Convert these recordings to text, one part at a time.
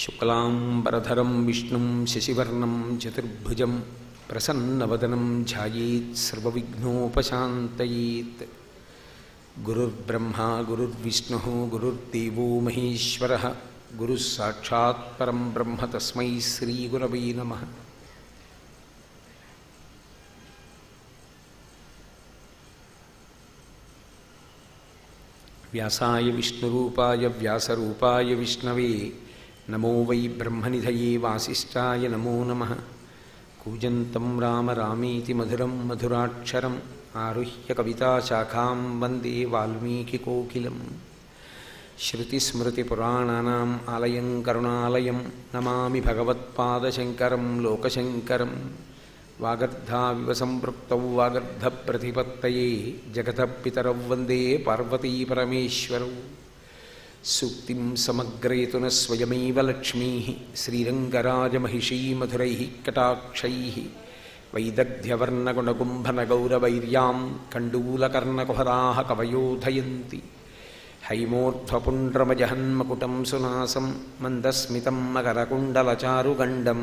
శుక్లాంబరధరం విష్ణుం శశివర్ణం చతుర్భుజం ప్రసన్నవదనం ధ్యాయేత్ సర్వవిఘ్నోపశాంతయేత్. గురుర్బ్రహ్మా గురుర్విష్ణుః గురుర్దేవో మహేశ్వరః గురుః సాక్షాత్ పరం బ్రహ్మ తస్మై శ్రీగురవే నమః. వ్యాసాయ విష్ణురూపాయ వ్యాసరూపాయ విష్ణవే నమో వై బ్రహ్మనిధయే వాసిష్ఠాయ నమో నమః. కూజంతం రామ రామేతి మధురం మధురాక్షరం ఆరుహ్య కవితాశాఖాం వందే వాల్మీకికోకిలం. శ్రుతిస్మృతిపురాణానాం ఆలయం కరుణాలయం నమామి భగవత్పాదశంకరం లోకశంకరం. వాగర్ధావివ సంపృక్తౌ వాగర్ధప్రతిపత్తయే జగతః పితరౌ వందే పార్వతీపరమేశ్వరౌ. సూక్తిం సమగ్రేతున స్వయమేవ లక్ష్మీః శ్రీరంగరాజమహిషీమధురైః కటాక్షైః. వైదగ్ధ్యవర్ణగుణగుంభనగౌరవైర్యాం కండూలకర్ణకుహరాः కవయోధయంతి. హైమోర్ధ్వపుండ్రమజహన్మకుటం సునాసం మందస్మితం మకరకుండలచారుగండం.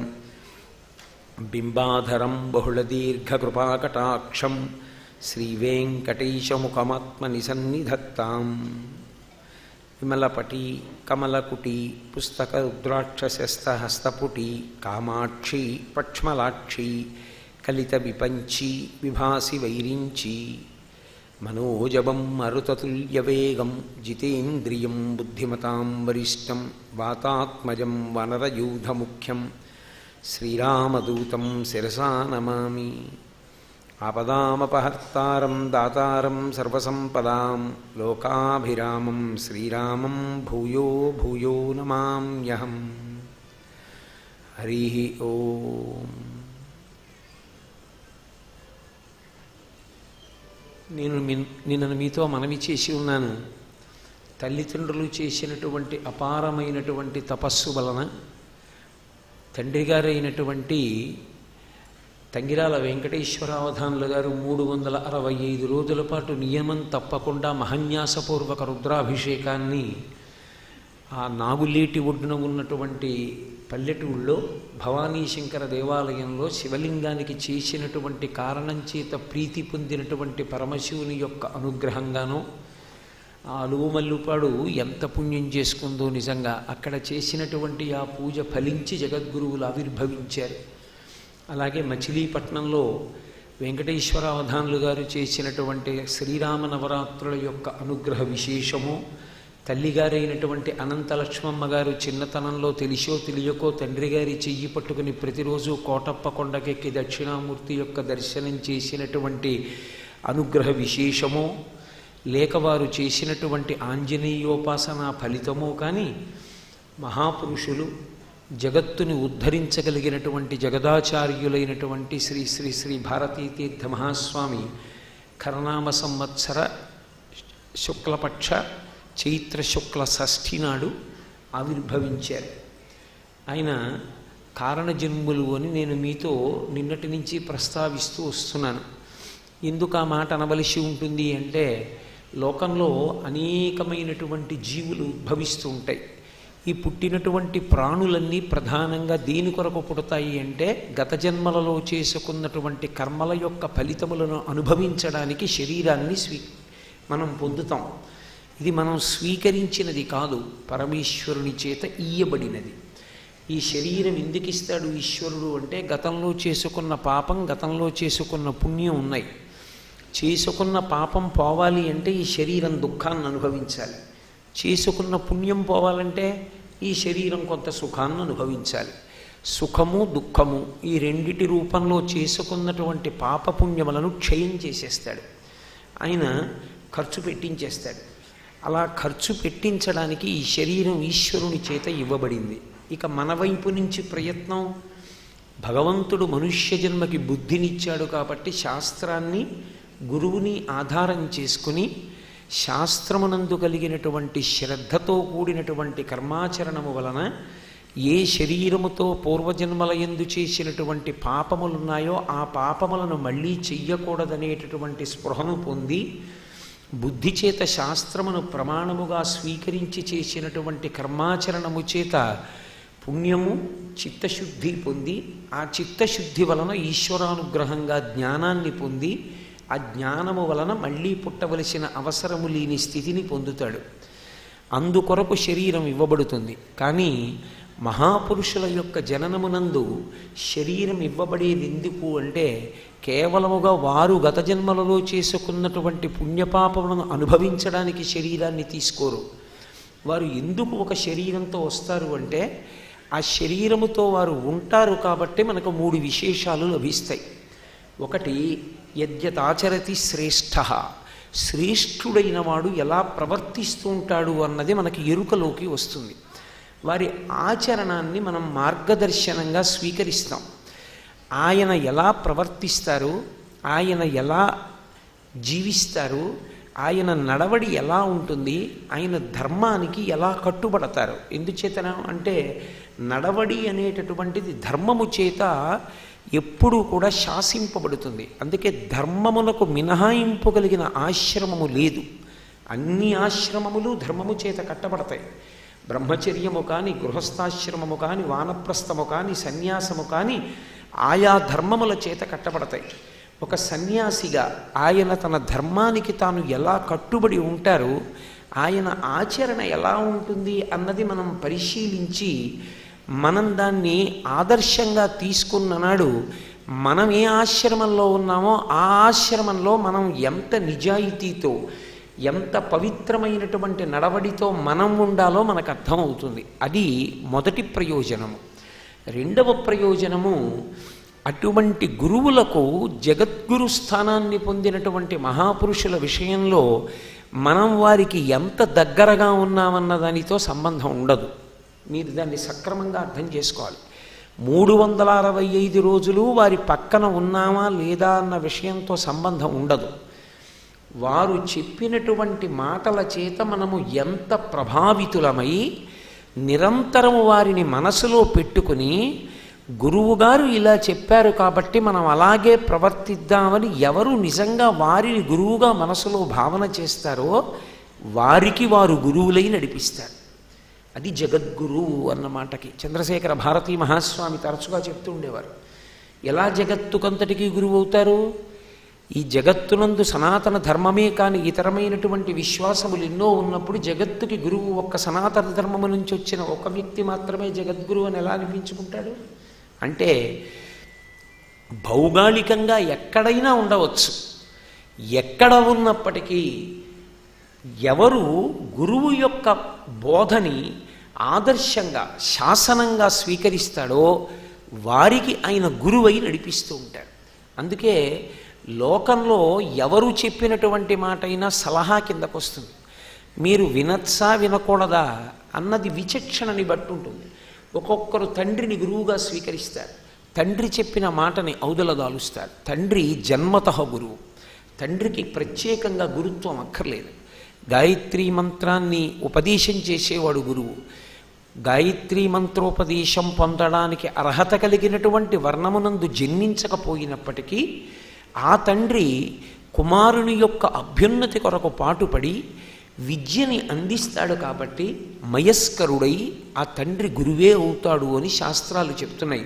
బింబాధరం బహుళదీర్ఘకృపాకటాక్షం శ్రీవేంకటేశముఖమాత్మనిసన్నిధత్తాం. విమలపటి కమలకుటి పుస్తక రుద్రాక్షశస్తహస్తపుటి కామాక్షి పక్ష్మలాక్షి కలిత విపంచి విభాసి వైరించి. మనోజవం మరుతతుల్యవేగం జితేంద్రియం బుద్ధిమతాం వరిష్టం వాతాత్మజం వనరయూధముఖ్యం శ్రీరామదూతం శిరసా నమామి. ఆపదామపహర్తారం దాతారం సర్వసంపదాం లోకాభిరామం శ్రీరామం భూయో భూయో నమామ్యహం. హరి ఓం. నేను మీతో మనవి చేసి ఉన్నాను. తల్లిదండ్రులు చేసినటువంటి అపారమైనటువంటి తపస్సు వలన తండ్రి గారైనటువంటి తంగిరాల వెంకటేశ్వరావధానులు గారు 365 రోజుల పాటు నియమం తప్పకుండా మహన్యాసపూర్వక రుద్రాభిషేకాన్ని ఆ నాగులేటి ఒడ్డున ఉన్నటువంటి పల్లెటూళ్ళలో భవానీశంకర దేవాలయంలో శివలింగానికి చేసినటువంటి కారణం చేత ప్రీతి పొందినటువంటి పరమశివుని యొక్క అనుగ్రహంగానో ఆ అలుగుమల్లుపాడు ఎంత పుణ్యం చేసుకుందో నిజంగా. అక్కడ చేసినటువంటి ఆ పూజ ఫలించి జగద్గురువులు ఆవిర్భవించారు. అలాగే మచిలీపట్నంలో వెంకటేశ్వరావధానులు గారు చేసినటువంటి శ్రీరామ నవరాత్రుల యొక్క అనుగ్రహ విశేషము, తల్లిగారైనటువంటి అనంతలక్ష్మమ్మ గారు చిన్నతనంలో తెలిసో తెలియకో తండ్రి గారి చెయ్యి పట్టుకుని ప్రతిరోజు కోటప్ప కొండకెక్కి దక్షిణామూర్తి యొక్క దర్శనం చేసినటువంటి అనుగ్రహ విశేషము, లేక వారు చేసినటువంటి ఆంజనేయోపాసన ఫలితమో కానీ మహాపురుషులు జగత్తుని ఉద్ధరించగలిగినటువంటి జగదాచార్యులైనటువంటి శ్రీ శ్రీ శ్రీ భారతీతీర్థ మహాస్వామి ఖరనామ సంవత్సర శుక్లపక్ష చైత్ర శుక్ల షష్ఠి నాడు ఆవిర్భవించారు. ఆయన కారణజన్ములు అని నేను మీతో నిన్నటి నుంచి ప్రస్తావిస్తూ వస్తున్నాను. ఎందుకు ఆ మాట అనవలసి ఉంటుంది అంటే, లోకంలో అనేకమైనటువంటి జీవులు ఉద్భవిస్తూ ఉంటాయి. ఈ పుట్టినటువంటి ప్రాణులన్నీ ప్రధానంగా దేని కొరకు పుడతాయి అంటే, గత జన్మలలో చేసుకున్నటువంటి కర్మల యొక్క ఫలితములను అనుభవించడానికి శరీరాన్ని మనం పొందుతాం. ఇది మనం స్వీకరించినది కాదు, పరమేశ్వరుని చేత ఇయ్యబడినది. ఈ శరీరం ఎందుకు ఇస్తాడు ఈశ్వరుడు అంటే, గతంలో చేసుకున్న పాపం గతంలో చేసుకున్న పుణ్యం ఉన్నాయి. చేసుకున్న పాపం పోవాలి అంటే ఈ శరీరం దుఃఖాన్ని అనుభవించాలి. చేసుకున్న పుణ్యం పోవాలంటే ఈ శరీరం కొంత సుఖాన్ని అనుభవించాలి. సుఖము దుఃఖము ఈ రెండిటి రూపంలో చేసుకున్నటువంటి పాపపుణ్యములను క్షయం చేసేస్తాడు. ఆయన ఖర్చు పెట్టించేస్తాడు. అలా ఖర్చు పెట్టించడానికి ఈ శరీరం ఈశ్వరుని చేత ఇవ్వబడింది. ఇక మన వైపు నుంచి ప్రయత్నం, భగవంతుడు మనుష్య జన్మకి బుద్ధినిచ్చాడు కాబట్టి శాస్త్రాన్ని గురువుని ఆధారం చేసుకుని శాస్త్రమునందు కలిగినటువంటి శ్రద్ధతో కూడినటువంటి కర్మాచరణము వలన ఏ శరీరముతో పూర్వజన్మల యందు చేసినటువంటి పాపములున్నాయో ఆ పాపములను మళ్ళీ చెయ్యకూడదనేటటువంటి స్పృహను పొంది బుద్ధి చేత శాస్త్రమును ప్రమాణముగా స్వీకరించి చేసినటువంటి కర్మాచరణము చేత పుణ్యము చిత్తశుద్ధి పొంది ఆ చిత్తశుద్ధి వలన ఈశ్వరానుగ్రహంగా జ్ఞానాన్ని పొంది ఆ జ్ఞానము వలన మళ్ళీ పుట్టవలసిన అవసరము లేని స్థితిని పొందుతాడు. అందుకొరకు శరీరం ఇవ్వబడుతుంది. కానీ మహాపురుషుల యొక్క జననమునందు శరీరం ఇవ్వబడేది ఎందుకు అంటే కేవలముగా వారు గత జన్మలలో చేసుకున్నటువంటి పుణ్యపాపములను అనుభవించడానికి శరీరాన్ని తీసుకోరు. వారు ఎందుకు ఒక శరీరంతో వస్తారు అంటే ఆ శరీరముతో వారు ఉంటారు కాబట్టి మనకు 3 విశేషాలు లభిస్తాయి. ఒకటి, యద్యతాచరతి శ్రేష్ఠ, శ్రేష్ఠుడైన వాడు ఎలా ప్రవర్తిస్తూ ఉంటాడు అన్నది మనకి ఎరుకలోకి వస్తుంది. వారి ఆచరణాన్ని మనం మార్గదర్శనంగా స్వీకరిస్తాం. ఆయన ఎలా ప్రవర్తిస్తారు, ఆయన ఎలా జీవిస్తారు, ఆయన నడవడి ఎలా ఉంటుంది, ఆయన ధర్మానికి ఎలా కట్టుబడతారు. ఎందుచేతన అంటే నడవడి అనేటటువంటిది ధర్మము చేత ఎప్పుడూ కూడా శాసింపబడుతుంది. అందుకే ధర్మమునకు మినహాయింపు కలిగిన ఆశ్రమము లేదు. అన్ని ఆశ్రమములు ధర్మము చేత కట్టబడతాయి. బ్రహ్మచర్యము కానీ, గృహస్థాశ్రమము కానీ, వానప్రస్థము కానీ, సన్యాసము కానీ ఆయా ధర్మముల చేత కట్టబడతాయి. ఒక సన్యాసిగా ఆయన తన ధర్మానికి తాను ఎలా కట్టుబడి ఉంటారో, ఆయన ఆచరణ ఎలా ఉంటుంది అన్నది మనం పరిశీలించి మనం దాన్ని ఆదర్శంగా తీసుకున్న నాడు మనం ఏ ఆశ్రమంలో ఉన్నామో ఆ ఆశ్రమంలో మనం ఎంత నిజాయితీతో, ఎంత పవిత్రమైనటువంటి నడవడితో మనం ఉండాలో మనకు అర్థమవుతుంది. అది మొదటి ప్రయోజనము. రెండవ ప్రయోజనము, అటువంటి గురువులకు జగద్గురు స్థానాన్ని పొందినటువంటి మహాపురుషుల విషయంలో మనం వారికి ఎంత దగ్గరగా ఉన్నామన్న దానితో సంబంధం ఉండదు. మీరు దాన్ని సక్రమంగా అర్థం చేసుకోవాలి. 365 రోజులు వారి పక్కన ఉన్నామా లేదా అన్న విషయంతో సంబంధం ఉండదు. వారు చెప్పినటువంటి మాటల చేత మనము ఎంత ప్రభావితులమై నిరంతరము వారిని మనసులో పెట్టుకుని గురువుగారు ఇలా చెప్పారు కాబట్టి మనం అలాగే ప్రవర్తిద్దామని ఎవరు నిజంగా వారిని గురువుగా మనసులో భావన చేస్తారో వారికి వారు గురువులై నడిపిస్తారు. అది జగద్గురువు అన్న మాటకి చంద్రశేఖర భారతీ మహాస్వామి తరచుగా చెప్తూ ఉండేవారు. ఎలా జగత్తుకంతటికీ గురువు అవుతారు? ఈ జగత్తునందు సనాతన ధర్మమే కాని ఇతరమైనటువంటి విశ్వాసములు ఎన్నో ఉన్నప్పుడు జగత్తుకి గురువు ఒక్క సనాతన ధర్మము నుంచి వచ్చిన ఒక వ్యక్తి మాత్రమే జగద్గురువు అని ఎలా అనిపించుకుంటాడు? అంటే భౌగోళికంగా ఎక్కడైనా ఉండవచ్చు. ఎక్కడ ఉన్నప్పటికీ ఎవరు గురువు యొక్క బోధని ఆదర్శంగా శాసనంగా స్వీకరిస్తాడో వారికి ఆయన గురువై నడిపిస్తూ ఉంటాడు. అందుకే లోకంలో ఎవరు చెప్పినటువంటి మాట అయినా సలహా కిందకు వస్తుంది. మీరు వినచ్చా వినకూడదా అన్నది విచక్షణని బట్టి ఉంటుంది. ఒక్కొక్కరు తండ్రిని గురువుగా స్వీకరిస్తారు. తండ్రి చెప్పిన మాటని ఔదలదాలుస్తారు. తండ్రి జన్మతః గురువు. తండ్రికి ప్రత్యేకంగా గురుత్వం అక్కర్లేదు. గాయత్రీ మంత్రాన్ని ఉపదేశం చేసేవాడు గురువు. గాయత్రీ మంత్రోపదేశం పొందడానికి అర్హత కలిగినటువంటి వర్ణమునందు జన్మించకపోయినప్పటికీ ఆ తండ్రి కుమారుని యొక్క అభ్యున్నతి కొరకు పాటుపడి విద్యని అందిస్తాడు కాబట్టి మయస్కరుడై ఆ తండ్రి గురువే అవుతాడు అని శాస్త్రాలు చెప్తున్నాయి.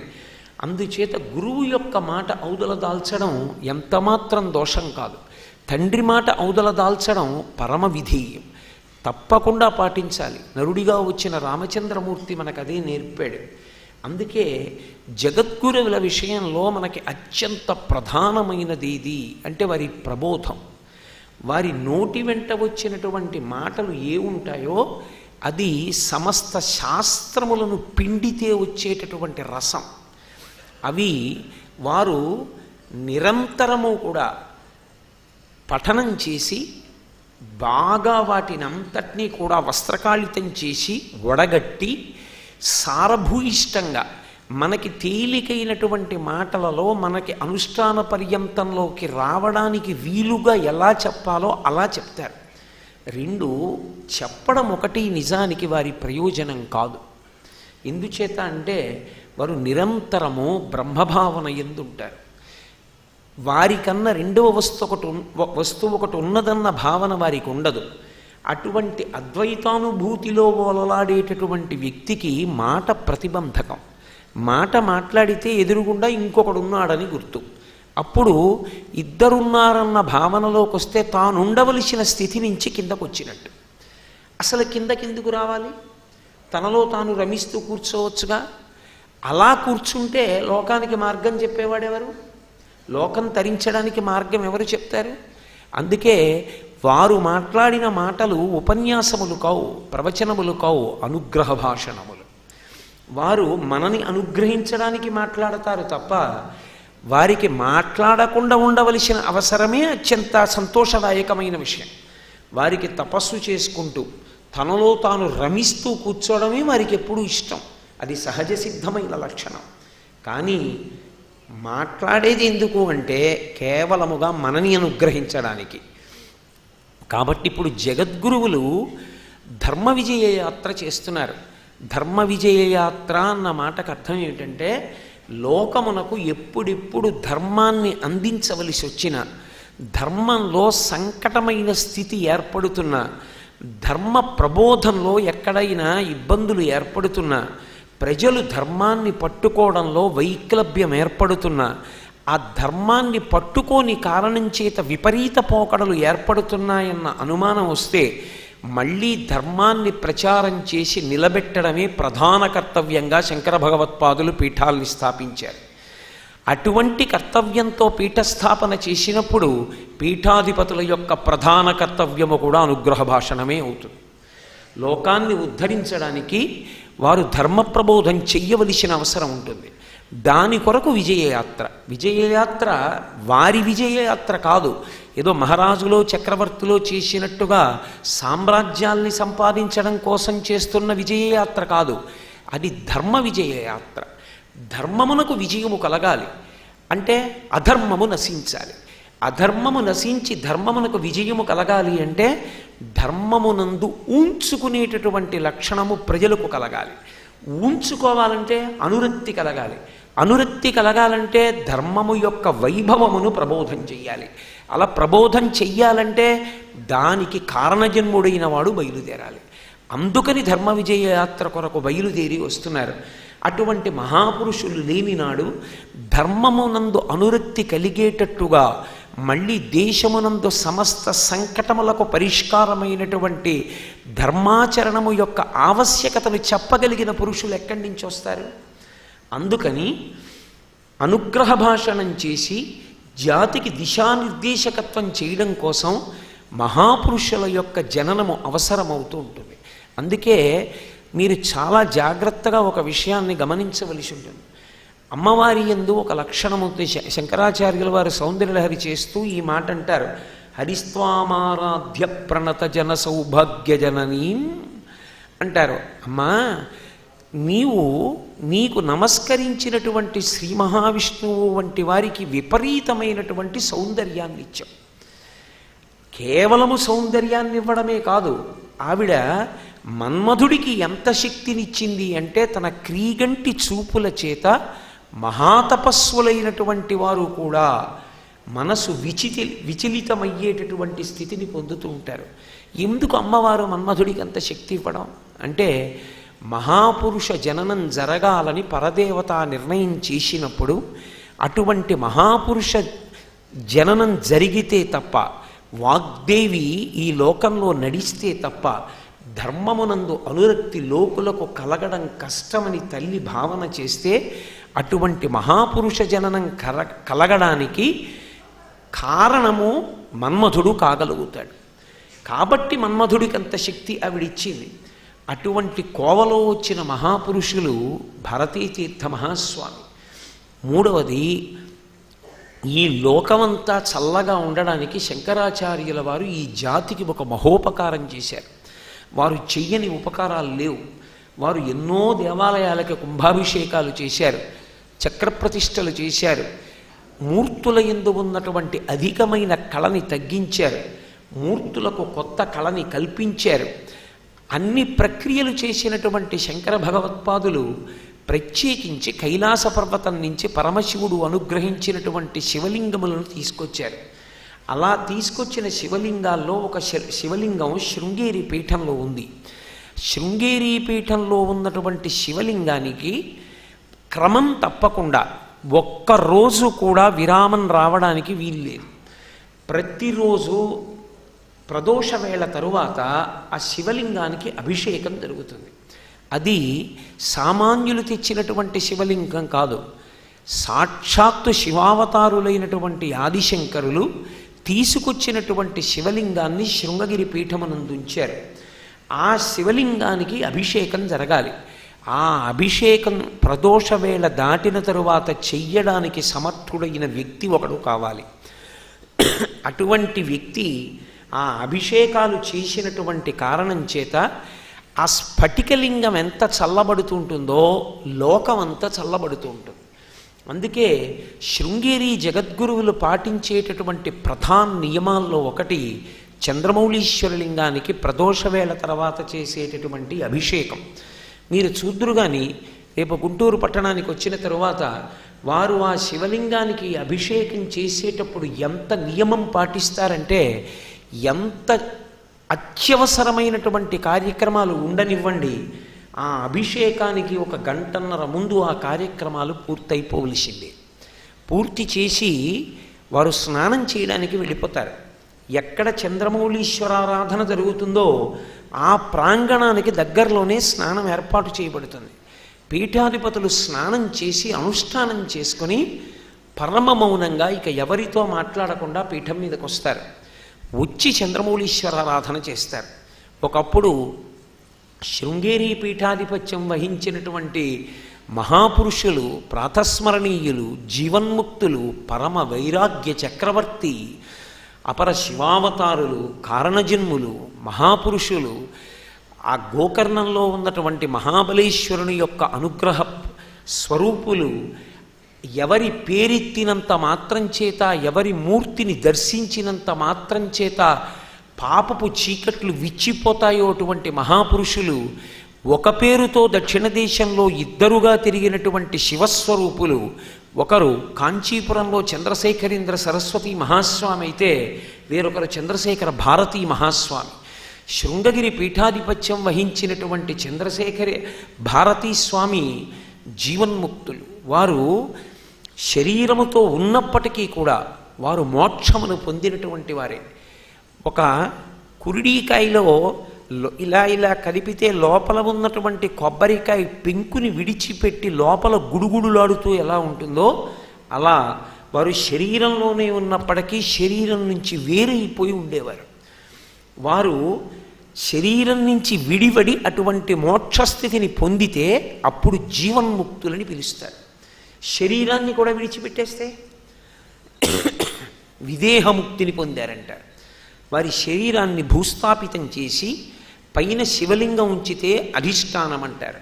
అందుచేత గురువు యొక్క మాట ఔదల దాల్చడం ఎంతమాత్రం దోషం కాదు. తండ్రి మాట ఔదల దాల్చడం పరమ విధేయం, తప్పకుండా పాటించాలి. నరుడిగా వచ్చిన రామచంద్రమూర్తి మనకు అదే నేర్పాడు. అందుకే జగద్గురువుల విషయంలో మనకి అత్యంత ప్రధానమైనది ఏది అంటే వారి ప్రబోధం. వారి నోటి వెంట వచ్చినటువంటి మాటలు ఏ ఉంటాయో అది సమస్త శాస్త్రములను పిండితే వచ్చేటటువంటి రసం. అవి వారు నిరంతరము కూడా పఠనం చేసి బాగా వాటినంతటినీ కూడా వస్త్రకాళితం చేసి వడగట్టి సారభూయిష్టంగా మనకి తేలికైనటువంటి మాటలలో మనకి అనుష్ఠాన పర్యంతంలోకి రావడానికి వీలుగా ఎలా చెప్పాలో అలా చెప్తారు. రెండు చెప్పడం ఒకటి నిజానికి వారి ప్రయోజనం కాదు. ఎందుచేత అంటే వారు నిరంతరము బ్రహ్మభావన ఎందుంటారు. వారికన్నా రెండవ వస్తువు ఒకటి ఉన్నదన్న భావన వారికి ఉండదు. అటువంటి అద్వైతానుభూతిలో ఓలలాడేటటువంటి వ్యక్తికి మాట ప్రతిబంధకం. మాట మాట్లాడితే ఎదురుగుండా ఇంకొకడున్నాడని గుర్తు. అప్పుడు ఇద్దరున్నారన్న భావనలోకి వస్తే తానుండవలసిన స్థితి నుంచి కిందకు వచ్చినట్టు. అసలు కిందకెందుకు రావాలి? తనలో తాను రమిస్తూ కూర్చోవచ్చుగా. అలా కూర్చుంటే లోకానికి మార్గం చెప్పేవాడెవరు? లోకం తరించడానికి మార్గం ఎవరు చెప్తారు? అందుకే వారు మాట్లాడిన మాటలు ఉపన్యాసములు కావు, ప్రవచనములు కావు, అనుగ్రహ భాషణములు. వారు మనని అనుగ్రహించడానికి మాట్లాడతారు తప్ప వారికి మాట్లాడకుండా ఉండవలసిన అవసరమే అత్యంత సంతోషదాయకమైన విషయం. వారికి తపస్సు చేసుకుంటూ తనలో తాను రమిస్తూ కూర్చోవడమే వారికి ఎప్పుడూ ఇష్టం. అది సహజ సిద్ధమైన లక్షణం. కానీ మాట్లాడేది ఎందుకు అంటే కేవలముగా మనని అనుగ్రహించడానికి. కాబట్టి ఇప్పుడు జగద్గురువులు ధర్మ విజయ యాత్ర చేస్తున్నారు. ధర్మ విజయ యాత్ర అన్న మాటకు అర్థం ఏమిటంటే లోకమునకు ఎప్పుడెప్పుడు ధర్మాన్ని అందించవలసి వచ్చిన, ధర్మంలో సంకటమైన స్థితి ఏర్పడుతున్న, ధర్మ ప్రబోధంలో ఎక్కడైనా ఇబ్బందులు ఏర్పడుతున్నా, ప్రజలు ధర్మాన్ని పట్టుకోవడంలో వైక్లభ్యం ఏర్పడుతున్నా, ఆ ధర్మాన్ని పట్టుకోని కారణం చేత విపరీత పోకడలు ఏర్పడుతున్నాయన్న అనుమానం వస్తే మళ్ళీ ధర్మాన్ని ప్రచారం చేసి నిలబెట్టడమే ప్రధాన కర్తవ్యంగా శంకర భగవత్పాదులు పీఠాల్ని స్థాపించారు. అటువంటి కర్తవ్యంతో పీఠస్థాపన చేసినప్పుడు పీఠాధిపతుల యొక్క ప్రధాన కర్తవ్యము కూడా అనుగ్రహ భాషణమే అవుతుంది. లోకాన్ని ఉద్ధరించడానికి వారు ధర్మ ప్రబోధం చెయ్యవలసిన అవసరం ఉంటుంది. దాని కొరకు విజయయాత్ర. విజయయాత్ర వారి విజయయాత్ర కాదు, ఏదో మహారాజులో చక్రవర్తిలో చేసినట్టుగా సామ్రాజ్యాల్ని సంపాదించడం కోసం చేస్తున్న విజయయాత్ర కాదు. అది ధర్మ విజయయాత్ర. ధర్మమునకు విజయము కలగాలి అంటే అధర్మము నశించాలి. అధర్మము నశించి ధర్మమునకు విజయము కలగాలి అంటే ధర్మమునందు ఉంచుకునేటటువంటి లక్షణము ప్రజలకు కలగాలి. ఉంచుకోవాలంటే అనురక్తి కలగాలి. అనురక్తి కలగాలంటే ధర్మము యొక్క వైభవమును ప్రబోధం చెయ్యాలి. అలా ప్రబోధం చెయ్యాలంటే దానికి కారణజన్ముడైన వాడు బయలుదేరాలి. అందుకని ధర్మ విజయ యాత్ర కొరకు బయలుదేరి వస్తున్నారు. అటువంటి మహాపురుషులు లేనినాడు ధర్మమునందు అనురక్తి కలిగేటట్టుగా మళ్ళీ దేశమునందు సమస్త సంకటములకు పరిష్కారమైనటువంటి ధర్మాచరణము యొక్క ఆవశ్యకతను చెప్పగలిగిన పురుషులు ఎక్కడి నుంచి వస్తారు? అందుకని అనుగ్రహ భాషణం చేసి జాతికి దిశానిర్దేశకత్వం చేయడం కోసం మహాపురుషుల యొక్క జననము అవసరమవుతూ ఉంటుంది. అందుకే మీరు చాలా జాగ్రత్తగా ఒక విషయాన్ని గమనించవలసి ఉంటుంది. అమ్మవారి యందు ఒక లక్షణము శంకరాచార్యుల వారు సౌందర్యలహరి చేస్తూ ఈ మాట అంటారు, హరిస్వామారాధ్య ప్రణత జన సౌభాగ్య జననీం అంటారు. అమ్మా, నీకు నమస్కరించినటువంటి శ్రీ మహావిష్ణువు వంటి వారికి విపరీతమైనటువంటి సౌందర్యాన్ని ఇచ్చావు. కేవలము సౌందర్యాన్ని ఇవ్వడమే కాదు, ఆవిడ మన్మధుడికి ఎంత శక్తినిచ్చింది అంటే తన క్రీగంటి చూపుల చేత మహాతపస్సులైనటువంటి వారు కూడా మనసు విచలితమయ్యేటటువంటి స్థితిని పొందుతూ ఉంటారు. ఎందుకు అమ్మవారు మన్మధుడికి అంత శక్తి ఇవ్వడం అంటే మహాపురుష జననం జరగాలని పరదేవత నిర్ణయం చేసినప్పుడు అటువంటి మహాపురుష జననం జరిగితే తప్ప, వాగ్దేవి ఈ లోకంలో నడిస్తే తప్ప ధర్మమునందు అనురక్తి లోకులకు కలగడం కష్టమని తల్లి భావన చేస్తే అటువంటి మహాపురుష జననం కలగడానికి కారణము మన్మధుడు కాగలుగుతాడు. కాబట్టి మన్మధుడికి అంత శక్తి ఆవిడిచ్చింది. అటువంటి కోవలో వచ్చిన మహాపురుషులు భారతీతీర్థ మహాస్వామి. మూడవది, ఈ లోకమంతా చల్లగా ఉండడానికి శంకరాచార్యుల వారు ఈ జాతికి ఒక మహోపకారం చేశారు. వారు చెయ్యని ఉపకారాలు లేవు. వారు ఎన్నో దేవాలయాలకి కుంభాభిషేకాలు చేశారు, చక్రప్రతిష్టలు చేశారు, మూర్తుల యందు ఉన్నటువంటి అధికమైన కళని తగ్గించారు, మూర్తులకు కొత్త కళని కల్పించారు. అన్ని ప్రక్రియలు చేసినటువంటి శంకర భగవత్పాదులు ప్రత్యేకించి కైలాస పర్వతం నుంచి పరమశివుడు అనుగ్రహించినటువంటి శివలింగములను తీసుకొచ్చారు. ఆ అలా తీసుకొచ్చిన శివలింగాల్లో ఒక శివలింగం శృంగేరి పీఠంలో ఉంది. శృంగేరి పీఠంలో ఉన్నటువంటి శివలింగానికి క్రమం తప్పకుండా ఒక్కరోజు కూడా విరామం రావడానికి వీల్లేదు. ప్రతిరోజు ప్రదోష వేళ తరువాత ఆ శివలింగానికి అభిషేకం జరుగుతుంది. అది సామాన్యులు తెచ్చినటువంటి శివలింగం కాదు, సాక్షాత్తు శివావతారులైనటువంటి ఆదిశంకరులు తీసుకొచ్చినటువంటి శివలింగాన్ని శృంగగిరి పీఠమునందుంచారు. ఆ శివలింగానికి అభిషేకం జరగాలి. ఆ అభిషేకం ప్రదోష వేళ దాటిన తరువాత చెయ్యడానికి సమర్థుడైన వ్యక్తి ఒకడు కావాలి. అటువంటి వ్యక్తి ఆ అభిషేకాలు చేసినటువంటి కారణం చేత ఆ స్ఫటికలింగం ఎంత చల్లబడుతుంటుందో లోకం అంతా చల్లబడుతూ ఉంటుంది. అందుకే శృంగేరి జగద్గురువులు పాటించేటటువంటి ప్రధాన నియమాల్లో ఒకటి చంద్రమౌళీశ్వరలింగానికి ప్రదోష వేళ తర్వాత చేసేటటువంటి అభిషేకం. మీరు చూద్దురు కానీ రేపు గుంటూరు పట్టణానికి వచ్చిన తరువాత వారు ఆ శివలింగానికి అభిషేకం చేసేటప్పుడు ఎంత నియమం పాటిస్తారంటే, ఎంత అత్యవసరమైనటువంటి కార్యక్రమాలు ఉండనివ్వండి, ఆ అభిషేకానికి 1 గంటన్నర ముందు ఆ కార్యక్రమాలు పూర్తయిపోవలసిందే. పూర్తి చేసి వారు స్నానం చేయడానికి వెళ్ళిపోతారు. ఎక్కడ చంద్రమౌళీశ్వరారాధన జరుగుతుందో ఆ ప్రాంగణానికి దగ్గరలోనే స్నానం ఏర్పాటు చేయబడుతుంది. పీఠాధిపతులు స్నానం చేసి అనుష్ఠానం చేసుకొని పరమ మౌనంగా ఇక ఎవరితో మాట్లాడకుండా పీఠం మీదకి వస్తారు. వచ్చి చంద్రమౌళీశ్వరారాధన చేస్తారు. ఒకప్పుడు శృంగేరి పీఠాధిపత్యం వహించినటువంటి మహాపురుషులు, ప్రాతస్మరణీయులు, జీవన్ముక్తులు, పరమ వైరాగ్య చక్రవర్తి, అపర శివావతారులు, కారణజన్ములు, మహాపురుషులు, ఆ గోకర్ణంలో ఉన్నటువంటి మహాబలేశ్వరుని యొక్క అనుగ్రహ స్వరూపులు ఎవరి పేరెత్తినంత మాత్రం చేత, ఎవరి మూర్తిని దర్శించినంత మాత్రం చేత పాపపు చీకట్లు విచ్చిపోతాయో అటువంటి మహాపురుషులు, ఒక పేరుతో దక్షిణ దేశంలో 2గా తిరిగినటువంటి శివస్వరూపులు, ఒకరు కాంచీపురంలో చంద్రశేఖరేంద్ర సరస్వతి మహాస్వామి అయితే వేరొకరు చంద్రశేఖర భారతీ మహాస్వామి. శృంగగిరి పీఠాధిపత్యం వహించినటువంటి చంద్రశేఖర భారతీ స్వామి జీవన్ముక్తులు. వారు శరీరముతో ఉన్నప్పటికీ కూడా వారు మోక్షమును పొందినటువంటి వారే. ఒక కురిడికాయలో ఇలా ఇలా కలిపితే లోపల ఉన్నటువంటి కొబ్బరికాయ పెంకుని విడిచిపెట్టి లోపల గుడుగుడులాడుతూ ఎలా ఉంటుందో అలా వారు శరీరంలోనే ఉన్నప్పటికీ శరీరం నుంచి వేరైపోయి ఉండేవారు. వారు శరీరం నుంచి విడివడి అటువంటి మోక్షస్థితిని పొందితే అప్పుడు జీవన్ముక్తులని పిలుస్తారు. శరీరాన్ని కూడా విడిచిపెట్టేస్తే విదేహముక్తిని పొందారంటారు. వారి శరీరాన్ని భూస్థాపితం చేసి పైన శివలింగం ఉంచితే అధిష్టానం అంటారు,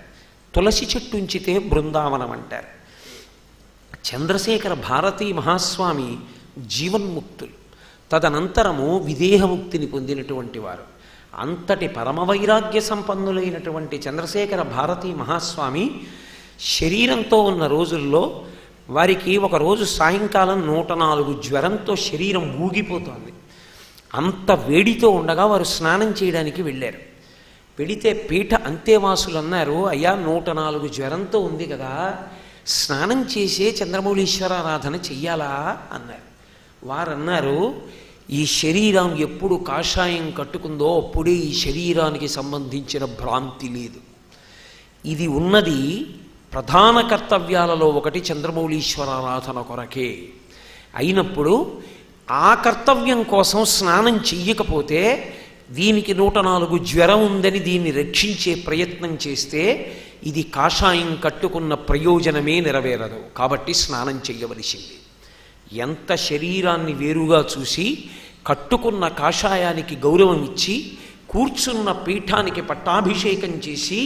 తులసి చెట్టు ఉంచితే బృందావనం అంటారు. చంద్రశేఖర భారతీ మహాస్వామి జీవన్ముక్తులు, తదనంతరము విదేహముక్తిని పొందినటువంటి వారు. అంతటి పరమవైరాగ్య సంపన్నులైనటువంటి చంద్రశేఖర భారతీ మహాస్వామి శరీరంతో ఉన్న రోజుల్లో వారికి ఒకరోజు సాయంకాలం 104 జ్వరంతో శరీరం ఊగిపోతోంది. అంత వేడితో ఉండగా వారు స్నానం చేయడానికి వెళ్ళారు. వెళితే పీఠ అంతేవాసులు అన్నారు, అయ్యా 104 జ్వరంతో ఉంది కదా, స్నానం చేసే చంద్రమౌళీశ్వరారాధన చెయ్యాలా అన్నారు. వారన్నారు, ఈ శరీరం ఎప్పుడు కాషాయం కట్టుకుందో అప్పుడే ఈ శరీరానికి సంబంధించిన భ్రాంతి లేదు. ఇది ఉన్నది ప్రధాన కర్తవ్యాలలో ఒకటి చంద్రమౌళీశ్వరారాధన కొరకే. అయినప్పుడు ఆ కర్తవ్యం కోసం స్నానం చెయ్యకపోతే దీనికి 104 జ్వరం ఉందని దీన్ని రక్షించే ప్రయత్నం చేస్తే ఇది కాషాయం కట్టుకున్న ప్రయోజనమే నెరవేరదు. కాబట్టి స్నానం చెయ్యవలసింది. ఎంత శరీరాన్ని వేరుగా చూసి కట్టుకున్న కాషాయానికి గౌరవం ఇచ్చి కూర్చున్న పీఠానికి పట్టాభిషేకం చేసి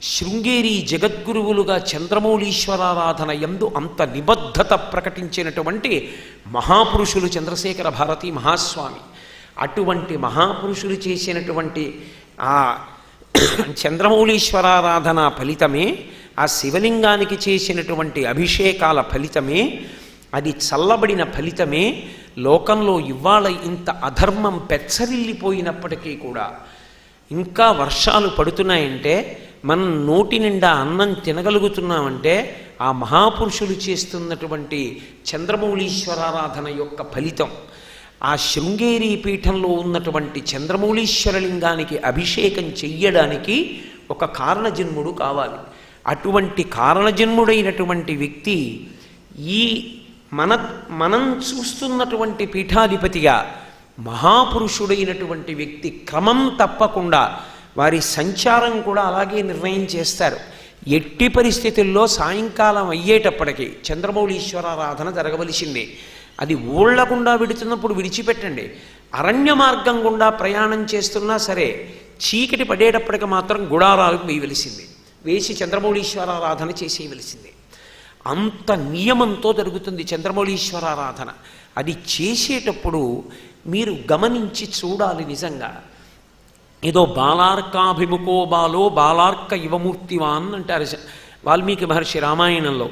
శృంగేరి జగద్గురువులుగా చంద్రమౌళీశ్వరారాధన యందు అంత నిబద్ధత ప్రకటించినటువంటి మహాపురుషులు చంద్రశేఖర భారతీ మహాస్వామి. అటువంటి మహాపురుషులు చేసినటువంటి ఆ చంద్రమౌళీశ్వరారాధన ఫలితమే, ఆ శివలింగానికి చేసినటువంటి అభిషేకాల ఫలితమే, అది చల్లబడిన ఫలితమే లోకంలో ఇవాళ ఇంత అధర్మం పెచ్చరిల్లిపోయినప్పటికీ కూడా ఇంకా వర్షాలు పడుతున్నాయంటే, మనం నోటి నిండా అన్నం తినగలుగుతున్నామంటే ఆ మహాపురుషులు చేస్తున్నటువంటి చంద్రమౌళీశ్వరారాధన యొక్క ఫలితం. ఆ శృంగేరి పీఠంలో ఉన్నటువంటి చంద్రమౌళీశ్వరలింగానికి అభిషేకం చెయ్యడానికి ఒక కారణజన్ముడు కావాలి. అటువంటి కారణజన్ముడైనటువంటి వ్యక్తి ఈ మనం చూస్తున్నటువంటి పీఠాధిపతిగా మహాపురుషుడైనటువంటి వ్యక్తి క్రమం తప్పకుండా వారి సంచారం కూడా అలాగే నిర్ణయం చేస్తారు. ఎట్టి పరిస్థితుల్లో సాయంకాలం అయ్యేటప్పటికీ చంద్రమౌళీశ్వరారాధన జరగవలసిందే. అది ఊళ్ళకుండా విడుతున్నప్పుడు విడిచిపెట్టండి. అరణ్య మార్గం గుండా ప్రయాణం చేస్తున్నా సరే చీకటి పడేటప్పటికి మాత్రం గుడారాలు వేయవలసిందే, వేసి చంద్రమౌళీశ్వరారాధన చేసేయవలసిందే. అంత నియమంతో జరుగుతుంది చంద్రమౌళీశ్వరారాధన. అది చేసేటప్పుడు మీరు గమనించి చూడాలి. నిజంగా ఏదో బాలార్కాభిముఖో బాలో బాలార్క యువమూర్తివాన్ అంటారు వాల్మీకి మహర్షి రామాయణంలో.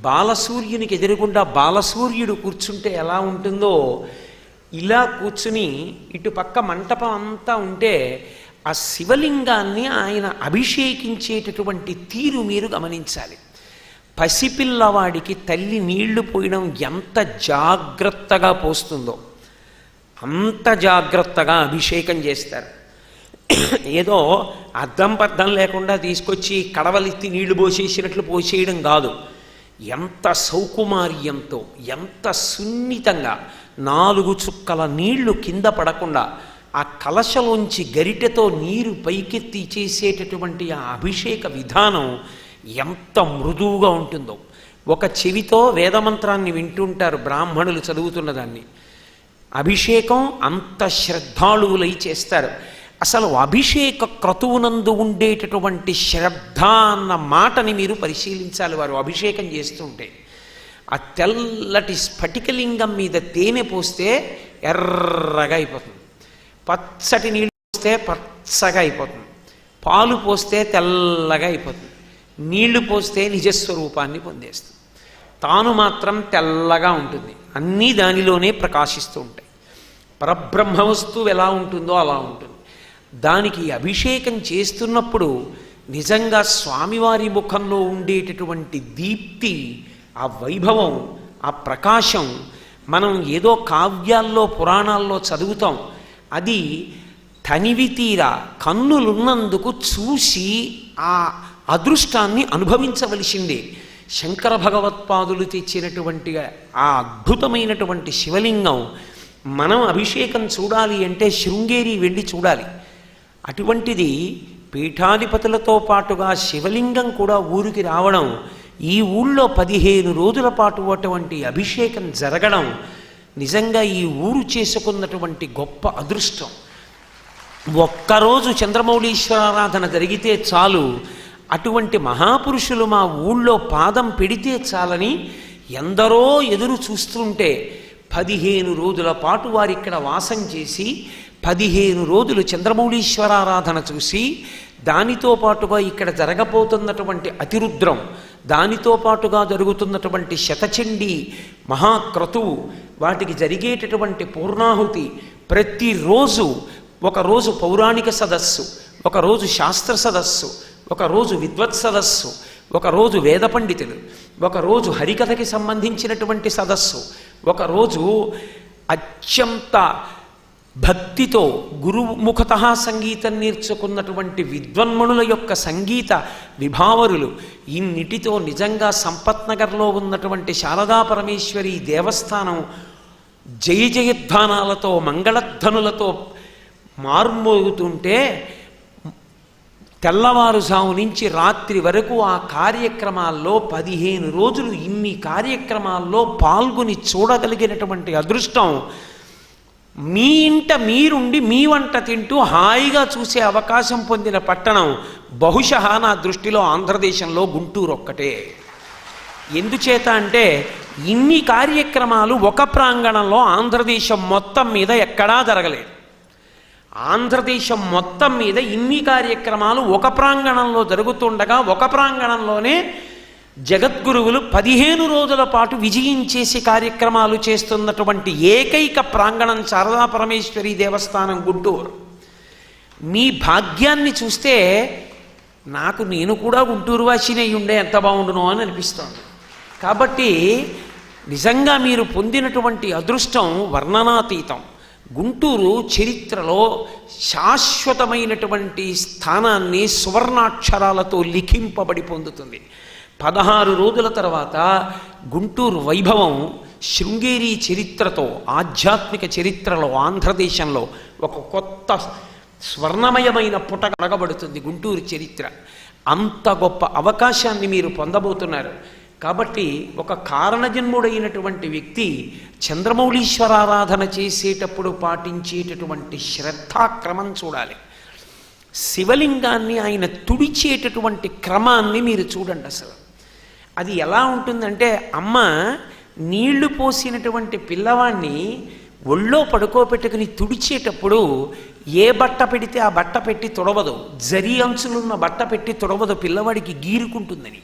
బాలసూర్యునికి ఎదురుగుండా బాలసూర్యుడు కూర్చుంటే ఎలా ఉంటుందో ఇలా కూర్చుని ఇటు పక్క మంటపం అంతా ఉంటే ఆ శివలింగాన్ని ఆయన అభిషేకించేటటువంటి తీరు మీరు గమనించాలి. పసిపిల్లవాడికి తల్లి నీళ్లు పోయడం ఎంత జాగ్రత్తగా పోస్తుందో అంత జాగ్రత్తగా అభిషేకం చేస్తారు. ఏదో అద్దం పద్దం లేకుండా తీసుకొచ్చి కడవలెత్తి నీళ్లు పోసేసినట్లు పోసేయడం కాదు. ఎంత సౌకుమార్యంతో, ఎంత సున్నితంగా 4 చుక్కల నీళ్లు కింద పడకుండా ఆ కలశలోంచి గరిటెతో నీరు పైకెత్తి చేసేటటువంటి ఆ అభిషేక విధానం ఎంత మృదువుగా ఉంటుందో. ఒక చెవితో వేదమంత్రాన్ని వింటుంటారు బ్రాహ్మణులు చదువుతున్నదాన్ని. అభిషేకం అంత శ్రద్ధాళువులై చేస్తారు. అసలు అభిషేక క్రతువునందు ఉండేటటువంటి శ్రద్ధ అన్న మాటని మీరు పరిశీలించాలి. వారు అభిషేకం చేస్తుంటే ఆ తెల్లటి స్ఫటికలింగం మీద తేనె పోస్తే ఎర్రగా అయిపోతుంది, పచ్చటి నీళ్ళు పోస్తే పచ్చగా అయిపోతుంది, పాలు పోస్తే తెల్లగా అయిపోతుంది, నీళ్లు పోస్తే నిజస్వరూపాన్ని పొందేస్తుంది. తాను మాత్రం తెల్లగా ఉంటుంది. అన్నీ దానిలోనే ప్రకాశిస్తూ ఉంటాయి. పరబ్రహ్మ వస్తువు ఎలా ఉంటుందో అలా ఉంటుంది. దానికి అభిషేకం చేస్తున్నప్పుడు నిజంగా స్వామివారి ముఖంలో ఉండేటటువంటి దీప్తి, ఆ వైభవం, ఆ ప్రకాశం మనం ఏదో కావ్యాల్లో పురాణాల్లో చదువుతాం. అది తనివి తీరా కన్నులున్నందుకు చూసి ఆ అదృష్టాన్ని అనుభవించవలసిందే. శంకర భగవత్పాదులు తెచ్చినటువంటి ఆ అద్భుతమైనటువంటి శివలింగం మనం అభిషేకం చూడాలి అంటే శృంగేరి వెళ్ళి చూడాలి. అటువంటిది పీఠాధిపతులతో పాటుగా శివలింగం కూడా ఊరికి రావడం, ఈ ఊళ్ళో 15 రోజుల పాటు అటువంటి అభిషేకం జరగడం నిజంగా ఈ ఊరు చేసుకున్నటువంటి గొప్ప అదృష్టం. ఒక్కరోజు చంద్రమౌళీశ్వరారాధన జరిగితే చాలు, అటువంటి మహాపురుషులు మా ఊళ్ళో పాదం పెడితే చాలని ఎందరో ఎదురు చూస్తుంటే 15 రోజుల పాటు వారిక్కడ వాసం చేసి 15 రోజులు చంద్రమౌళీశ్వరారాధన చూసి, దానితో పాటుగా ఇక్కడ జరగబోతున్నటువంటి అతిరుద్రం, దానితో పాటుగా జరుగుతున్నటువంటి శతచండీ మహాక్రతువు, వాటికి జరిగేటటువంటి పూర్ణాహుతి, ప్రతిరోజు ఒకరోజు పౌరాణిక సదస్సు, ఒకరోజు శాస్త్ర సదస్సు, ఒకరోజు విద్వత్ సదస్సు, ఒకరోజు వేద పండితులు, ఒకరోజు హరికథకి సంబంధించినటువంటి సదస్సు, ఒకరోజు అత్యంత భక్తితో గురుముఖత సంగీతం నేర్చుకున్నటువంటి విద్వన్మణుల యొక్క సంగీత విభావరులు, ఇన్నిటితో నిజంగా సంపత్ నగర్లో ఉన్నటువంటి శారదా పరమేశ్వరి దేవస్థానం జయ జయధ్వానాలతో మంగళధ్వనులతో మార్మోగుతుంటే తెల్లవారుజాము నుంచి రాత్రి వరకు ఆ కార్యక్రమాల్లో 15 రోజులు ఇన్ని కార్యక్రమాల్లో పాల్గొని చూడగలిగినటువంటి అదృష్టం మీ ఇంట మీరుండి మీ వంట తింటూ హాయిగా చూసే అవకాశం పొందిన పట్టణం బహుశः నా దృష్టిలో ఆంధ్రదేశంలో గుంటూరు ఒక్కటే. ఎందుచేత అంటే ఇన్ని కార్యక్రమాలు ఒక ప్రాంగణంలో ఆంధ్రదేశం మొత్తం మీద ఎక్కడా జరగలేదు. ఆంధ్రదేశం మొత్తం మీద ఇన్ని కార్యక్రమాలు ఒక ప్రాంగణంలో జరుగుతుండగా ఒక ప్రాంగణంలోనే జగద్గురువులు 15 రోజుల పాటు విజయం చేసి కార్యక్రమాలు చేస్తున్నటువంటి ఏకైక ప్రాంగణం శారదా పరమేశ్వరి దేవస్థానం గుంటూరు. మీ భాగ్యాన్ని చూస్తే నేను కూడా గుంటూరు వాసినై ఉండే ఎంత బాగుండునో అని అనిపిస్తోంది. కాబట్టి నిజంగా మీరు పొందినటువంటి అదృష్టం వర్ణనాతీతం. గుంటూరు చరిత్రలో శాశ్వతమైనటువంటి స్థానాన్ని సువర్ణాక్షరాలతో లిఖింపబడి పొందుతుంది. 16 రోజుల తర్వాత గుంటూరు వైభవం శృంగేరి చరిత్రతో, ఆధ్యాత్మిక చరిత్రలో ఆంధ్రదేశంలో ఒక కొత్త స్వర్ణమయమైన పుట కడగబడుతుంది గుంటూరు చరిత్ర. అంత గొప్ప అవకాశాన్ని మీరు పొందబోతున్నారు. కాబట్టి ఒక కారణజన్ముడైనటువంటి వ్యక్తి చంద్రమౌళీశ్వరారాధన చేసేటప్పుడు పాటించేటటువంటి శ్రద్ధాక్రమం చూడాలి. శివలింగాన్ని ఆయన తుడిచేటటువంటి క్రమాన్ని మీరు చూడండి. అసలు అది ఎలా ఉంటుందంటే, అమ్మ నీళ్లు పోసినటువంటి పిల్లవాడిని ఒళ్ళో పడుకోబెట్టుకుని తుడిచేటప్పుడు ఏ బట్ట పెడితే ఆ బట్ట పెట్టి తొడవదు, జరి అంచులున్న బట్ట పెట్టి తొడవదు, పిల్లవాడికి గీరుకుంటుందని.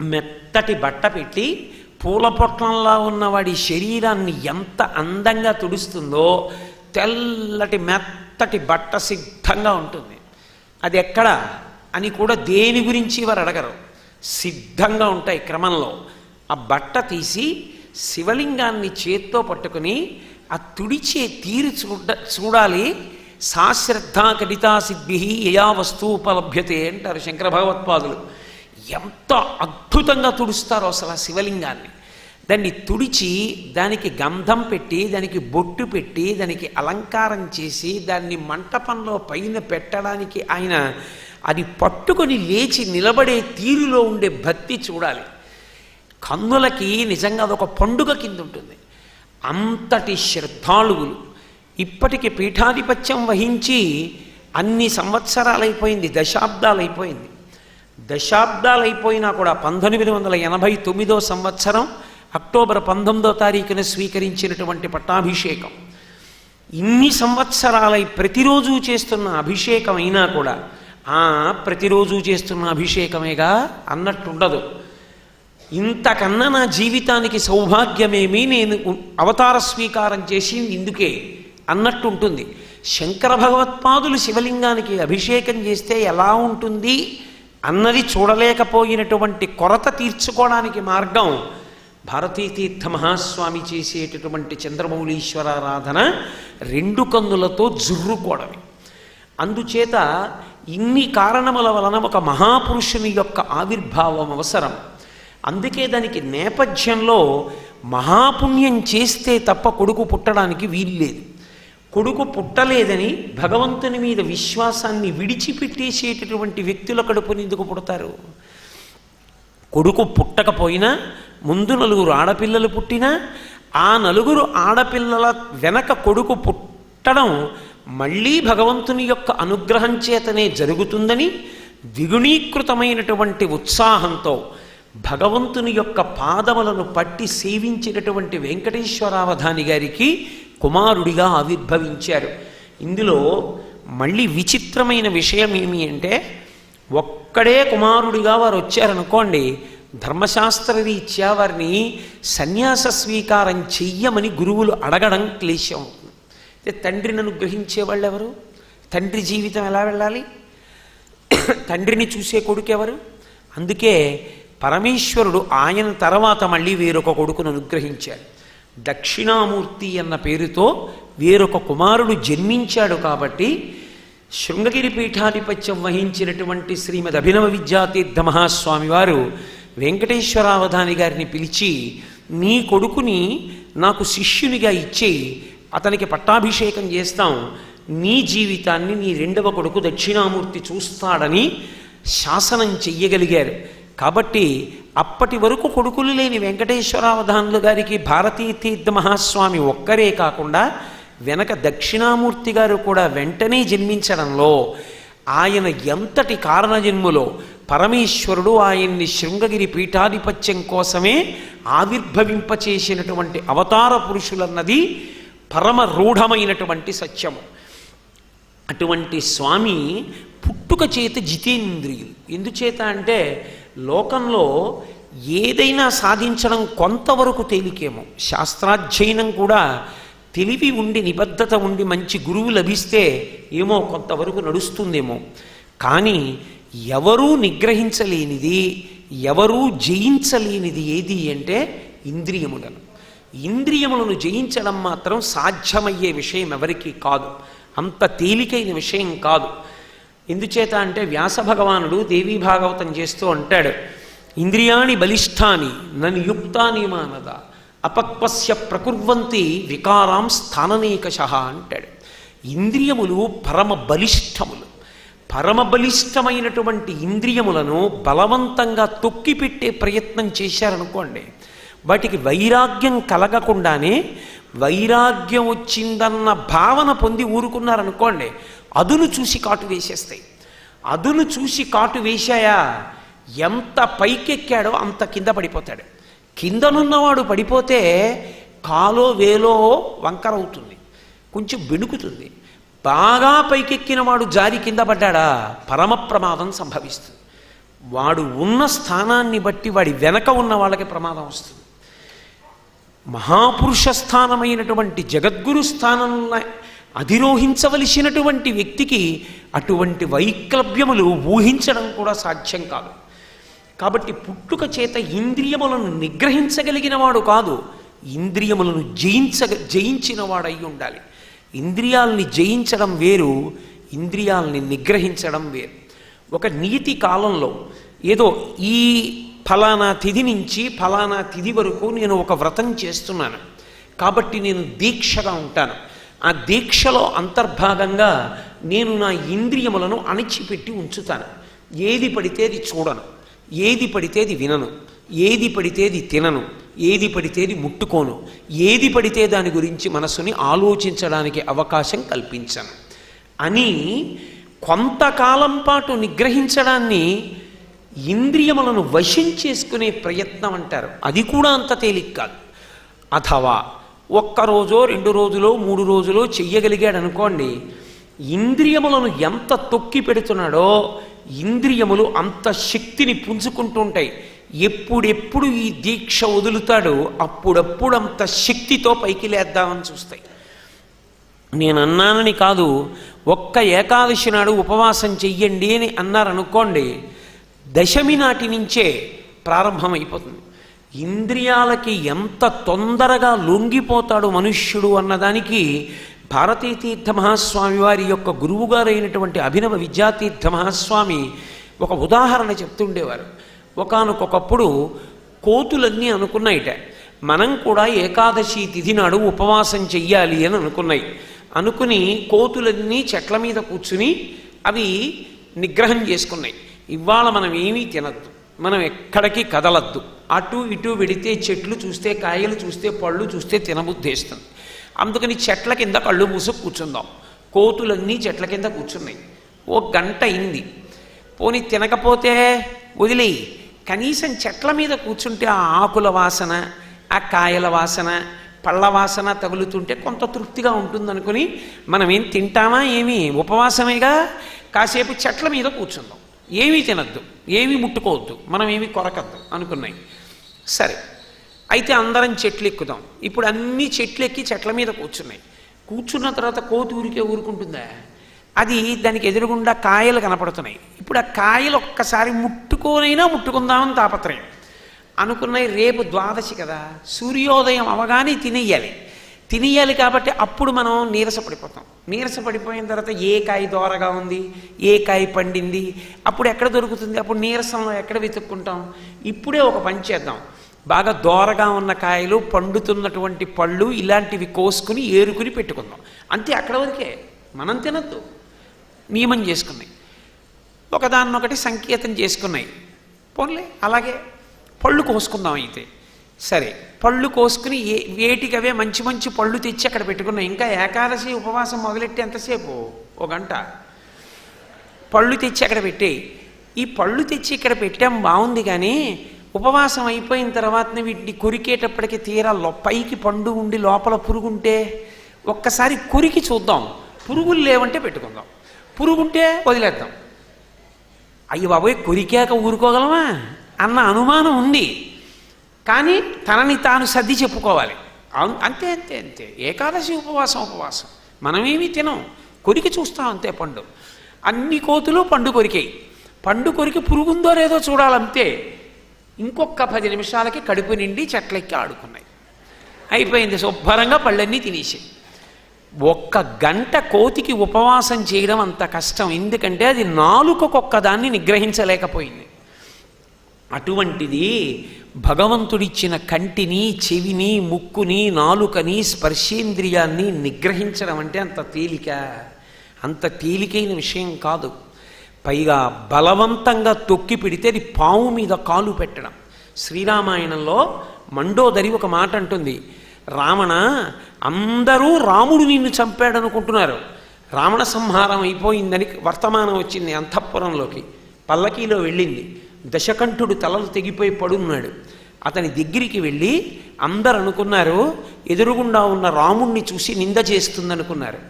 మెత్తటి బట్ట పెట్టి పూల పొట్లంలా ఉన్నవాడి శరీరాన్ని ఎంత అందంగా తుడుస్తుందో తెల్లటి మెత్తటి బట్ట సిద్ధంగా ఉంటుంది. అది ఎక్కడ అని కూడా దేని గురించి వారు అడగరు, సిద్ధంగా ఉంటాయి క్రమంలో. ఆ బట్ట తీసి శివలింగాన్ని చేత్తో పట్టుకుని ఆ తుడిచే తీరు చూడాలి. సాశ్రద్ధా కడితా సిద్ధి యయా వస్తువుపలభ్యతే అంటారు శంకర భగవత్పాదులు. ఎంత అద్భుతంగా తుడుస్తారో అసలు ఆ శివలింగాన్ని. దాన్ని తుడిచి దానికి గంధం పెట్టి, దానికి బొట్టు పెట్టి, దానికి అలంకారం చేసి, దాన్ని మంటపంలో పైన పెట్టడానికి ఆయన అది పట్టుకొని లేచి నిలబడే తీరులో ఉండే భక్తి చూడాలి. కన్నులకి నిజంగా అదొక పండుగ కింద ఉంటుంది. అంతటి శ్రద్ధాళువులు. ఇప్పటికి పీఠాధిపత్యం వహించి అన్ని సంవత్సరాలైపోయింది, దశాబ్దాలైపోయింది. దశాబ్దాలైపోయినా కూడా 1989వ సంవత్సరం అక్టోబర్ 19వ తారీఖున స్వీకరించినటువంటి పట్టాభిషేకం. ఇన్ని సంవత్సరాలై ప్రతిరోజు చేస్తున్న అభిషేకం అయినా కూడా ప్రతిరోజు చేస్తున్న అభిషేకమేగా అన్నట్టుండదు. ఇంతకన్నా నా జీవితానికి సౌభాగ్యమేమి, నేను అవతార స్వీకారం చేసి ఇందుకే అన్నట్టుంటుంది. శంకర భగవత్పాదులు శివలింగానికి అభిషేకం చేస్తే ఎలా ఉంటుంది అన్నది చూడలేకపోయినటువంటి కొరత తీర్చుకోవడానికి మార్గం భారతీతీర్థ మహాస్వామి చేసేటటువంటి చంద్రమౌళీశ్వరారాధన 2 కన్నులతో జుర్రుకోవడమే. అందుచేత ఇన్ని కారణముల వలన ఒక మహాపురుషుని యొక్క ఆవిర్భావం అవసరం. అందుకే దానికి నేపథ్యంలో మహాపుణ్యం చేస్తే తప్ప కొడుకు పుట్టడానికి వీల్లేదు. కొడుకు పుట్టలేదని భగవంతుని మీద విశ్వాసాన్ని విడిచిపెట్టేసేటటువంటి వ్యక్తుల కడుపుని ఎందుకు పుడతారు? కొడుకు పుట్టకపోయినా ముందు 4 ఆడపిల్లలు పుట్టినా ఆ 4 ఆడపిల్లల వెనక కొడుకు పుట్టడం మళ్ళీ భగవంతుని యొక్క అనుగ్రహం చేతనే జరుగుతుందని ద్విగుణీకృతమైనటువంటి ఉత్సాహంతో భగవంతుని యొక్క పాదములను పట్టి సేవించినటువంటి వెంకటేశ్వరావధాని గారికి కుమారుడిగా ఆవిర్భవించారు. ఇందులో మళ్ళీ విచిత్రమైన విషయం ఏమి అంటే, ఒక్కడే కుమారుడిగా వారు వచ్చారనుకోండి, ధర్మశాస్త్రరీత్యా వారిని సన్యాస స్వీకారం చెయ్యమని గురువులు అడగడం క్లేశం అవుతుంది. తండ్రిని అనుగ్రహించేవాళ్ళు ఎవరు? తండ్రి జీవితం ఎలా వెళ్ళాలి? తండ్రిని చూసే కొడుకు ఎవరు? అందుకే పరమేశ్వరుడు ఆయన తర్వాత మళ్ళీ వేరొక కొడుకును అనుగ్రహించాడు. దక్షిణామూర్తి అన్న పేరుతో వేరొక కుమారుడు జన్మించాడు. కాబట్టి శృంగగిరి పీఠాధిపత్యం వహించినటువంటి శ్రీమద్ అభినవ విద్యాతీర్థ మహాస్వామి వారు వెంకటేశ్వరావధాని గారిని పిలిచి, నీ కొడుకుని నాకు శిష్యునిగా ఇచ్చేయి, అతనికి పట్టాభిషేకం చేస్తాం, నీ జీవితాన్ని నీ 2వ కొడుకు దక్షిణామూర్తి చూస్తాడని శాసనం చెయ్యగలిగారు. కాబట్టి అప్పటి వరకు కొడుకులు లేని వెంకటేశ్వరావధానులు గారికి భారతీతీర్థ మహాస్వామి ఒక్కరే కాకుండా వెనక దక్షిణామూర్తి గారు కూడా వెంటనే జన్మించడంలో ఆయన ఎంతటి కారణజన్ములో పరమేశ్వరుడు ఆయన్ని శృంగగిరి పీఠాధిపత్యం కోసమే ఆవిర్భవింపచేసినటువంటి అవతార పురుషులన్నది పరమ రూఢమైనటువంటి సత్యము. అటువంటి స్వామి పుట్టుక చేత జితేంద్రియులు. ఎందుచేత అంటే లోకంలో ఏదైనా సాధించడం కొంతవరకు తేలికేమో. శాస్త్రాధ్యయనం కూడా తెలివి ఉండి నిబద్ధత ఉండి మంచి గురువు లభిస్తే ఏమో కొంతవరకు నడుస్తుందేమో. కానీ ఎవరూ నిగ్రహించలేనిది, ఎవరూ జయించలేనిది ఏది అంటే ఇంద్రియములను. ఇంద్రియములను జయించడం మాత్రం సాధ్యమయ్యే విషయం ఎవరికీ కాదు, అంత తేలికైన విషయం కాదు. ఎందుచేత అంటే వ్యాస భగవానుడు దేవీ భాగవతం చేస్తూ అంటాడు, ఇంద్రియాణి బలిష్టాని నన్యుక్తాని మానద అపక్వస్య ప్రకుర్వంతి వికారాం స్థాననేకశః అంటాడు. ఇంద్రియములు పరమ బలిష్టములు. పరమ బలిష్టమైనటువంటి ఇంద్రియములను బలవంతంగా తొక్కిపెట్టే ప్రయత్నం చేశారనుకోండి, వాటికి వైరాగ్యం కలగకుండానే వైరాగ్యం వచ్చిందన్న భావన పొంది ఊరుకున్నారనుకోండి, అదును చూసి కాటు వేసేస్తాయి. అదును చూసి కాటు వేశాయా, ఎంత పైకెక్కాడో అంత కింద పడిపోతాడు. కిందనున్నవాడు పడిపోతే కాలో వేలో వంకర అవుతుంది, కొంచెం బెణుకుతుంది. బాగా పైకెక్కిన వాడు జారి కింద పడ్డాడా పరమ ప్రమాదం సంభవిస్తుంది. వాడు ఉన్న స్థానాన్ని బట్టి వాడి వెనక ఉన్న వాళ్ళకి ప్రమాదం వస్తుంది. మహాపురుష స్థానమైనటువంటి జగద్గురు స్థానంలో అధిరోహించవలసినటువంటి వ్యక్తికి అటువంటి వైక్లభ్యములు ఊహించడం కూడా సాధ్యం కాదు. కాబట్టి పుట్టుక చేత ఇంద్రియములను నిగ్రహించగలిగిన వాడు కాదు, ఇంద్రియములను జయించిన వాడై ఉండాలి. ఇంద్రియాలని జయించడం వేరు, ఇంద్రియాలని నిగ్రహించడం వేరు. ఒక నీతి కాలంలో ఏదో ఈ ఫలానా తిథి నుంచి ఫలానా తిథి వరకు నేను ఒక వ్రతం చేస్తున్నాను కాబట్టి నేను దీక్షగా ఉంటాను, ఆ దీక్షలో అంతర్భాగంగా నేను నా ఇంద్రియములను అణిచిపెట్టి ఉంచుతాను. ఏది పడితే అది చూడను, ఏది పడితే అది వినను, ఏది పడితే అది తినను, ఏది పడితే అది ముట్టుకోను, ఏది పడితే దాని గురించి మనసుని ఆలోచించడానికి అవకాశం కల్పించను అని కొంతకాలం పాటు నిగ్రహించడాన్ని ఇంద్రియములను వశం చేసుకునే ప్రయత్నం అంటారు. అది కూడా అంత తేలిక కాదు. అథవా ఒక్కరోజో 2 రోజులో 3 రోజులో చెయ్యగలిగాడు అనుకోండి, ఇంద్రియములను ఎంత తొక్కి పెడుతున్నాడో ఇంద్రియములు అంత శక్తిని పుంజుకుంటూ ఉంటాయి. ఎప్పుడెప్పుడు ఈ దీక్ష వదులుతాడో అప్పుడప్పుడు అంత శక్తితో పైకి లేద్దామని చూస్తాయి. నేను అన్నానని కాదు, ఒక్క ఏకాదశి నాడు ఉపవాసం చెయ్యండి అని అన్నారనుకోండి, దశమి నాటి నుంచే ప్రారంభమైపోతుంది. ఇంద్రియాలకి ఎంత తొందరగా లొంగిపోతాడు మనుష్యుడు అన్నదానికి భారతీతీర్థ మహాస్వామి వారి యొక్క గురువుగారైనటువంటి అభినవ విద్యాతీర్థ మహాస్వామి ఒక ఉదాహరణ చెప్తుండేవారు. ఒకానొకప్పుడు కోతులన్నీ అనుకున్నాయిట, మనం కూడా ఏకాదశి తిథి నాడు ఉపవాసం చెయ్యాలి అని అనుకున్నాయి. అనుకుని కోతులన్నీ చెట్ల మీద కూర్చుని అవి నిగ్రహం చేసుకున్నాయి. ఇవాళ మనం ఏమీ తినద్దు, మనం ఎక్కడికి కదలద్దు, అటు ఇటు వెడితే చెట్లు చూస్తే కాయలు చూస్తే పళ్ళు చూస్తే తినబుద్ధేస్తుంది. అందుకని చెట్ల కింద కళ్ళు మూసుకు కూర్చుందాం. కోతులన్నీ చెట్ల కింద కూర్చున్నాయి. 1 గంట అయింది. పోనీ తినకపోతే వదిలేయి, కనీసం చెట్ల మీద కూర్చుంటే ఆ ఆకుల వాసన, ఆ కాయల వాసన, పళ్ళ వాసన తగులుతుంటే కొంత తృప్తిగా ఉంటుందనుకుని మనం ఏం తింటామా, ఏమీ ఉపవాసమేగా, కాసేపు చెట్ల మీద కూర్చుందాం, ఏమీ తినద్దు, ఏమీ ముట్టుకోవద్దు, మనం ఏమీ కొరకద్దు అనుకున్నాయి. సరే, అయితే అందరం చెట్లు ఎక్కుదాం. ఇప్పుడు అన్ని చెట్లు ఎక్కి చెట్ల మీద కూర్చున్నాయి. కూర్చున్న తర్వాత కోతి ఊరికే ఊరుకుంటుందా? అది దానికి ఎదురుగుండా కాయలు కనపడుతున్నాయి. ఇప్పుడు ఆ కాయలు ఒక్కసారి ముట్టుకుందామని తాపత్రయం అనుకున్నాయి. రేపు ద్వాదశి కదా, సూర్యోదయం అవగానే తినేయాలి కాబట్టి అప్పుడు మనం నీరసపడిపోయిన తర్వాత ఏ కాయ దోరగా ఉంది, ఏ కాయ పండింది, అప్పుడు ఎక్కడ దొరుకుతుంది? అప్పుడు నీరసంలో ఎక్కడ వెతుక్కుంటాం? ఇప్పుడే ఒక పని చేద్దాం, బాగా దోరగా ఉన్న కాయలు, పండుతున్నటువంటి పళ్ళు ఇలాంటివి కోసుకుని ఏరుకుని పెట్టుకుందాం. అంతే, అక్కడ వరకే, మనం తినద్దు నియమం చేసుకున్నాయి. ఒకదాన్నొకటి సంకేతం చేసుకున్నాయి. పోన్లే అలాగే పళ్ళు కోసుకుందాం. అయితే సరే, పళ్ళు కోసుకుని వేటికవే మంచి మంచి పళ్ళు తెచ్చి అక్కడ పెట్టుకున్నాయి. ఇంకా ఏకాదశి ఉపవాసం మొదలెట్టి ఎంతసేపు? 1 గంట. పళ్ళు తెచ్చి అక్కడ పెట్టేయి. ఈ పళ్ళు తెచ్చి ఇక్కడ పెట్టాం బాగుంది, కానీ ఉపవాసం అయిపోయిన తర్వాత వీటిని కొరికేటప్పటికి తీరా పైకి పండు ఉండి లోపల పురుగుంటే ఒక్కసారి కొరికి చూద్దాం. పురుగులు లేవంటే పెట్టుకుందాం, పురుగుంటే వదిలేద్దాం. అయ్యి బాబోయ్, కొరికాక ఊరుకోగలమా? అన్న అనుమానం ఉంది. కానీ తనని తాను సర్ది చెప్పుకోవాలి. అంతే అంతే అంతే. ఏకాదశి ఉపవాసం మనమేమీ తినం, కొరికి చూస్తాం అంతే. పండు అన్ని కోతులు పండు కొరికాయి. పండు కొరికి పురుగుందో లేదో చూడాలంతే. ఇంకొక 10 నిమిషాలకి కడుపు నిండి చెట్లెక్కి ఆడుకున్నాయి. అయిపోయింది, శుభ్రంగా పళ్ళన్నీ తినేసాయి. 1 గంట కోతికి ఉపవాసం చేయడం అంత కష్టం, ఎందుకంటే అది నాలుకొక్కదాన్ని నిగ్రహించలేకపోయింది. అటువంటిది భగవంతుడిచ్చిన కంటిని, చెవిని, ముక్కుని, నాలుకని, స్పర్శేంద్రియాన్ని నిగ్రహించడం అంటే అంత తేలికైన విషయం కాదు. పైగా బలవంతంగా తొక్కి పెడితే అది పాము మీద కాలు పెట్టడం. శ్రీరామాయణంలో మండోదరి ఒక మాట అంటుంది, రావణ, అందరూ రాముడు నిన్ను చంపాడనుకుంటున్నారు. రావణ సంహారం అయిపోయిందని వర్తమానం వచ్చింది అంతఃపురంలోకి. పల్లకీలో వెళ్ళింది. దశకంఠుడు తలలు తెగిపోయి పడున్నాడు. అతని దగ్గరికి వెళ్ళి అందరు అనుకున్నారు ఎదురుగుండా ఉన్న రాముణ్ణి చూసి నింద చేస్తుందనుకున్నారు.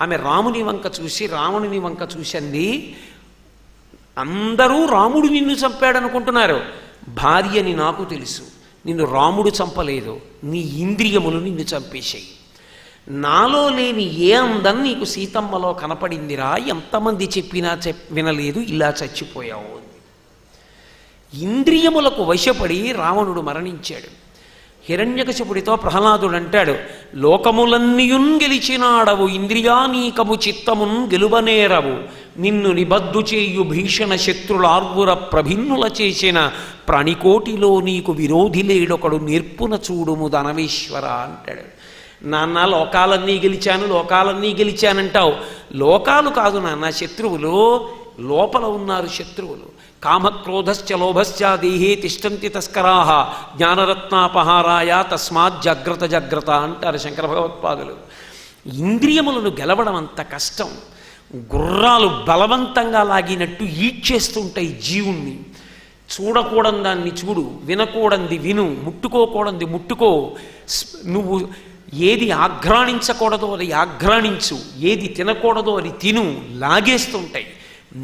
ఆమె రాముని వంక చూసి రావణుని వంక చూసింది, అందరూ రాముడు నిన్ను చంపాడనుకుంటున్నారు. భార్యని నాకు తెలుసు, నిన్ను రాముడు చంపలేదు, నీ ఇంద్రియములు నిన్ను చంపేశాయి. నాలో లేని ఏ అందం నీకు సీతమ్మలో కనపడిందిరా, ఎంతమంది చెప్పినా వినలేదు, ఇలా చచ్చిపోయావు. ఇంద్రియములకు వశపడి రావణుడు మరణించాడు. హిరణ్యకశిపుడితో ప్రహ్లాదుడు అంటాడు, లోకములన్నీయున్ గెలిచినాడవు, ఇంద్రియానీకము చిత్తమున్ గెలువనేరవు, నిన్ను నిబద్దు చేయు భీషణ శత్రులార్వుర ప్రభిన్నుల చేసిన ప్రాణికోటిలో నీకు విరోధి లేడొకడు నేర్పున చూడుము ధనవేశ్వర అంటాడు. నాన్న లోకాలన్నీ గెలిచానంటావు. లోకాలు కాదు నాన్న, శత్రువులు లోపల ఉన్నారు. శత్రువులు కామక్రోధశ్చ లోభశ్చ దేహే తిష్టంతి తస్కరాహ జ్ఞానరత్నాపహారాయ తస్మాత్ జాగ్రత్త అంటారు శంకర భగవత్పాదులు. ఇంద్రియములను గెలవడం అంత కష్టం. గుర్రాలు బలవంతంగా లాగినట్టు ఈడ్చేస్తుంటాయి జీవుణ్ణి. చూడకూడని దాన్ని చూడు, వినకూడంది విను, ముట్టుకోకూడంది ముట్టుకో. నువ్వు ఏది ఆఘ్రాణించకూడదో అది ఆఘ్రాణించు, ఏది తినకూడదో అది తిను, లాగేస్తుంటాయి.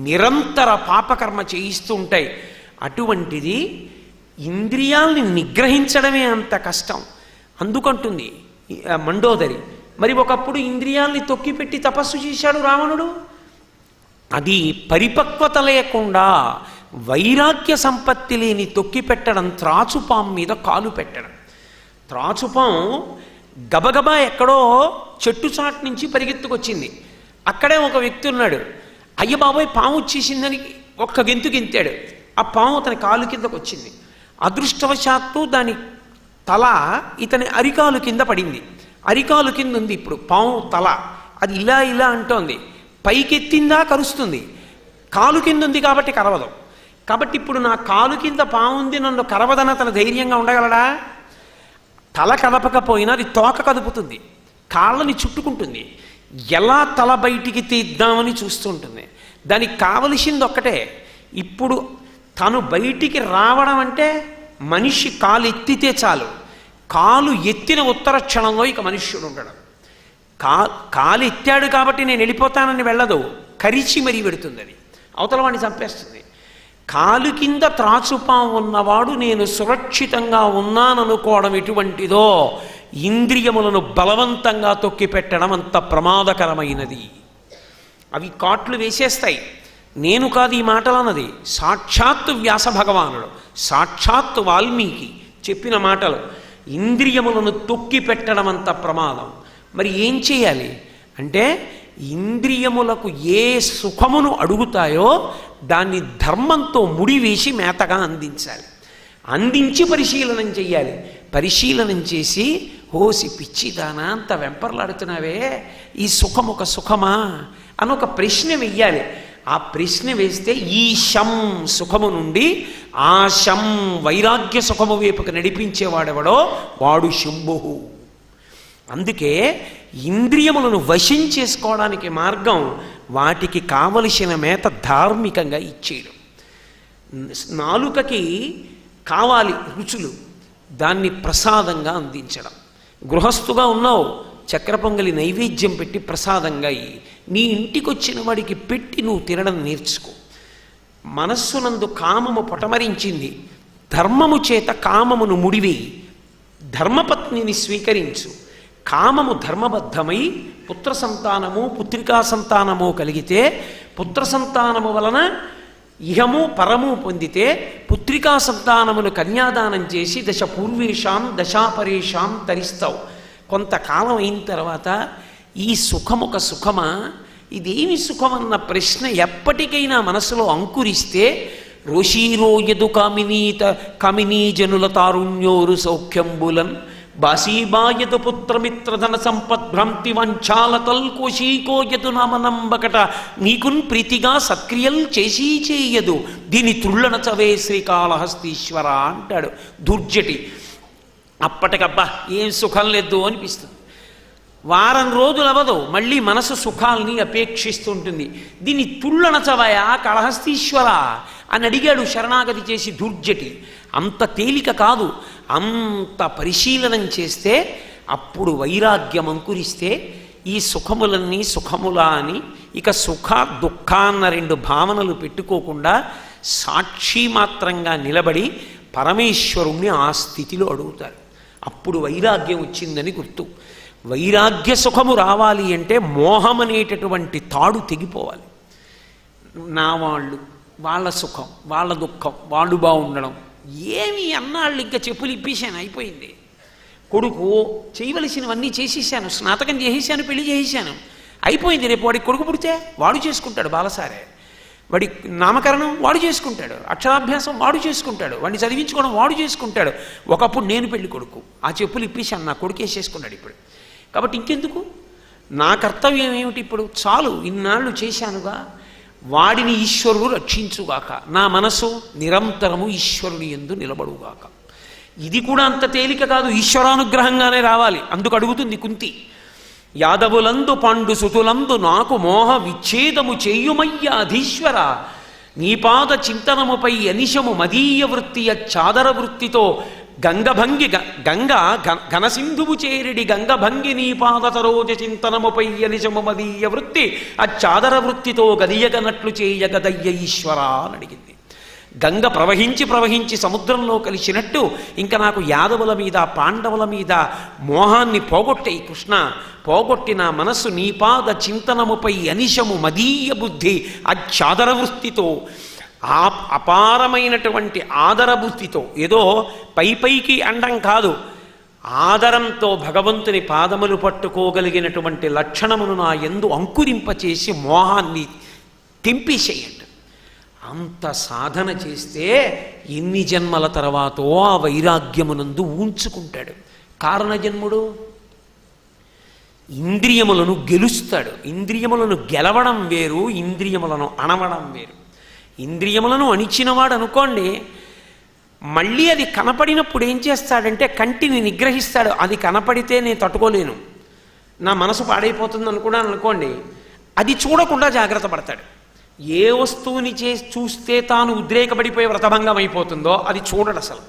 నిరంతర పాపకర్మ చేయిస్తూ ఉంటాయి. అటువంటిది ఇంద్రియాల్ని నిగ్రహించడమే అంత కష్టం. అందుకంటుంది మండోదరి. మరి ఒకప్పుడు ఇంద్రియాల్ని తొక్కిపెట్టి తపస్సు చేశాడు రావణుడు. అది పరిపక్వత లేకుండా వైరాగ్య సంపత్తి లేని తొక్కిపెట్టడం, త్రాచుపాం మీద కాలు పెట్టడం. త్రాచుపాం గబగబా ఎక్కడో చెట్టు చాటు నుంచి పరిగెత్తుకొచ్చింది. అక్కడే ఒక వ్యక్తి ఉన్నాడు. అయ్య బాబోయ్ పాము వచ్చేసిందని ఒక్క గెంతు గెంతాడు. ఆ పాము అతని కాలు కిందకు వచ్చింది. అదృష్టవశాత్తు దాని తల ఇతని అరికాలు కింద పడింది. అరికాలు కింద ఉంది ఇప్పుడు పాము తల. అది ఇలా అంటోంది. పైకెత్తిందా కరుస్తుంది, కాలు కింద ఉంది కాబట్టి కరవదు. కాబట్టి ఇప్పుడు నా కాలు కింద పాము ఉంది, నన్ను కరవదన తన ధైర్యంగా ఉండగలడా? తల కదపకపోయినా అది తోక కదుపుతుంది, కాళ్ళని చుట్టుకుంటుంది. ఎలా తల బయటికి తీద్దామని చూస్తుంటుంది. దానికి కావలసింది ఒక్కటే, ఇప్పుడు తను బయటికి రావడం అంటే మనిషి కాలు ఎత్తితే చాలు. కాలు ఎత్తిన ఉత్తర క్షణంలో ఇక మనుష్యుడు ఉండడం. కాలు ఎత్తాడు కాబట్టి నేను వెళ్ళిపోతానని వెళ్ళదు, కరిచి మరీ పెడుతుంది. అది అవతల వాడిని చంపేస్తుంది. కాలు కింద త్రాచుపాం ఉన్నవాడు నేను సురక్షితంగా ఉన్నాననుకోవడం ఎటువంటిదో, ఇంద్రియములను బలవంతంగా తొక్కిపెట్టడం అంత ప్రమాదకరమైనది. అవి కాట్లు వేసేస్తాయి. నేను కాదు ఈ మాటలన్నది, సాక్షాత్తు వ్యాస భగవానుడు, సాక్షాత్తు వాల్మీకి చెప్పిన మాటలు. ఇంద్రియములను తొక్కిపెట్టడం అంత ప్రమాదం. మరి ఏం చేయాలి అంటే, ఇంద్రియములకు ఏ సుఖమును అడుగుతాయో దాన్ని ధర్మంతో ముడివేసి మేతగా అందించాలి. అందించి పరిశీలనం చెయ్యాలి. పరిశీలనం చేసి, ఓసి పిచ్చిదానా అంత వెంపర్లాడుతున్నావే, ఈ సుఖం ఒక సుఖమా అని ఒక ప్రశ్న వెయ్యాలి. ఆ ప్రశ్న వేస్తే ఈ శం సుఖము నుండి ఆ శం వైరాగ్య సుఖము వైపుకు నడిపించేవాడెవడో వాడు శంభువు. అందుకే ఇంద్రియములను వశం చేసుకోవడానికి మార్గం వాటికి కావలసిన మేత ధార్మికంగా ఇచ్చేయడం. నాలుకకి కావాలి రుచులు, దాన్ని ప్రసాదంగా అందించడం. గృహస్థుగా ఉన్నావు, చక్కెర పొంగలి నైవేద్యం పెట్టి ప్రసాదంగా నీ ఇంటికి వచ్చిన వాడికి పెట్టి నువ్వు తినడం నేర్చుకో. మనస్సునందు కామము పొటమరించింది, ధర్మము చేత కామమును ముడివేయి, ధర్మపత్నిని స్వీకరించు. కామము ధర్మబద్ధమై పుత్ర సంతానము పుత్రికా సంతానము కలిగితే, పుత్ర సంతానము వలన ఇహము పరము పొందితే, పుత్రికా సంతానమును కన్యాదానం చేసి దశ పూర్వేషాం దశాపరేషాం తరిస్తావు. కొంతకాలం అయిన తర్వాత ఈ సుఖమొక సుఖమా, ఇదేమి సుఖమన్న ప్రశ్న ఎప్పటికైనా మనసులో అంకురిస్తే, రోషీరోయదు కామినీ జనుల తారుణ్యోరు సౌఖ్యంబులన్ బాసీబాయదు పుత్రమిత్రధన సంపద్భ్రాంతి వంచాలతల్ కోశీకోయదు నామనంబకట నీకున్ ప్రీతిగా సత్క్రియల్ చేసీ చేయదు దీని త్రుళ్ళనచవే శ్రీకాళహస్తీశ్వర అంటాడు దుర్జటి. అప్పటికబ్బా ఏం సుఖం లేదు అనిపిస్తుంది. వారం రోజులు అవ్వదు, మళ్ళీ మనసు సుఖాల్ని అపేక్షిస్తుంటుంది. దీన్ని తుళ్ళనచవయా కాళహస్తీశ్వర అని అడిగాడు శరణాగతి చేసి దుర్జటి. అంత తేలిక కాదు, అంత పరిశీలనం చేస్తే అప్పుడు వైరాగ్యం అంకురిస్తే ఈ సుఖములన్నీ సుఖములా అని ఇక సుఖ దుఃఖ అన్న రెండు భావనలు పెట్టుకోకుండా సాక్షి మాత్రంగా నిలబడి పరమేశ్వరుణ్ణి ఆ స్థితిలో అడుగుతారు. అప్పుడు వైరాగ్యం వచ్చిందని గుర్తు. వైరాగ్య సుఖము రావాలి అంటే మోహం అనేటటువంటి తాడు తెగిపోవాలి. నా వాళ్ళు, వాళ్ళ సుఖం, వాళ్ళ దుఃఖం, వాళ్ళు బాగుండడం, ఏమి అన్నాళ్ళు ఇంకా చెప్పులు ఇప్పేశాను, అయిపోయింది. కొడుకు చేయవలసినవన్నీ చేసేసాను, స్నాతకం చేసేసాను, పెళ్లి చేసేసాను, అయిపోయింది. రేపు వాడికి కొడుకు పుడితే వాడు చేసుకుంటాడు, బాలసారే వాడి నామకరణం వాడు చేసుకుంటాడు, అక్షరాభ్యాసం వాడు చేసుకుంటాడు, వాడిని చదివించుకోవడం వాడు చేసుకుంటాడు. ఒకప్పుడు నేను పెళ్లి కొడుకు, ఆ చెప్పులు ఇప్పేశాను, నా కొడుకు వేసేసుకున్నాడు ఇప్పుడు. కాబట్టి ఇంకెందుకు, నా కర్తవ్యం ఏమిటి ఇప్పుడు, చాలు ఇన్నాళ్ళు చేశానుగా, వాడిని ఈశ్వరుడు రక్షించుగాక, నా మనసు నిరంతరము ఈశ్వరుని యందు నిలబడుగాక. ఇది కూడా అంత తేలిక కాదు, ఈశ్వరానుగ్రహంగానే రావాలి. అందుకు అడుగుతుంది కుంతి, యాదవులందు పాండు సుతులందు నాకు మోహ విచ్ఛేదము చేయుమయ్య అధీశ్వర, నీపాద చింతనముపై అనిశము మదీయ వృత్తి చాదర వృత్తితో గంగభంగి ఘనసింధువు చేరిడి గంగభంగి నీపాద సరోజ చింతనముపై అనిశము మదీయ వృత్తి చాదర వృత్తితో గదియగనట్లు చేయగదయ్య ఈశ్వర అని అడిగింది. గంగ ప్రవహించి ప్రవహించి సముద్రంలో కలిసినట్టు ఇంకా నాకు యాదవుల మీద పాండవుల మీద మోహాన్ని పోగొట్టే కృష్ణ, పోగొట్టి నా మనస్సు నీపాద చింతనముపై అనిశము మదీయ బుద్ధి చాదర వృత్తితో, ఆ అపారమైనటువంటి ఆదర బుద్ధితో, ఏదో పైకి అండం కాదు, ఆదరంతో భగవంతుని పాదములు పట్టుకోగలిగినటువంటి లక్షణమును నా యందు అంకురింపచేసి మోహాన్ని తెంపేసేయండి. అంత సాధన చేస్తే ఎన్ని జన్మల తర్వాతో ఆ వైరాగ్యమునందు ఉంచుకుంటాడు. కారణజన్ముడు ఇంద్రియములను గెలుస్తాడు. ఇంద్రియములను గెలవడం వేరు, ఇంద్రియములను అణవడం వేరు. ఇంద్రియములను అణిచినవాడు అనుకోండి, మళ్ళీ అది కనపడినప్పుడు ఏం చేస్తాడంటే కంటిని నిగ్రహిస్తాడు. అది కనపడితే నేను తట్టుకోలేను, నా మనసు పాడైపోతుంది అనుకున్నాను అనుకోండి, అది చూడకుండా జాగ్రత్త పడతాడు. ఏ వస్తువుని చూస్తే తాను ఉద్రేకపడిపోయి వ్రతభంగం అయిపోతుందో అది చూడడు అసలు.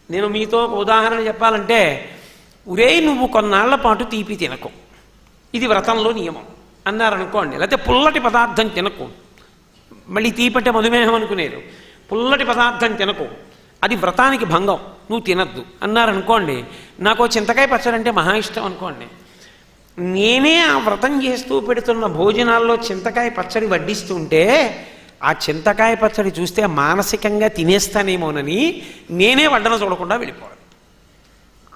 నేను మీతో ఒక ఉదాహరణ చెప్పాలంటే, ఉరే నువ్వు కొన్నాళ్ల పాటు తీపి తినకు, ఇది వ్రతంలో నియమం అన్నారనుకోండి. లేకపోతే పుల్లటి పదార్థం తినకు, మళ్ళీ తీపంటే మధుమేహం అనుకునేరు, పుల్లటి పదార్థం తినకు, అది వ్రతానికి భంగం, నువ్వు తినద్దు అన్నారనుకోండి. నాకు చింతకాయ పచ్చడి అంటే మహా ఇష్టం అనుకోండి, నేనే ఆ వ్రతం చేస్తూ పెడుతున్న భోజనాల్లో చింతకాయ పచ్చడి వడ్డిస్తుంటే ఆ చింతకాయ పచ్చడి చూస్తే మానసికంగా తినేస్తానేమోనని నేనే వడ్డన చూడకుండా వెళ్ళిపోవడం.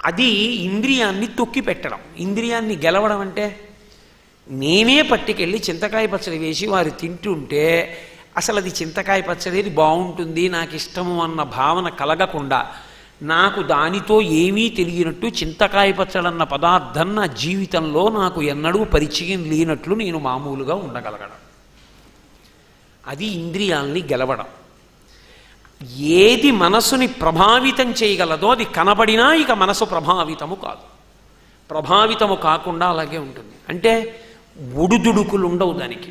అది ఇంద్రియాన్ని తొక్కి పెట్టడం. ఇంద్రియాన్ని గెలవడం అంటే నేనే పట్టుకెళ్ళి చింతకాయ పచ్చడి వేసి వారు తింటుంటే అసలు అది చింతకాయ పచ్చడి బాగుంటుంది, నాకు ఇష్టము అన్న భావన కలగకుండా, నాకు దానితో ఏమీ తెలియనట్టు చింతకాయ పచ్చడన్న పదార్థం నా జీవితంలో నాకు ఎన్నడూ పరిచయం లేనట్లు నేను మామూలుగా ఉండగలగడం. అది ఇంద్రియాల్ని గెలవడం. ఏది మనసుని ప్రభావితం చేయగలదో అది కనబడినా ఇక మనసు ప్రభావితము కాదు. ప్రభావితము కాకుండా అలాగే ఉంటుంది. అంటే ఒడుదుడుకులు ఉండవు దానికి.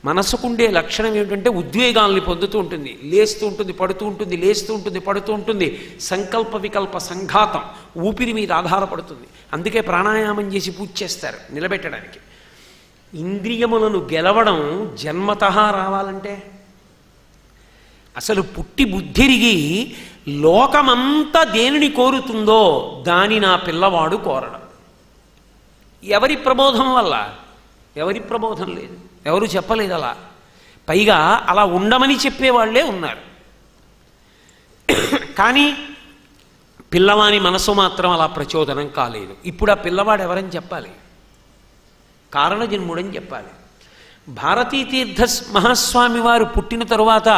మనసుకుండే లక్షణం ఏమిటంటే ఉద్వేగాల్ని పొందుతూ ఉంటుంది, లేస్తూ ఉంటుంది, పడుతూ ఉంటుంది, లేస్తూ ఉంటుంది, పడుతూ ఉంటుంది. సంకల్ప వికల్ప సంఘాతం ఊపిరి మీద ఆధారపడుతుంది. అందుకే ప్రాణాయామం చేసి పూజ చేస్తారు నిలబెట్టడానికి. ఇంద్రియములను గెలవడం జన్మతః రావాలంటే అసలు పుట్టి బుద్ధిరిగి లోకమంతా దేనిని కోరుతుందో దాని నా పిల్లవాడు కోరడం. ఎవరి ప్రబోధం వల్ల? ఎవరి ప్రబోధం లేదు, ఎవరు చెప్పలేదు అలా. పైగా అలా ఉండమని చెప్పేవాళ్లే ఉన్నారు. కానీ పిల్లవాని మనసు మాత్రం అలా ప్రచోదనం కాలేదు. ఇప్పుడు ఆ పిల్లవాడు ఎవరని చెప్పాలి? కారణజన్ముడని చెప్పాలి. భారతీతీర్థ మహాస్వామి వారు పుట్టిన తరువాత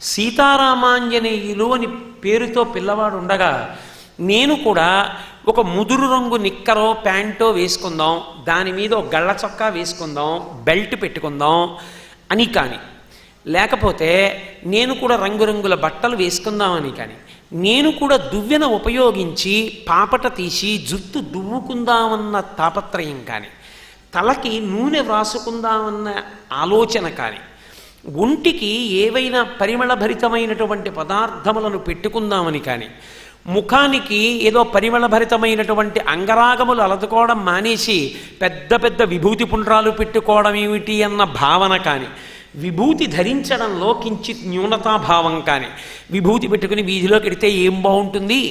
సీతారామాంజనేయులు అని పేరుతో పిల్లవాడు ఉండగా, నేను కూడా ఒక ముదురు రంగు నిక్కరో ప్యాంటో వేసుకుందాం, దాని మీద ఒక గళ్ళ చొక్కా వేసుకుందాం, బెల్ట్ పెట్టుకుందాం అని కానీ, లేకపోతే నేను కూడా రంగురంగుల బట్టలు వేసుకుందామని కానీ, నేను కూడా దువ్వెన ఉపయోగించి పాపట తీసి జుట్టు దువ్వుకుందామన్న తాపత్రయం కానీ, తలకి నూనె వ్రాసుకుందామన్న ఆలోచన కానీ, ఒంటికి ఏవైనా పరిమళభరితమైనటువంటి పదార్థములను పెట్టుకుందామని కానీ, ముఖానికి ఏదో పరిమళభరితమైనటువంటి అంగరాగములు అలదుకోవడం మానేసి పెద్ద పెద్ద విభూతి పుండ్రాలు పెట్టుకోవడం ఏమిటి అన్న భావన కానీ, విభూతి ధరించడంలో కించిత్ న్యూనతాభావం కానీ, విభూతి పెట్టుకుని వీధిలోకి వెడితే ఏం బాగుంటుంది,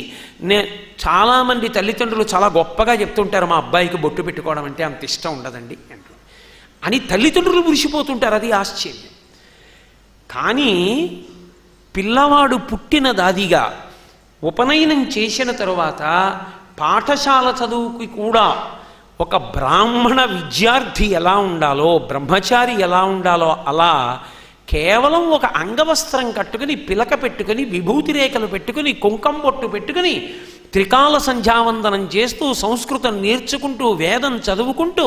చాలామంది తల్లిదండ్రులు చాలా గొప్పగా చెప్తుంటారు, మా అబ్బాయికి బొట్టు పెట్టుకోవడం అంటే అంత ఇష్టం ఉండదండి అని తల్లిదండ్రులు మురిసిపోతుంటారు. అది ఆశ్చర్యం. కానీ పిల్లవాడు పుట్టిన దాదిగా ఉపనయనం చేసిన తరువాత పాఠశాల చదువుకి కూడా ఒక బ్రాహ్మణ విద్యార్థి ఎలా ఉండాలో, బ్రహ్మచారి ఎలా ఉండాలో అలా కేవలం ఒక అంగవస్త్రం కట్టుకుని, పిలక పెట్టుకుని, విభూతి రేఖలు పెట్టుకుని, కుంకం బొట్టు పెట్టుకుని, త్రికాల సంధ్యావందనం చేస్తూ, సంస్కృతం నేర్చుకుంటూ, వేదం చదువుకుంటూ,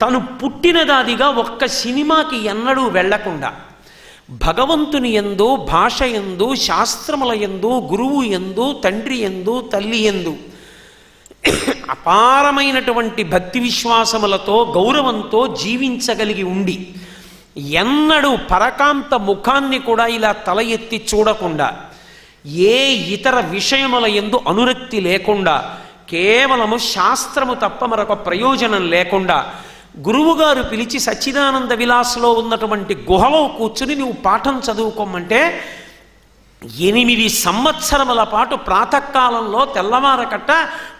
తను పుట్టినదాదిగా ఒక్క సినిమాకి ఎన్నడూ వెళ్లకుండా భగవంతుని యందు, భాష యందు, శాస్త్రముల యందు, గురువు యందు, తండ్రి యందు, తల్లి యందు అపారమైనటువంటి భక్తి విశ్వాసములతో గౌరవంతో జీవించగలిగి ఉండి, ఎన్నడూ పరకాంత ముఖాన్ని కూడా ఇలా తల ఎత్తి చూడకుండా, ఏ ఇతర విషయముల యందు అనురక్తి లేకుండా, కేవలము శాస్త్రము తప్ప మరొక ప్రయోజనం లేకుండా, గురువుగారు పిలిచి సచ్చిదానంద విలాసలో ఉన్నటువంటి గుహలో కూర్చుని నువ్వు పాఠం చదువుకోమంటే 8 సంవత్సరముల పాటు ప్రాతకాలంలో తెల్లవారకట్ట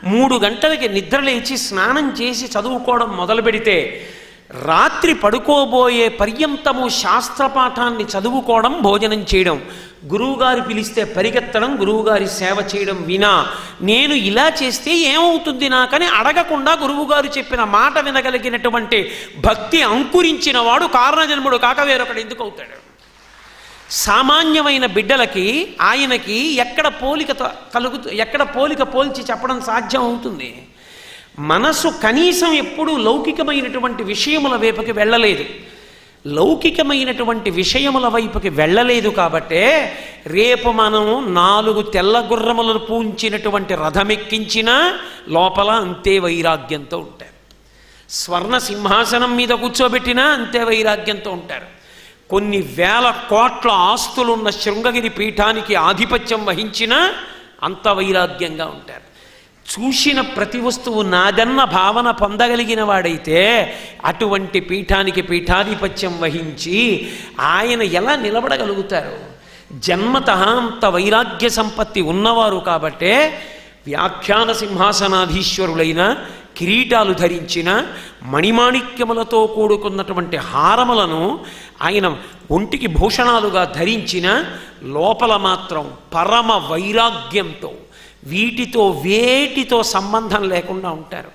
3 గంటలకి నిద్రలేచి స్నానం చేసి చదువుకోవడం మొదలు పెడితే, రాత్రి పడుకోబోయే పర్యంతము శాస్త్రపాఠాన్ని చదువుకోవడం, భోజనం చేయడం, గురువుగారు పిలిస్తే పరిగెత్తడం, గురువుగారి సేవ చేయడం వినా నేను ఇలా చేస్తే ఏమవుతుంది నాకని అడగకుండా గురువుగారు చెప్పిన మాట వినగలిగినటువంటి భక్తి అంకురించిన వాడు కారణజన్ముడు కాక వేరొకడు ఎందుకు అవుతాడు? సామాన్యమైన బిడ్డలకి ఆయనకి ఎక్కడ పోలిక పోల్చి చెప్పడం సాధ్యం అవుతుంది? మనసు కనీసం ఎప్పుడూ లౌకికమైనటువంటి విషయముల వైపుకి వెళ్ళలేదు. లౌకికమైనటువంటి విషయముల వైపుకి వెళ్ళలేదు కాబట్టే రేపు మనం 4 తెల్ల గుర్రములను పూంచినటువంటి రథమెక్కించినా లోపల అంతే వైరాగ్యంతో ఉంటారు. స్వర్ణ సింహాసనం మీద కూర్చోబెట్టినా అంతే వైరాగ్యంతో ఉంటారు. కొన్ని వేల కోట్ల ఆస్తులున్న శృంగగిరి పీఠానికి ఆధిపత్యం వహించినా అంత వైరాగ్యంగా ఉంటారు. చూసిన ప్రతి వస్తువు నాదన్న భావన పొందగలిగిన వాడైతే అటువంటి పీఠానికి పీఠాధిపత్యం వహించి ఆయన ఎలా నిలబడగలుగుతారు? జన్మతః అంత వైరాగ్య సంపత్తి ఉన్నవారు కాబట్టే వ్యాఖ్యాన సింహాసనాధీశ్వరులైన, కిరీటాలు ధరించిన, మణిమాణిక్యములతో కూడుకున్నటువంటి హారములను ఆయన ఒంటికి భూషణాలుగా ధరించిన, లోపల మాత్రం పరమ వైరాగ్యంతో వీటితో వేటితో సంబంధం లేకుండా ఉంటారు.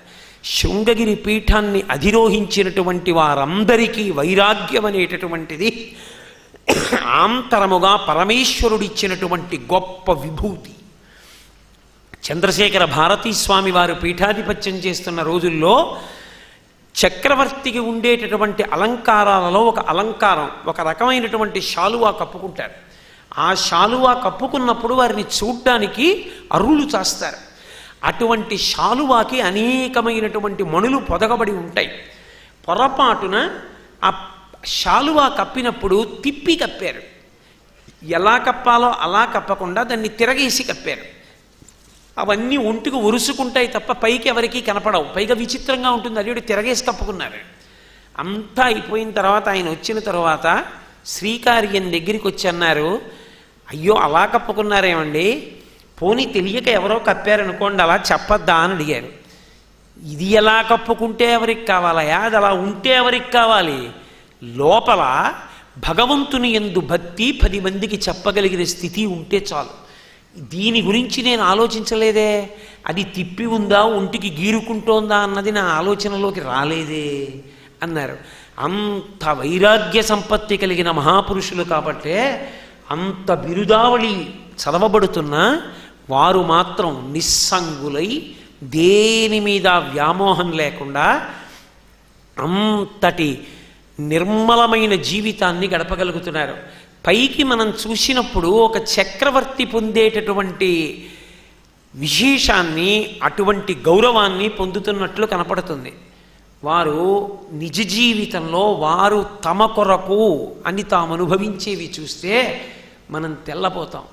శృంగగిరి పీఠాన్ని అధిరోహించినటువంటి వారందరికీ వైరాగ్యం అనేటటువంటిది ఆంతరముగా పరమేశ్వరుడిచ్చినటువంటి గొప్ప విభూతి. చంద్రశేఖర భారతీ స్వామి వారు పీఠాధిపత్యం చేస్తున్న రోజుల్లో చక్రవర్తికి ఉండేటటువంటి అలంకారాలలో ఒక అలంకారం, ఒక రకమైనటువంటి శాలువా కప్పుకుంటారు. ఆ శాలువా కప్పుకున్నప్పుడు వారిని చూడ్డానికి అరులు చేస్తారు. అటువంటి శాలువాకి అనేకమైనటువంటి మణులు పొదగబడి ఉంటాయి. పొరపాటున ఆ శాలువా కప్పినప్పుడు తిప్పి కప్పారు. ఎలా కప్పాలో అలా కప్పకుండా దాన్ని తిరగేసి కప్పారు. అవన్నీ ఒంటికి ఉరుసుకుంటాయి తప్ప పైకి ఎవరికీ కనపడవు. పైగా విచిత్రంగా ఉంటుంది. అడిగి తిరగేసి కప్పుకున్నారు. అంతా అయిపోయిన తర్వాత ఆయన వచ్చిన తర్వాత శ్రీకార్యం దగ్గరికి వచ్చి అన్నారు, అయ్యో అలా కప్పుకున్నారేమండి, పోనీ తెలియక ఎవరో కప్పారనుకోండి, అలా చెప్పద్దా అని అడిగారు. ఇది ఎలా కప్పుకుంటే ఎవరికి కావాలయా, అది అలా ఉంటే ఎవరికి కావాలి? లోపల భగవంతుని యందు భక్తి 10 మందికి చెప్పగలిగిన స్థితి ఉంటే చాలు. దీని గురించి నేను ఆలోచించలేదే, అది తిప్పి ఉందా, ఒంటికి గీరుకుంటోందా అన్నది నా ఆలోచనలోకి రాలేదే అన్నారు. అంత వైరాగ్య సంపత్తి కలిగిన మహాపురుషులు కాబట్టే అంత బిరుదావళి చదవబడుతున్నా వారు మాత్రం నిస్సంగులై దేని మీద వ్యామోహం లేకుండా అంతటి నిర్మలమైన జీవితాన్ని గడపగలుగుతున్నారు. పైకి మనం చూసినప్పుడు ఒక చక్రవర్తి పొందేటటువంటి విశేషాన్ని, అటువంటి గౌరవాన్ని పొందుతున్నట్లు కనపడుతుంది. వారు నిజ జీవితంలో వారు తమ కొరకు అని తాము అనుభవించేవి చూస్తే మనం తెల్లపోతాం.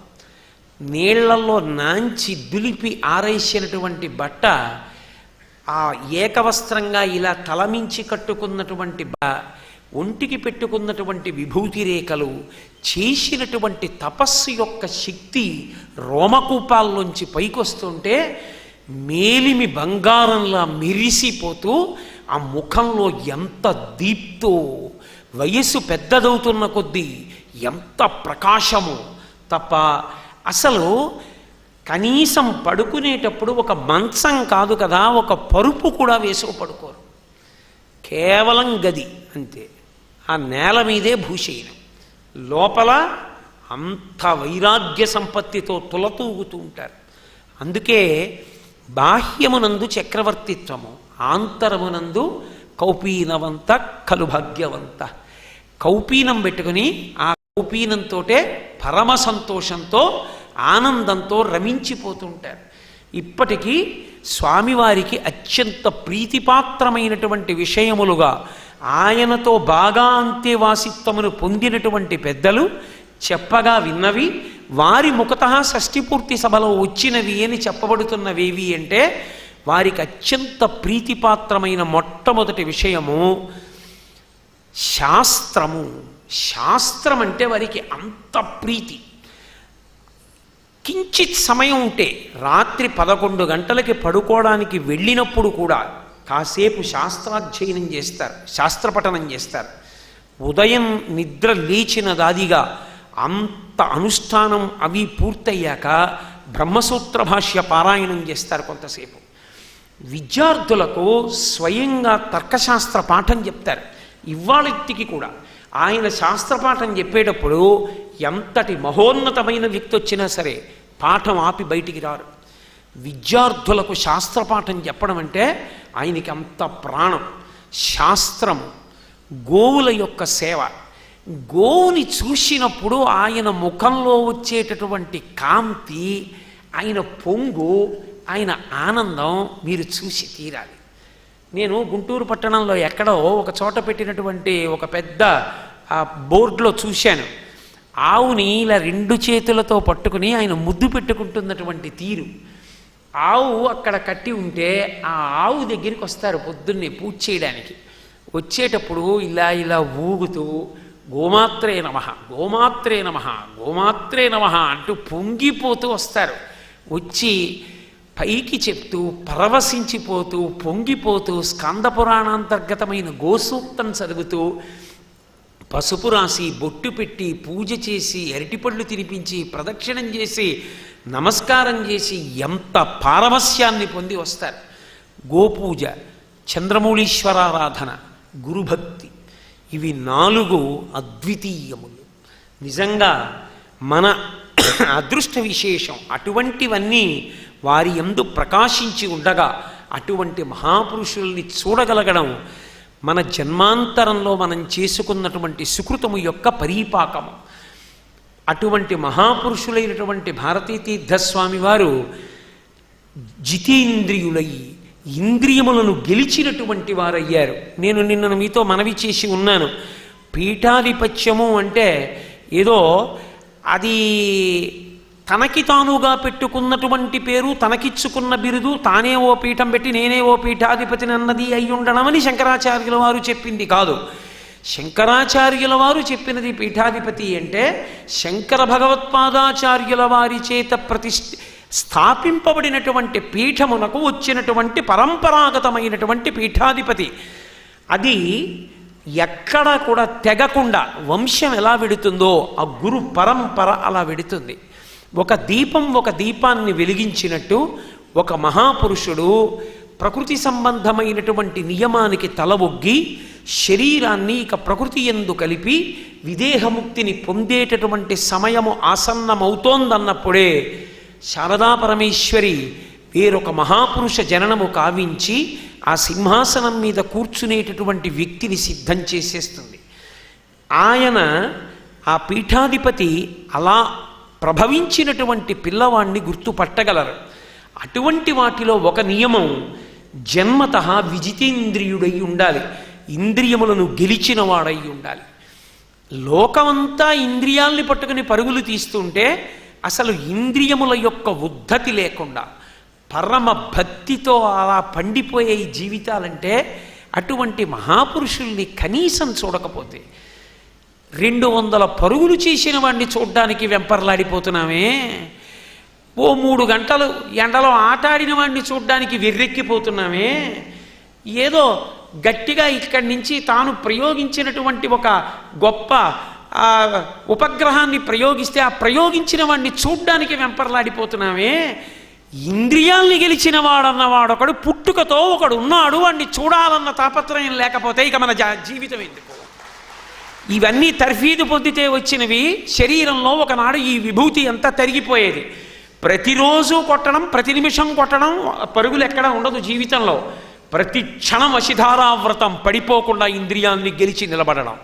నీళ్లలో నాంచి దులిపి ఆరేసినటువంటి బట్ట, ఆ ఏకవస్త్రంగా ఇలా తలమించి కట్టుకున్నటువంటి ఒంటికి పెట్టుకున్నటువంటి విభూతి రేఖలు, చేసినటువంటి తపస్సు యొక్క శక్తి రోమకూపాల్లోంచి పైకొస్తుంటే మేలిమి బంగారంలా మెరిసిపోతూ ఆ ముఖంలో ఎంత దీప్తో, వయస్సు పెద్దదవుతున్న కొద్దీ ఎంత ప్రకాశము తప్ప అసలు కనీసం పడుకునేటప్పుడు ఒక మంచం కాదు కదా, ఒక పరుపు కూడా వేసుకు పడుకోరు. కేవలం గది అంతే, ఆ నేల మీదే భూషయనం. లోపల అంత వైరాగ్య సంపత్తితో తులతూగుతూ ఉంటారు. అందుకే బాహ్యమునందు చక్రవర్తిత్వము, ఆంతరమునందు కౌపీనవంత కలు భాగ్యవంత. కౌపీనం పెట్టుకుని ఆ కౌపీనంతో పరమ సంతోషంతో ఆనందంతో రమించిపోతుంటారు. ఇప్పటికీ స్వామివారికి అత్యంత ప్రీతిపాత్రమైనటువంటి విషయములుగా ఆయనతో బాగా అంత్యవాసిత్వమును పొందినటువంటి పెద్దలు చెప్పగా విన్నవి, వారి ముఖతః షష్ఠిపూర్తి సభలో వచ్చినవి అని చెప్పబడుతున్నవేవి అంటే, వారికి అత్యంత ప్రీతిపాత్రమైన మొట్టమొదటి విషయము శాస్త్రము. శాస్త్రం అంటే వారికి అంత ప్రీతి. కించిత్ సమయం ఉంటే రాత్రి 11 గంటలకి పడుకోవడానికి వెళ్ళినప్పుడు కూడా కాసేపు శాస్త్రాధ్యయనం చేస్తారు, శాస్త్రపఠనం చేస్తారు. ఉదయం నిద్ర లేచిన దాదిగా అంత అనుష్ఠానం అవి పూర్తయ్యాక బ్రహ్మసూత్ర భాష్య పారాయణం చేస్తారు కొంతసేపు. విద్యార్థులకు స్వయంగా తర్కశాస్త్ర పాఠం చెప్తారు. ఇవాళకి కూడా ఆయన శాస్త్రపాఠం చెప్పేటప్పుడు ఎంతటి మహోన్నతమైన వ్యక్తి వచ్చినా సరే పాఠం ఆపి బయటికి రారు. విద్యార్థులకు శాస్త్రపాఠం చెప్పడం అంటే ఆయనకి అంత ప్రాణం. శాస్త్రం, గోవుల యొక్క సేవ. గోవుని చూసినప్పుడు ఆయన ముఖంలో వచ్చేటటువంటి కాంతి, ఆయన పొంగు, ఆయన ఆనందం మీరు చూసి తీరాలి. నేను గుంటూరు పట్టణంలో ఎక్కడో ఒక చోట పెట్టినటువంటి ఒక పెద్ద బోర్డులో చూశాను. ఆవుని ఇలా 2 చేతులతో పట్టుకుని ఆయన ముద్దు పెట్టుకుంటున్నటువంటి తీరు. ఆవు అక్కడ కట్టి ఉంటే ఆ ఆవు దగ్గరికి వస్తారు పొద్దున్నే పూజ చేయడానికి. వచ్చేటప్పుడు ఇలా ఇలా ఊగుతూ గోమాత్రే నమః, గోమాత్రే నమః, గోమాత్రే నమః అంటూ పొంగిపోతూ వస్తారు. వచ్చి పైకి చెప్తూ పరవశించిపోతూ పొంగిపోతూ స్కందపురాణాంతర్గతమైన గోసూక్తం చదువుతూ పసుపు రాసి బొట్టు పెట్టి పూజ చేసి అరటిపళ్ళు తినిపించి ప్రదక్షిణం చేసి నమస్కారం చేసి ఎంత పారవస్యాన్ని పొంది వస్తారు. గోపూజ, చంద్రమౌళీశ్వరారాధన, గురుభక్తి, ఇవి 4 అద్వితీయములు. నిజంగా మన అదృష్ట విశేషం. అటువంటివన్నీ వారి యందు ప్రకాశించి ఉండగా అటువంటి మహాపురుషుల్ని చూడగలగడం మన జన్మాంతరంలో మనం చేసుకున్నటువంటి సుకృతము యొక్క పరీపాకము. అటువంటి మహాపురుషులైనటువంటి భారతీతీర్థస్వామి వారు జితేంద్రియులై ఇంద్రియములను గెలిచినటువంటి వారయ్యారు. నేను నిన్న మీతో మనవి చేసి ఉన్నాను. పీఠాధిపత్యము అంటే ఏదో అది తనకి తానుగా పెట్టుకున్నటువంటి పేరు, తనకిచ్చుకున్న బిరుదు, తానే ఓ పీఠం పెట్టి నేనే ఓ పీఠాధిపతిని అన్నది అయి ఉండడమని శంకరాచార్యుల వారు చెప్పింది కాదు. శంకరాచార్యుల వారు చెప్పినది పీఠాధిపతి అంటే శంకర భగవత్పాదాచార్యుల వారి చేత స్థాపింపబడినటువంటి పీఠమునకు వచ్చినటువంటి పరంపరాగతమైనటువంటి పీఠాధిపతి. అది ఎక్కడా కూడా తెగకుండా వంశం ఎలా వెడుతుందో ఆ గురు పరంపర అలా వెడుతుంది. ఒక దీపం ఒక దీపాన్ని వెలిగించినట్టు ఒక మహాపురుషుడు ప్రకృతి సంబంధమైనటువంటి నియమానికి తల ఒగ్గి శరీరాన్ని ఇక ప్రకృతి యందు కలిపి విదేహముక్తిని పొందేటటువంటి సమయము ఆసన్నమవుతోందన్నప్పుడే శారదా పరమేశ్వరి వేరొక మహాపురుష జననము కావించి ఆ సింహాసనం మీద కూర్చునేటటువంటి వ్యక్తిని సిద్ధం చేసేస్తుంది. ఆయన ఆ పీఠాధిపతి అలా ప్రభవించినటువంటి పిల్లవాణ్ణి గుర్తుపట్టగలరు. అటువంటి వాటిలో ఒక నియమం, జన్మతః విజితేంద్రియుడై ఉండాలి, ఇంద్రియములను గెలిచిన వాడై ఉండాలి. లోకమంతా ఇంద్రియాల్ని పట్టుకుని పరుగులు తీస్తుంటే అసలు ఇంద్రియముల యొక్క ఉద్ధతి లేకుండా పరమ భక్తితో అలా పండిపోయే ఈ జీవితాలంటే అటువంటి మహాపురుషుల్ని కనీసం చూడకపోతే 200 పరుగులు చేసిన వాడిని చూడ్డానికి వెంపర్లాడిపోతున్నామే, ఓ 3 గంటలు ఎండలో ఆటాడిన వాడిని చూడ్డానికి వెర్రెక్కిపోతున్నామే, ఏదో గట్టిగా ఇక్కడి నుంచి తాను ప్రయోగించినటువంటి ఒక గొప్ప ఉపగ్రహాన్ని ప్రయోగిస్తే ఆ ప్రయోగించిన వాడిని చూడ్డానికి వెంపర్లాడిపోతున్నామే. ఇంద్రియాల్ని గెలిచిన వాడన్నవాడొకడు పుట్టుకతో ఒకడు ఉన్నాడు, వాడిని చూడాలన్న తాపత్రయం లేకపోతే ఇక మన జీవితం ఎందుకు? ఇవన్నీ తర్ఫీదు పొందితే వచ్చినవి. శరీరంలో ఒకనాడు ఈ విభూతి అంతా తరిగిపోయేది. ప్రతిరోజు కొట్టడం, ప్రతి నిమిషం కొట్టడం, పరుగులు ఎక్కడ ఉండదు జీవితంలో. ప్రతి క్షణం వశిధారావ్రతం, పడిపోకుండా ఇంద్రియాన్ని గెలిచి నిలబడడం.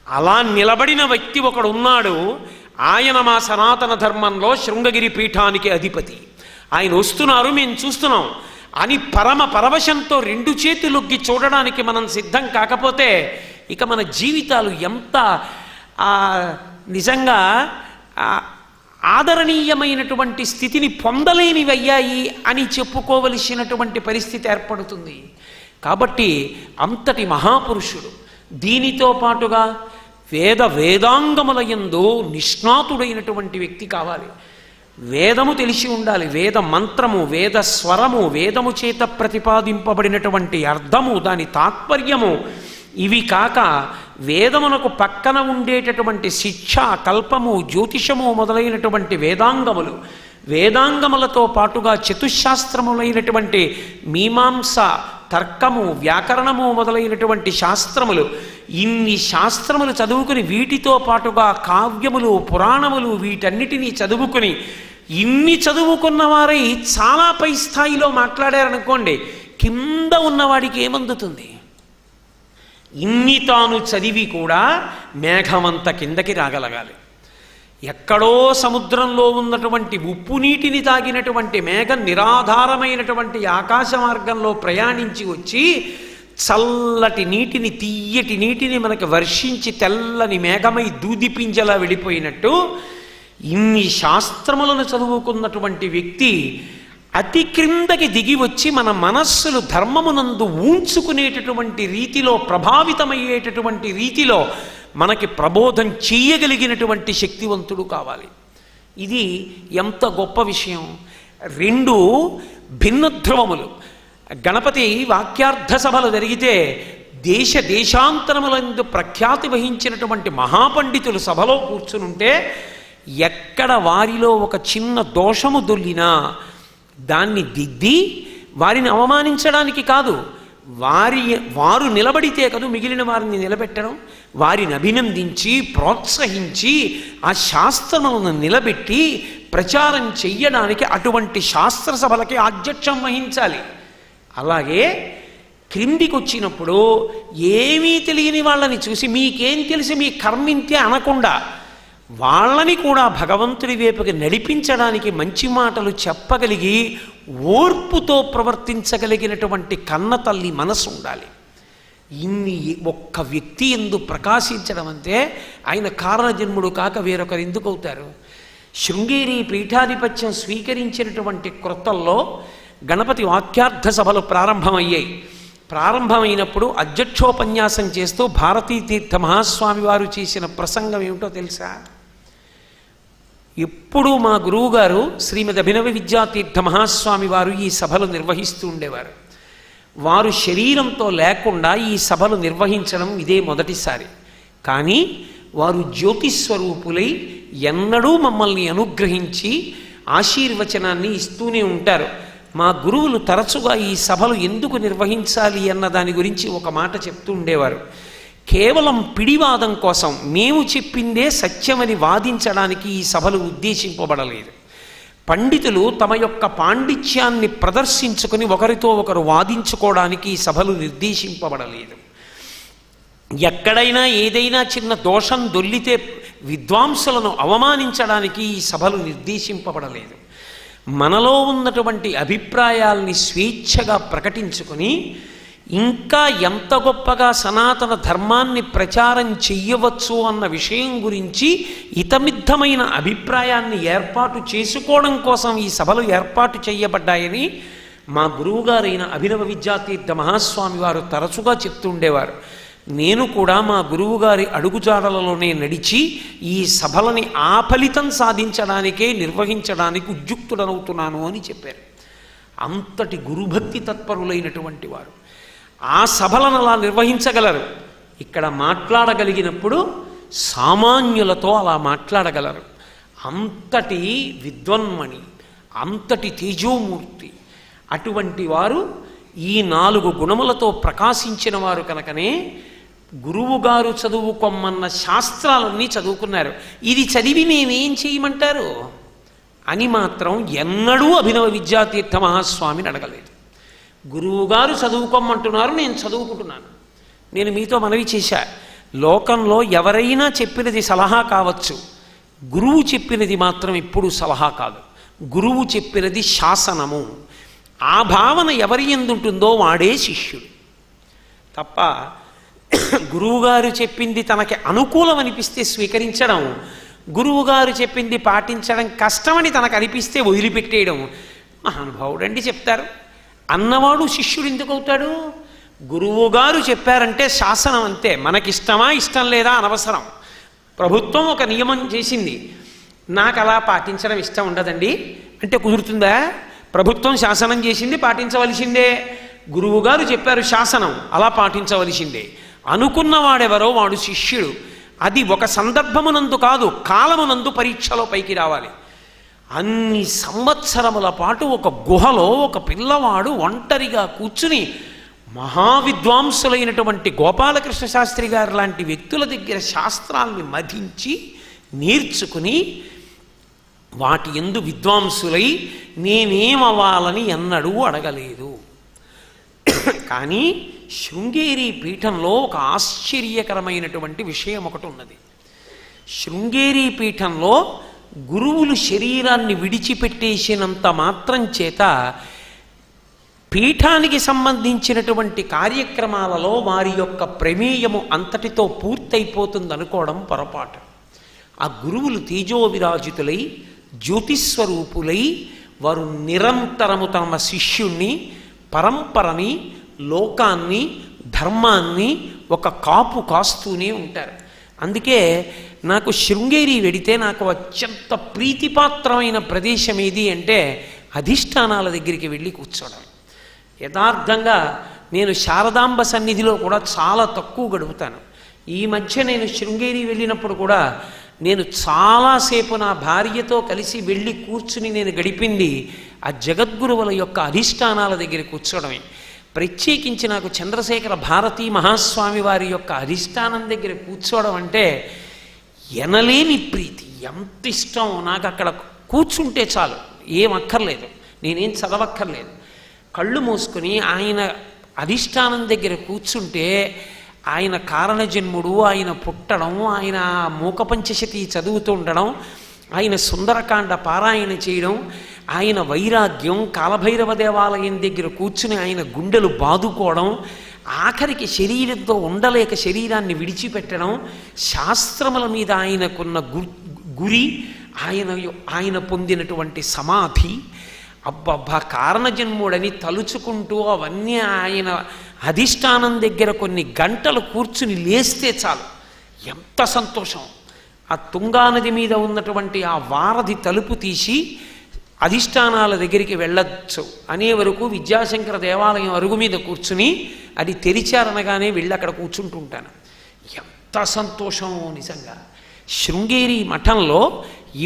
అలా నిలబడిన వ్యక్తి ఒకడు ఉన్నాడు. ఆయన మా సనాతన ధర్మంలో శృంగగిరి పీఠానికి అధిపతి. ఆయన వస్తున్నారు, మేము చూస్తున్నాం అని పరమ పరవశంతో 2 చేతులొగ్గి చూడడానికి మనం సిద్ధం కాకపోతే ఇక మన జీవితాలు ఎంత నిజంగా ఆదరణీయమైనటువంటి స్థితిని పొందలేనివయ్యాయి అని చెప్పుకోవలసినటువంటి పరిస్థితి ఏర్పడుతుంది. కాబట్టి అంతటి మహాపురుషుడు. దీనితో పాటుగా వేదాంగముల యందు నిష్ణాతుడైనటువంటి వ్యక్తి కావాలి. వేదము తెలిసి ఉండాలి. వేద మంత్రము, వేద స్వరము, వేదము చేత ప్రతిపాదింపబడినటువంటి అర్థము, దాని తాత్పర్యము, ఇవి కాక వేదమునకు పక్కన ఉండేటటువంటి శిక్ష, కల్పము, జ్యోతిషము మొదలైనటువంటి వేదాంగములు, వేదాంగములతో పాటుగా చతుశాస్త్రములైనటువంటి మీమాంస, తర్కము, వ్యాకరణము మొదలైనటువంటి శాస్త్రములు, ఇన్ని శాస్త్రములు చదువుకుని వీటితో పాటుగా కావ్యములు, పురాణములు, వీటన్నిటినీ చదువుకుని ఇన్ని చదువుకున్న వారై చాలా పై స్థాయిలో మాట్లాడారనుకోండి, కింద ఉన్నవాడికి ఏమందుతుంది? ఇన్ని తాను చదివి కూడా మేఘమంత కిందకి రాగలగాలి. ఎక్కడో సముద్రంలో ఉన్నటువంటి ఉప్పు నీటిని తాగినటువంటి మేఘం నిరాధారమైనటువంటి ఆకాశ మార్గంలో ప్రయాణించి వచ్చి చల్లటి నీటిని, తీయటి నీటిని మనకి వర్షించి తెల్లని మేఘమై దూదిపింజలా వెళ్ళిపోయినట్టు ఇన్ని శాస్త్రములను చదువుకున్నటువంటి వ్యక్తి అతి క్రిందకి దిగి వచ్చి మన మనస్సులు ధర్మమునందు ఊంచుకునేటటువంటి రీతిలో, ప్రభావితమయ్యేటటువంటి రీతిలో మనకి ప్రబోధం చేయగలిగినటువంటి శక్తివంతుడు కావాలి. ఇది ఎంత గొప్ప విషయం. 2 భిన్న ధ్రువములు. గణపతి వాక్యార్థ సభలు జరిగితే దేశాంతరములందు ప్రఖ్యాతి వహించినటువంటి మహాపండితులు సభలో కూర్చునుంటే ఎక్కడ వారిలో ఒక చిన్న దోషము దొల్లినా దాన్ని దిద్ది, వారిని అవమానించడానికి కాదు, వారు నిలబడితే కదా మిగిలిన వారిని నిలబెట్టడం, వారిని అభినందించి ప్రోత్సహించి ఆ శాస్త్రములను నిలబెట్టి ప్రచారం చెయ్యడానికి అటువంటి శాస్త్ర సభలకి ఆధ్యక్షం వహించాలి. అలాగే క్రిందికి వచ్చినప్పుడు ఏమీ తెలియని వాళ్ళని చూసి మీకేం తెలిసి మీ కర్మింతే అనకుండా వాళ్ళని కూడా భగవంతుడి వైపుకి నడిపించడానికి మంచి మాటలు చెప్పగలిగి ఓర్పుతో ప్రవర్తించగలిగినటువంటి కన్న తల్లి మనసు ఉండాలి. ఇన్ని ఒక్క వ్యక్తి ఎందు ప్రకాశించడం అంటే ఆయన కారణజన్ముడు కాక వేరొకరు ఎందుకు అవుతారు? శృంగేరి పీఠాధిపత్యం స్వీకరించినటువంటి క్రొత్తల్లో గణపతి వాక్యార్థ సభలు ప్రారంభమయ్యాయి. ప్రారంభమైనప్పుడు అధ్యక్షోపన్యాసం చేస్తూ భారతీ తీర్థ మహాస్వామి వారు చేసిన ప్రసంగం ఏమిటో తెలుసా? ఎప్పుడూ మా గురువుగారు శ్రీమద్ అభినవ విద్యాతీర్థ మహాస్వామి వారు ఈ సభలు నిర్వహిస్తూ ఉండేవారు. వారు శరీరంతో లేకుండా ఈ సభలు నిర్వహించడం ఇదే మొదటిసారి. కానీ వారు జ్యోతిస్వరూపులై ఎన్నడూ మమ్మల్ని అనుగ్రహించి ఆశీర్వచనాన్ని ఇస్తూనే ఉంటారు. మా గురువులు తరచుగా ఈ సభలు ఎందుకు నిర్వహించాలి అన్న దాని గురించి ఒక మాట చెప్తూ ఉండేవారు. కేవలం పిడివాదం కోసం, మేము చెప్పిందే సత్యమని వాదించడానికి ఈ సభలు ఉద్దేశింపబడలేదు. పండితులు తమ యొక్క పాండిత్యాన్ని ప్రదర్శించుకుని ఒకరితో ఒకరు వాదించుకోవడానికి ఈ సభలు నిర్దేశింపబడలేదు. ఎక్కడైనా ఏదైనా చిన్న దోషం దొల్లితే విద్వాంసులను అవమానించడానికి ఈ సభలు నిర్దేశింపబడలేదు. మనలో ఉన్నటువంటి అభిప్రాయాల్ని స్వేచ్ఛగా ప్రకటించుకొని ఇంకా ఎంత గొప్పగా సనాతన ధర్మాన్ని ప్రచారం చెయ్యవచ్చు అన్న విషయం గురించి ఇతమిద్ధమైన అభిప్రాయాన్ని ఏర్పాటు చేసుకోవడం కోసం ఈ సభలు ఏర్పాటు చేయబడ్డాయని మా గురువుగారైన అభినవ విద్యాతీర్థ మహాస్వామి వారు తరచుగా చెప్తుండేవారు. నేను కూడా మా గురువుగారి అడుగుజాడలలోనే నడిచి ఈ సభలని ఆ ఫలితం సాధించడానికే నిర్వహించడానికి ఉద్యుక్తుడనవుతున్నాను అని చెప్పారు. అంతటి గురుభక్తి తత్పరులైనటువంటి వారు ఆ సభలను అలా నిర్వహించగలరు. ఇక్కడ మాట్లాడగలిగినప్పుడు సామాన్యులతో అలా మాట్లాడగలరు. అంతటి విద్వన్మణి, అంతటి తేజోమూర్తి, అటువంటి వారు ఈ 4 గుణములతో ప్రకాశించిన వారు కనుకనే గురువుగారు చదువుకోమన్న శాస్త్రాలన్నీ చదువుకున్నారు. ఇది చదివి మేమేం చేయమంటారు అని మాత్రం ఎన్నడూ అభినవ విద్యాతీర్థ మహాస్వామిని అడగలేదు. గురువుగారు చదువుకోమంటున్నారు, నేను చదువుకుంటున్నాను. నేను మీతో మనవి చేశా, లోకంలో ఎవరైనా చెప్పినది సలహా కావచ్చు, గురువు చెప్పినది మాత్రం ఎప్పుడూ సలహా కాదు. గురువు చెప్పినది శాసనము. ఆ భావన ఎవరి ఎందుంటుందో వాడే శిష్యుడు తప్ప గురువుగారు చెప్పింది తనకి అనుకూలం అనిపిస్తే స్వీకరించడం, గురువుగారు చెప్పింది పాటించడం కష్టమని తనకు అనిపిస్తే వదిలిపెట్టేయడం. మహానుభావుడండి చెప్తారు అన్నవాడు శిష్యుడు ఎందుకు అవుతాడు? గురువుగారు చెప్పారంటే శాసనం అంతే. మనకిష్టమా ఇష్టం లేదా అనవసరం. ప్రభుత్వం ఒక నియమం చేసింది, నాకు అలా పాటించడం ఇష్టం ఉండదండి అంటే కుదురుతుందా? ప్రభుత్వం శాసనం చేసింది, పాటించవలసిందే. గురువుగారు చెప్పారు శాసనం, అలా పాటించవలసిందే. అనుకున్నవాడెవరో వాడు శిష్యుడు. అది ఒక సందర్భమునందు కాదు, కాలమునందు పరీక్షలో పైకి రావాలి. అన్ని సంవత్సరముల పాటు ఒక గుహలో ఒక పిల్లవాడు ఒంటరిగా కూర్చుని మహావిద్వాంసులైనటువంటి గోపాలకృష్ణ శాస్త్రి గారు లాంటి వ్యక్తుల దగ్గర శాస్త్రాల్ని మధించి నేర్చుకుని వాటి యందు విద్వాంసులై నేనేమవ్వాలని ఎన్నడూ అడగలేదు. కానీ శృంగేరి పీఠంలో ఒక ఆశ్చర్యకరమైనటువంటి విషయం ఒకటి ఉన్నది. శృంగేరి పీఠంలో గురువులు శరీరాన్ని విడిచిపెట్టేసినంత మాత్రం చేత పీఠానికి సంబంధించినటువంటి కార్యక్రమాలలో వారి యొక్క ప్రమేయము అంతటితో పూర్తయిపోతుంది అనుకోవడం పొరపాటు. ఆ గురువులు తేజోవిరాజితులై జ్యోతిస్వరూపులై వారు నిరంతరము తమ శిష్యుణ్ణి, పరంపరని, లోకాన్ని, ధర్మాన్ని ఒక కాపు కాస్తూనే ఉంటారు. అందుకే నాకు శృంగేరి వెడితే నాకు అత్యంత ప్రీతిపాత్రమైన ప్రదేశం ఏది అంటే అధిష్టానాల దగ్గరికి వెళ్ళి కూర్చోవడం. యథార్థంగా నేను శారదాంబ సన్నిధిలో కూడా చాలా తక్కువ గడుపుతాను. ఈ మధ్య నేను శృంగేరి వెళ్ళినప్పుడు కూడా నేను చాలాసేపు నా భార్యతో కలిసి వెళ్ళి కూర్చుని నేను గడిపింది ఆ జగద్గురువుల యొక్క అధిష్టానాల దగ్గర కూర్చోవడమే. ప్రత్యేకించి నాకు చంద్రశేఖర భారతీ మహాస్వామి వారి యొక్క అధిష్టానం దగ్గర కూర్చోవడం అంటే ఎనలేని ప్రీతి, ఎంత ఇష్టం. నాకు అక్కడ కూర్చుంటే చాలు, ఏం అక్కర్లేదు, నేనేం చదవక్కర్లేదు. కళ్ళు మూసుకొని ఆయన అధిష్టానం దగ్గర కూర్చుంటే ఆయన కారణజన్ముడు, ఆయన పుట్టడం, ఆయన మూకపంచశతి చదువుతూ ఉండడం, ఆయన సుందరకాండ పారాయణ చేయడం, ఆయన వైరాగ్యం, కాలభైరవ దేవాలయం దగ్గర కూర్చుని ఆయన గుండెలు బాదుకోవడం, ఆఖరికి శరీరంతో ఉండలేక శరీరాన్ని విడిచిపెట్టడం, శాస్త్రముల మీద ఆయనకున్న గురి, ఆయన పొందినటువంటి సమాధి, అబ్బబ్బా కారణజన్ముడని తలుచుకుంటూ అవన్నీ ఆయన అధిష్టానం దగ్గర కొన్ని గంటలు కూర్చుని లేస్తే చాలు ఎంత సంతోషం. ఆ తుంగానది మీద ఉన్నటువంటి ఆ వారధి తలుపు తీసి అధిష్టానాల దగ్గరికి వెళ్ళొచ్చు అనే వరకు విద్యాశంకర దేవాలయం అరుగు మీద కూర్చుని అది తెరిచారనగానే వెళ్ళి అక్కడ కూర్చుంటుంటాను. ఎంత సంతోషమో నిజంగా. శృంగేరి మఠంలో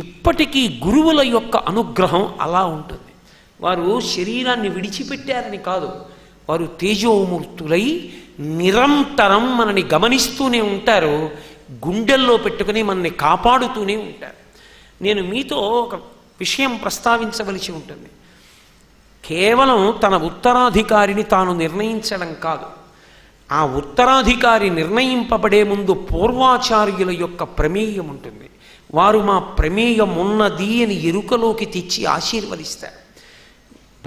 ఇప్పటికీ గురువుల యొక్క అనుగ్రహం అలా ఉంటుంది. వారు శరీరాన్ని విడిచిపెట్టారని కాదు, వారు తేజోమూర్తులై నిరంతరం మనని గమనిస్తూనే ఉంటారు, గుండెల్లో పెట్టుకుని మనని కాపాడుతూనే ఉంటారు. నేను మీతో ఒక విషయం ప్రస్తావించవలసి ఉంటుంది. కేవలం తన ఉత్తరాధికారిని తాను నిర్ణయించడం కాదు, ఆ ఉత్తరాధికారి నిర్ణయింపబడే ముందు పూర్వాచార్యుల యొక్క ప్రమేయం ఉంటుంది. వారు మా ప్రమేయం ఉన్నది అని ఎరుకలోకి తెచ్చి ఆశీర్వదిస్తారు.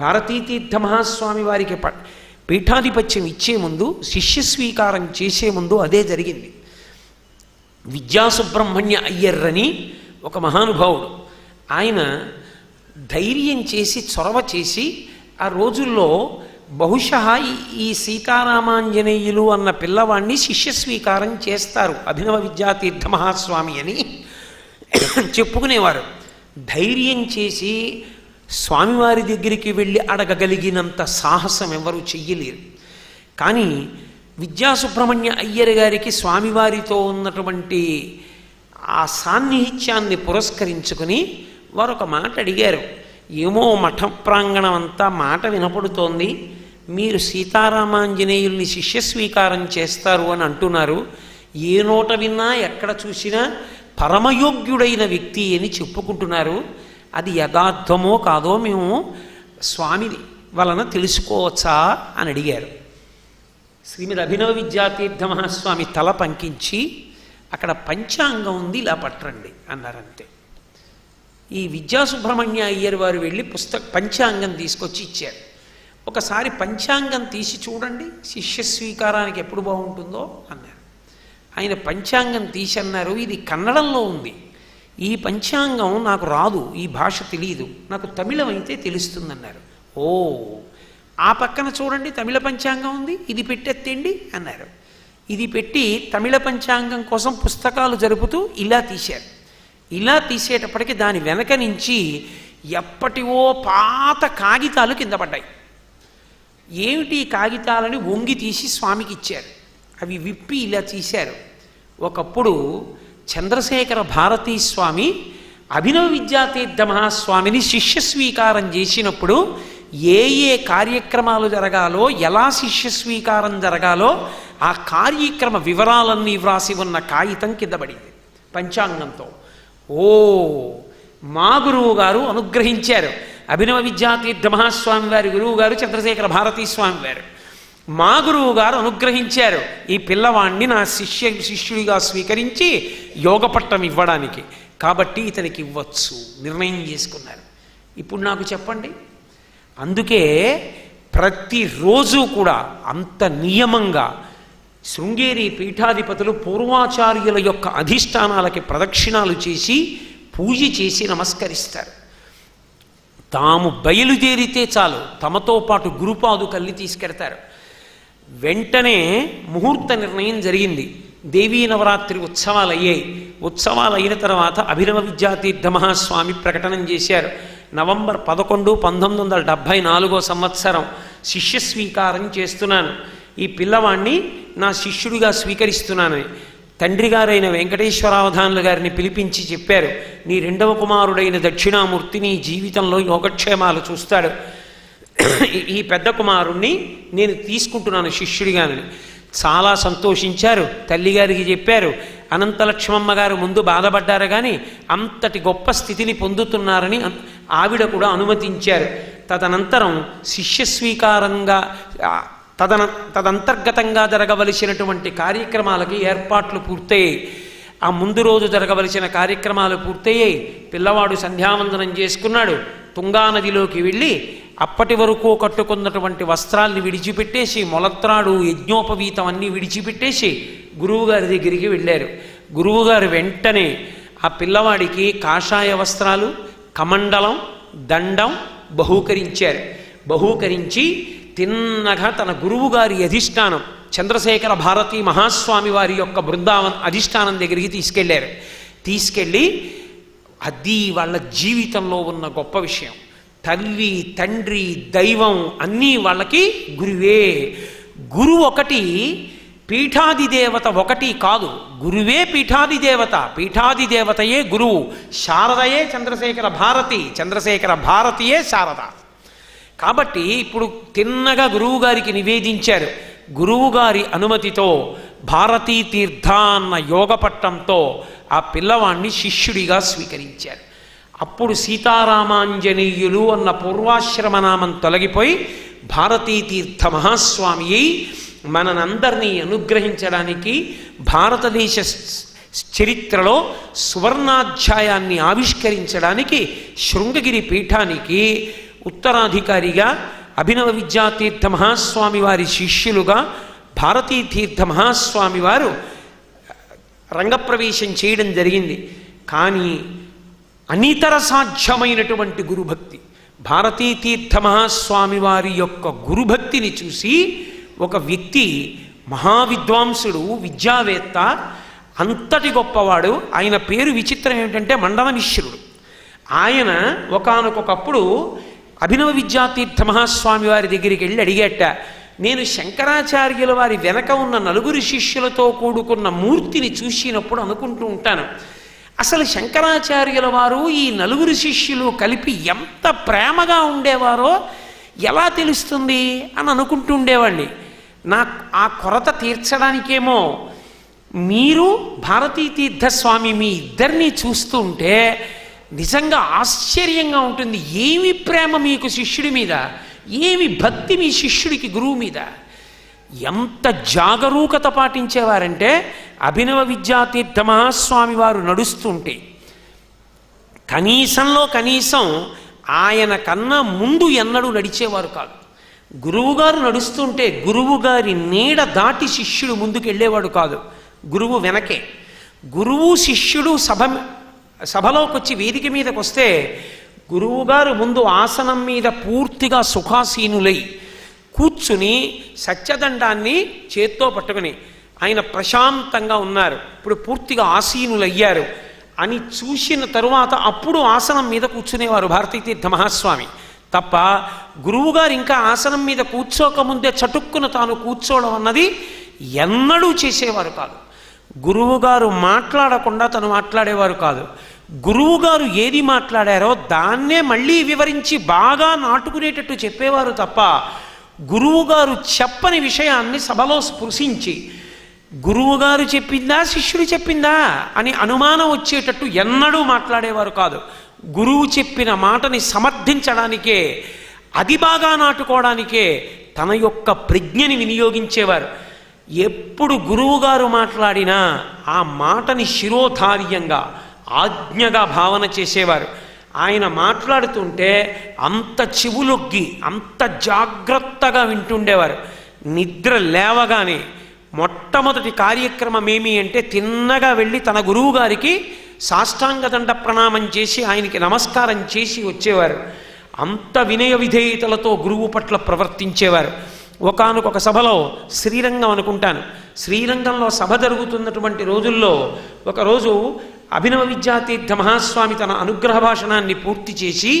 భారతీతీర్థ మహాస్వామి వారికి పీఠాధిపత్యం ఇచ్చే ముందు, శిష్య స్వీకారం చేసే ముందు అదే జరిగింది. విద్యాసుబ్రహ్మణ్య అయ్యర్ అని ఒక మహానుభావుడు, ఆయన ధైర్యం చేసి చొరవ చేసి ఆ రోజుల్లో బహుశా ఈ సీతారామాంజనేయులు అన్న పిల్లవాడిని శిష్య స్వీకారం చేస్తారు అభినవ విద్యాతీర్థ మహాస్వామి అని చెప్పుకునేవారు. ధైర్యం చేసి స్వామివారి దగ్గరికి వెళ్ళి అడగగలిగినంత సాహసం ఎవరు చెయ్యలేరు. కానీ విద్యాసుబ్రహ్మణ్య అయ్యర్ గారికి స్వామివారితో ఉన్నటువంటి ఆ సాన్నిహిత్యాన్ని పురస్కరించుకుని వారు ఒక మాట అడిగారు. ఏమో మఠ ప్రాంగణం అంతా మాట వినపడుతోంది, మీరు సీతారామాంజనేయుల్ని శిష్య స్వీకారం చేస్తారు అని అంటున్నారు, ఏ నోట విన్నా ఎక్కడ చూసినా పరమయోగ్యుడైన వ్యక్తి అని చెప్పుకుంటున్నారు, అది యథార్థమో కాదో మేము స్వామి వలన తెలుసుకోవచ్చా అని అడిగారు. శ్రీమద్ అభినవ విద్యాతీర్థ మహాస్వామి తల పంకించి అక్కడ పంచాంగం ఉంది, ఇలా పట్టండి అన్నారంతే. ఈ విద్యాసుబ్రహ్మణ్య అయ్యర్ వారు వెళ్ళి పంచాంగం తీసుకొచ్చి ఇచ్చారు. ఒకసారి పంచాంగం తీసి చూడండి, శిష్య స్వీకారానికి ఎప్పుడు బాగుంటుందో అన్నారు. ఆయన పంచాంగం తీసి అన్నారు, ఇది కన్నడంలో ఉంది, ఈ పంచాంగం నాకు రాదు, ఈ భాష తెలియదు, నాకు తమిళం అయితే తెలుస్తుందన్నారు. ఓ, ఆ పక్కన చూడండి తమిళ పంచాంగం ఉంది, ఇది పెట్టెత్తండి అన్నారు. ఇది పెట్టి తమిళ పంచాంగం కోసం పుస్తకాలు జరుపుతూ ఇలా తీశారు. ఇలా తీసేటప్పటికి దాని వెనక నుంచి ఎప్పటివో పాత కాగితాలు కింద పడ్డాయి. ఏమిటి కాగితాలని వంగి తీసి స్వామికి ఇచ్చారు. అవి విప్పి ఇలా తీశారు. ఒకప్పుడు చంద్రశేఖర భారతీ స్వామి అభినవ విద్యాతీర్థ మహాస్వామిని శిష్య స్వీకారం చేసినప్పుడు ఏ ఏ కార్యక్రమాలు జరగాలో, ఎలా శిష్య స్వీకారం జరగాలో ఆ కార్యక్రమ వివరాలన్నీ వ్రాసి ఉన్న కాగితం కింద పడింది పంచాంగంతో. ఓ, మా గురువు గారు అనుగ్రహించారు, అభినవ విద్యాతీర్థ మహాస్వామి వారి గురువు గారు చంద్రశేఖర భారతీ స్వామి వారు, మా గురువు గారు అనుగ్రహించారు ఈ పిల్లవాణ్ణి నా శిష్యుడిగా స్వీకరించి యోగపట్టం ఇవ్వడానికి, కాబట్టి ఇతనికి ఇవ్వచ్చు నిర్ణయం చేసుకున్నారు. ఇప్పుడు నాకు చెప్పండి, అందుకే ప్రతిరోజు కూడా అంత నియమంగా శృంగేరి పీఠాధిపతులు పూర్వాచార్యుల యొక్క అధిష్టానాలకి ప్రదక్షిణాలు చేసి పూజ చేసి నమస్కరిస్తారు. తాము బయలుదేరితే చాలు తమతో పాటు గురుపాదుకల్ని తీసుకెడతారు. వెంటనే ముహూర్త నిర్ణయం జరిగింది. దేవీ నవరాత్రి ఉత్సవాలు అయ్యాయి. ఉత్సవాలు అయిన తర్వాత అభినవ విద్యాతీర్థ మహాస్వామి ప్రకటన చేశారు, నవంబర్ 11, 1974 సంవత్సరం శిష్య స్వీకారం చేస్తున్నాను, ఈ పిల్లవాణ్ణి నా శిష్యుడిగా స్వీకరిస్తున్నానని. తండ్రి గారైన వెంకటేశ్వరావధానులు గారిని పిలిపించి చెప్పారు, నీ రెండవ కుమారుడైన దక్షిణామూర్తి నీ జీవితంలో యోగక్షేమాలు చూస్తాడు, ఈ పెద్ద కుమారుణ్ణి నేను తీసుకుంటున్నాను శిష్యుడిగానని. చాలా సంతోషించారు. తల్లిగారికి చెప్పారు. అనంతలక్ష్మమ్మ గారు ముందు బాధపడ్డారు, కానీ అంతటి గొప్ప స్థితిని పొందుతున్నారని ఆవిడ కూడా అనుమతించారు. తదనంతరం శిష్య స్వీకారంగా తదంతర్గతంగా జరగవలసినటువంటి కార్యక్రమాలకి ఏర్పాట్లు పూర్తయ్యాయి. ఆ ముందు రోజు జరగవలసిన కార్యక్రమాలు పూర్తయ్యాయి. పిల్లవాడు సంధ్యావందనం చేసుకున్నాడు. తుంగానదిలోకి వెళ్ళి అప్పటి వరకు కట్టుకున్నటువంటి వస్త్రాల్ని విడిచిపెట్టేసి, మొలత్రాడు యజ్ఞోపవీతం అన్నీ విడిచిపెట్టేసి గురువుగారి దగ్గరికి వెళ్ళారు. గురువుగారు వెంటనే ఆ పిల్లవాడికి కాషాయ వస్త్రాలు, కమండలం, దండం బహూకరించారు. బహూకరించి తిన్నగా తన గురువుగారి అధిష్టానం చంద్రశేఖర భారతీ మహాస్వామి వారి యొక్క బృందావన అధిష్టానం దగ్గరికి తీసుకెళ్లారు. తీసుకెళ్ళి అది వాళ్ళ జీవితంలో ఉన్న గొప్ప విషయం. తల్లి, తండ్రి, దైవం అన్నీ వాళ్ళకి గురువే. గురువు ఒకటి, పీఠాదిదేవత ఒకటి కాదు. గురువే పీఠాదిదేవత, పీఠాదిదేవతయే గురువు. శారదయే చంద్రశేఖర భారతి, చంద్రశేఖర భారతియే శారద. కాబట్టి ఇప్పుడు తిన్నగా గురువుగారికి నివేదించారు. గురువుగారి అనుమతితో భారతీ తీర్థ అన్న యోగపట్టంతో ఆ పిల్లవాణ్ణి శిష్యుడిగా స్వీకరించారు. అప్పుడు సీతారామాంజనేయులు అన్న పూర్వాశ్రమనామం తొలగిపోయి భారతీ తీర్థ మహాస్వామి అయి మనందరినీ అనుగ్రహించడానికి భారతదేశ చరిత్రలో సువర్ణాధ్యాయాన్ని ఆవిష్కరించడానికి శృంగగిరి పీఠానికి ఉత్తరాధికారిగా అభినవ విద్యాతీర్థ మహాస్వామి వారి శిష్యులుగా భారతీ తీర్థ మహాస్వామి వారు రంగప్రవేశం చేయడం జరిగింది. కానీ అనితర సాధ్యమైనటువంటి గురుభక్తి, భారతీ తీర్థ మహాస్వామి వారి యొక్క గురుభక్తిని చూసి ఒక వ్యక్తి, మహావిద్వాంసుడు, విద్యావేత్త, అంతటి గొప్పవాడు, ఆయన పేరు విచిత్రం ఏమిటంటే మండన మిశ్రుడు. ఆయన ఒకానొకప్పుడు అభినవ విద్యాతీర్థ మహాస్వామి వారి దగ్గరికి వెళ్ళి అడిగేట, నేను శంకరాచార్యుల వారి వెనక ఉన్న 4 శిష్యులతో కూడుకున్న మూర్తిని చూసినప్పుడు అనుకుంటూ ఉంటాను, అసలు శంకరాచార్యుల వారు ఈ 4 శిష్యులు కలిపి ఎంత ప్రేమగా ఉండేవారో ఎలా తెలుస్తుంది అని అనుకుంటూ ఉండేవాడిని. ఆ కొరత తీర్చడానికేమో మీరు భారతీ తీర్థస్వామి మీ ఇద్దరినీ చూస్తూ ఉంటే నిజంగా ఆశ్చర్యంగా ఉంటుంది. ఏమి ప్రేమ మీకు శిష్యుడి మీద, ఏమి భక్తి మీ శిష్యుడికి గురువు మీద. ఎంత జాగరూకత పాటించేవారంటే అభినవ విద్యాతీర్థ మహాస్వామి వారు నడుస్తుంటే కనీసంలో కనీసం ఆయన కన్నా ముందు ఎన్నడూ నడిచేవారు కాదు. గురువుగారు నడుస్తుంటే గురువుగారి నీడ దాటి శిష్యుడు ముందుకు వెళ్ళేవాడు కాదు, గురువు వెనకే. గురువు శిష్యుడు సభలోకి వచ్చి వేదిక మీదకి వస్తే గురువుగారు ముందు ఆసనం మీద పూర్తిగా సుఖాసీనులై కూర్చుని సత్యదండాన్ని చేత్తో పట్టుకుని ఆయన ప్రశాంతంగా ఉన్నారు, ఇప్పుడు పూర్తిగా ఆసీనులయ్యారు అని చూసిన తరువాత అప్పుడు ఆసనం మీద కూర్చునేవారు భారతీ తీర్థ మహాస్వామి. తప్ప గురువుగారు ఇంకా ఆసనం మీద కూర్చోకముందే చటుక్కున తాను కూర్చోవడం అన్నది ఎన్నడూ చేసేవారు కాదు. గురువుగారు మాట్లాడకుండా తను మాట్లాడేవారు కాదు. గురువుగారు ఏది మాట్లాడారో దాన్నే మళ్ళీ వివరించి బాగా నాటుకునేటట్టు చెప్పేవారు తప్ప గురువుగారు చెప్పని విషయాన్ని సభలో స్పృశించి గురువుగారు చెప్పిందా శిష్యుడు చెప్పిందా అని అనుమానం వచ్చేటట్టు ఎన్నడూ మాట్లాడేవారు కాదు. గురువు చెప్పిన మాటని సమర్థించడానికే, అది బాగా నాటుకోవడానికే తన యొక్క ప్రజ్ఞని వినియోగించేవారు. ఎప్పుడు గురువుగారు మాట్లాడినా ఆ మాటని శిరోధార్యంగా ఆజ్ఞగా భావన చేసేవారు. ఆయన మాట్లాడుతుంటే అంత చెవులొగ్గి అంత జాగ్రత్తగా వింటుండేవారు. నిద్ర లేవగానే మొట్టమొదటి కార్యక్రమం ఏమి అంటే తిన్నగా వెళ్ళి తన గురువుగారికి సాష్టాంగదండ ప్రణామం చేసి ఆయనకి నమస్కారం చేసి వచ్చేవారు. అంత వినయ విధేయతలతో గురువు పట్ల ప్రవర్తించేవారు. ఒకానొక సభలో శ్రీరంగం అనుకుంటాను, శ్రీరంగంలో సభ జరుగుతున్నటువంటి రోజుల్లో ఒకరోజు అభినవ విద్యాతీర్థ మహాస్వామి తన అనుగ్రహ భాషణాన్ని పూర్తి చేసి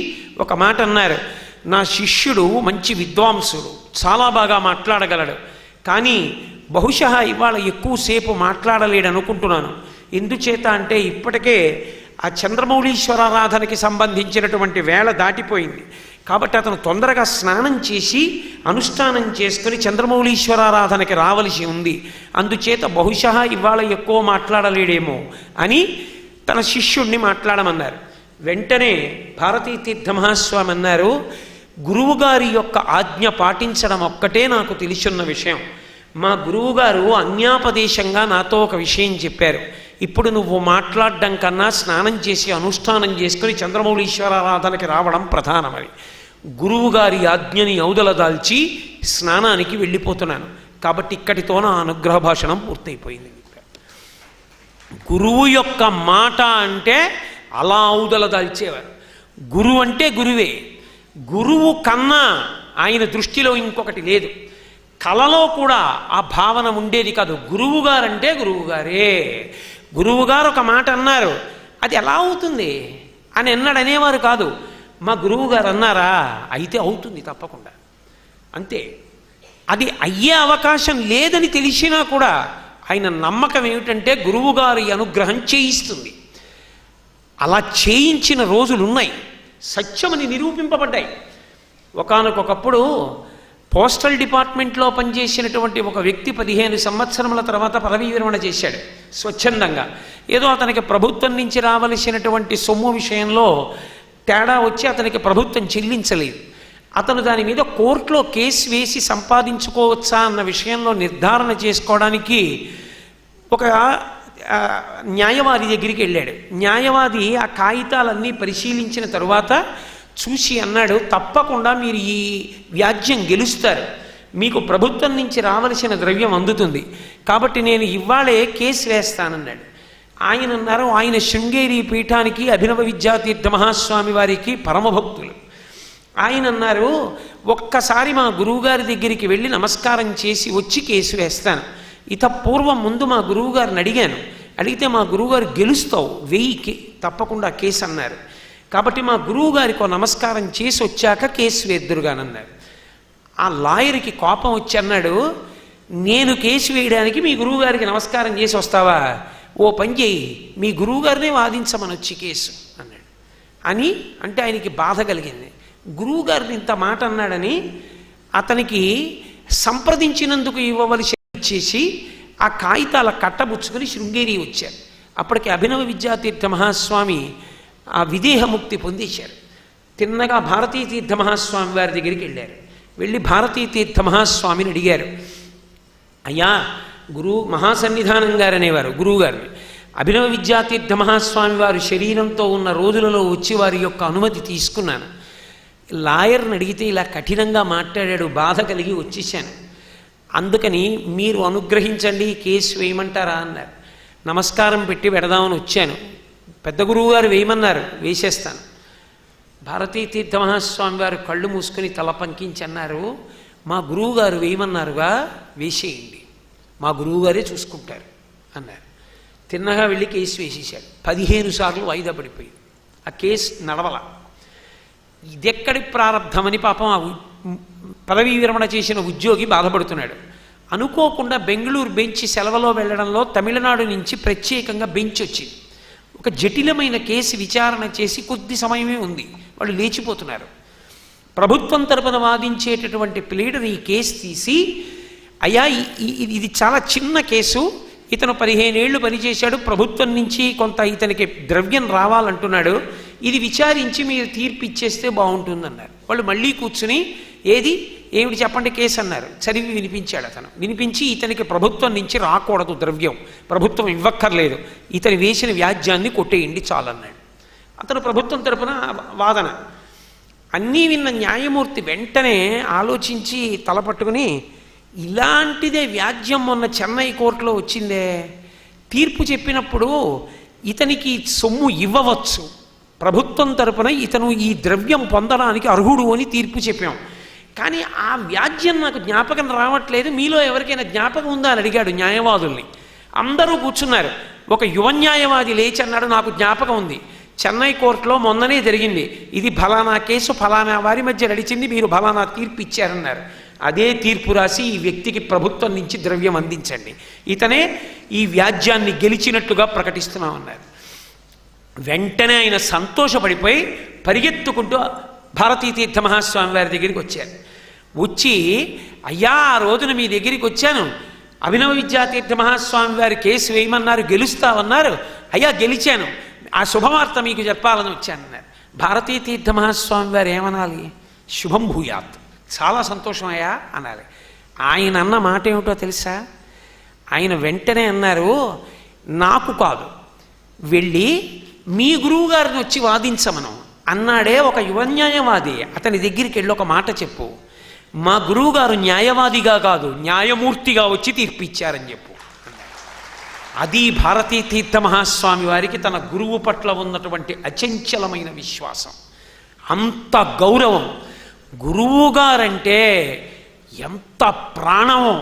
ఒక మాట అన్నారు, నా శిష్యుడు మంచి విద్వాంసుడు, చాలా బాగా మాట్లాడగలడు, కానీ బహుశా ఇవాళ ఎక్కువసేపు మాట్లాడలేడు అనుకుంటున్నాను. ఎందుచేత అంటే ఇప్పటికే ఆ చంద్రమౌళీశ్వరారాధనకి సంబంధించినటువంటి వేళ దాటిపోయింది కాబట్టి అతను తొందరగా స్నానం చేసి అనుష్ఠానం చేసుకుని చంద్రమౌళీశ్వరారాధనకి రావలసి ఉంది, అందుచేత బహుశా ఇవాళ ఎక్కువ మాట్లాడలేడేమో అని తన శిష్యుణ్ణి మాట్లాడమన్నారు. వెంటనే భారతీ తీర్థ మహాస్వామి అన్నారు, గురువుగారి యొక్క ఆజ్ఞ పాటించడం ఒక్కటే నాకు తెలిసున్న విషయం. మా గురువుగారు అన్యాపదేశంగా నాతో ఒక విషయం చెప్పారు, ఇప్పుడు నువ్వు మాట్లాడడం కన్నా స్నానం చేసి అనుష్ఠానం చేసుకుని చంద్రమౌళీశ్వరారాధనకి రావడం ప్రధానమని. గురువుగారి ఆజ్ఞని ఔదల దాల్చి స్నానానికి వెళ్ళిపోతున్నాను కాబట్టి ఇక్కడితో నా అనుగ్రహ భాషణం పూర్తయిపోయింది. గురువు యొక్క మాట అంటే అలా ఔదల దాల్చేవారు. గురువు అంటే గురువే, గురువు కన్నా ఆయన దృష్టిలో ఇంకొకటి లేదు. కలలో కూడా ఆ భావన ఉండేది కాదు. గురువుగారంటే గురువుగారే. గురువుగారు ఒక మాట అన్నారు, అది ఎలా అవుతుంది అని ఎన్నడూ అనేవారు కాదు. మా గురువు గారు అన్నారా, అయితే అవుతుంది తప్పకుండా, అంతే. అది అయ్యే అవకాశం లేదని తెలిసినా కూడా ఆయన నమ్మకం ఏమిటంటే గురువుగారి అనుగ్రహం చేయిస్తుంది. అలా చేయించిన రోజులున్నాయి, సత్యమని నిరూపింపబడ్డాయి. ఒకానొకప్పుడు పోస్టల్ డిపార్ట్మెంట్లో పనిచేసినటువంటి ఒక వ్యక్తి 15 సంవత్సరముల తర్వాత పదవీ విరమణ చేశాడు స్వచ్ఛందంగా. ఏదో అతనికి ప్రభుత్వం నుంచి రావలసినటువంటి సొమ్ము విషయంలో తేడా వచ్చి అతనికి ప్రభుత్వం చెల్లించలేదు. అతను దాని మీద కోర్టులో కేసు వేసి సంపాదించుకోవచ్చా అన్న విషయంలో నిర్ధారణ చేసుకోవడానికి ఒక న్యాయవాది దగ్గరికి వెళ్ళాడు. న్యాయవాది ఆ కాగితాలన్నీ పరిశీలించిన తరువాత చూసి అన్నాడు, తప్పకుండా మీరు ఈ వ్యాజ్యం గెలుస్తారు, మీకు ప్రభుత్వం నుంచి రావలసిన ద్రవ్యం అందుతుంది, కాబట్టి నేను ఇవాళే కేసు వేస్తానన్నాడు. ఆయన అన్నారు, ఆయన శృంగేరి పీఠానికి అభినవ విద్యాతీర్థ మహాస్వామి వారికి పరమభక్తులు. ఆయన అన్నారు, ఒక్కసారి మా గురువుగారి దగ్గరికి వెళ్ళి నమస్కారం చేసి వచ్చి కేసు వేస్తాను. పూర్వం ముందు మా గురువుగారిని అడిగాను, అడిగితే మా గురువుగారు గెలుస్తావు, వెయ్యికి తప్పకుండా కేసు అన్నారు. కాబట్టి మా గురువుగారికి ఒక నమస్కారం చేసి వచ్చాక కేసు వేద్దురుగానన్నారు. ఆ లాయర్కి కోపం వచ్చి అన్నాడు, నేను కేసు వేయడానికి మీ గురువుగారికి నమస్కారం చేసి వస్తావా, ఓ పని చేయి, మీ గురువుగారినే వాదించమని వచ్చి కేసు అన్నాడు. అని అంటే ఆయనకి బాధ కలిగింది. గురువుగారిని ఇంత మాట అన్నాడని అతనికి సంప్రదించినందుకు ఇవ్వవలసి చేసి ఆ కాగితాల కట్టబుచ్చుకొని శృంగేరి వచ్చారు. అప్పటికి అభినవ విద్యాతీర్థ మహాస్వామి ఆ విదేహముక్తి పొందేశారు. తిన్నగా భారతీ తీర్థ మహాస్వామి వారి దగ్గరికి వెళ్ళారు. వెళ్ళి భారతీ తీర్థ మహాస్వామిని అడిగారు, అయ్యా మహాసన్నిధానం గారు అనేవారు గురువుగారిని, అభినవ విద్యాతీర్థ మహాస్వామి వారు శరీరంతో ఉన్న రోజులలో వచ్చి వారి యొక్క అనుమతి తీసుకున్నాను. లాయర్ని అడిగితే ఇలా కఠినంగా మాట్లాడాడు, బాధ కలిగి వచ్చేసాను, అందుకని మీరు అనుగ్రహించండి, కేసు వేయమంటారా అన్నారు. నమస్కారం పెట్టి పెడదామని వచ్చాను, పెద్ద గురువు గారు వేయమన్నారు, వేసేస్తాను. భారతీ తీర్థ మహాస్వామి వారు కళ్ళు మూసుకుని తల పంకించి అన్నారు, మా గురువుగారు వేయమన్నారుగా, వేసేయండి, మా గురువుగారే చూసుకుంటారు అన్నారు. తిన్నగా వెళ్ళి కేసు వేసేశాడు. 15 సార్లు వాయిదా పడిపోయింది, ఆ కేసు నడవల. ఇదెక్కడి ప్రారంధమని పాపం ఆ పదవీ విరమణ చేసిన ఉద్యోగి బాధపడుతున్నాడు. అనుకోకుండా బెంగళూరు బెంచ్ సెలవులో వెళ్ళడంలో తమిళనాడు నుంచి ప్రత్యేకంగా బెంచ్ వచ్చింది. ఒక జటిలమైన కేసు విచారణ చేసి కొద్ది సమయమే ఉంది, వాళ్ళు లేచిపోతున్నారు. ప్రభుత్వం తరపున వాదించేటటువంటి ప్లీడర్ ఈ కేసు తీసి, అయ్యా ఇది చాలా చిన్న కేసు, ఇతను 15 ఏళ్ళు పనిచేశాడు, ప్రభుత్వం నుంచి కొంత ఇతనికి ద్రవ్యం రావాలంటున్నాడు, ఇది విచారించి మీరు తీర్పు ఇచ్చేస్తే బాగుంటుందన్నారు. వాళ్ళు మళ్ళీ కూర్చుని ఏమిటి చెప్పండి కేసు అన్నారు. చదివి వినిపించాడు. అతను వినిపించి, ఇతనికి ప్రభుత్వం నుంచి రాకూడదు ద్రవ్యం, ప్రభుత్వం ఇవ్వక్కర్లేదు, ఇతను వేసిన వ్యాజ్యాన్ని కొట్టేయండి చాలన్నాడు. అతను ప్రభుత్వం తరపున వాదన. అన్నీ విన్న న్యాయమూర్తి వెంటనే ఆలోచించి తలపట్టుకుని, ఇలాంటిదే వ్యాజ్యం మొన్న చెన్నై కోర్టులో వచ్చిందే, తీర్పు చెప్పినప్పుడు ఇతనికి సొమ్ము ఇవ్వవచ్చు, ప్రభుత్వం తరపున ఇతను ఈ ద్రవ్యం పొందడానికి అర్హుడు అని తీర్పు చెప్పాం, కానీ ఆ వ్యాజ్యం నాకు జ్ఞాపకం రావట్లేదు, మీలో ఎవరికైనా జ్ఞాపకం ఉందా అని అడిగాడు న్యాయవాదుల్ని. అందరూ కూర్చున్నారు. ఒక యువ న్యాయవాది లేచి అన్నాడు, నాకు జ్ఞాపకం ఉంది, చెన్నై కోర్టులో మొన్ననే జరిగింది, ఇది ఫలానా కేసు ఫలానా వారి మధ్య నడిచింది, మీరు ఫలానా తీర్పు ఇచ్చారన్నారు. అదే తీర్పు రాసి ఈ వ్యక్తికి ప్రభుత్వం నుంచి ద్రవ్యం అందించండి, ఇతనే ఈ వ్యాజ్యాన్ని గెలిచినట్లుగా ప్రకటిస్తున్నామన్నారు. వెంటనే ఆయన సంతోషపడిపోయి పరిగెత్తుకుంటూ భారతీ తీర్థ మహాస్వామి వారి దగ్గరికి వచ్చారు. వచ్చి, అయ్యా ఆ రోజున మీ దగ్గరికి వచ్చాను, అభినవ విద్యాతీర్థ మహాస్వామి వారి కేసు వేయమన్నారు, గెలుస్తామన్నారు, అయ్యా గెలిచాను, ఆ శుభవార్త మీకు చెప్పాలని వచ్చానన్నారు. భారతీ తీర్థ మహాస్వామి వారు ఏమనాలి, శుభం భూయాత్, చాలా సంతోషం అయ్యా అనాలి. ఆయన అన్న మాట ఏమిటో తెలుసా, ఆయన వెంటనే అన్నారు, నాకు కాదు, వెళ్ళి మీ గురువుగారిని వచ్చి వాదించమను అన్నాడే ఒక యువ న్యాయవాది, అతని దగ్గరికి వెళ్ళి ఒక మాట చెప్పు, మా గురువుగారు న్యాయవాదిగా కాదు న్యాయమూర్తిగా వచ్చి తీర్పు ఇచ్చారని చెప్పు. అది భారతీ తీర్థ మహాస్వామి వారికి తన గురువు పట్ల ఉన్నటువంటి అచంచలమైన విశ్వాసం, అంత గౌరవం. గురువుగారంటే ఎంత ప్రాణమో.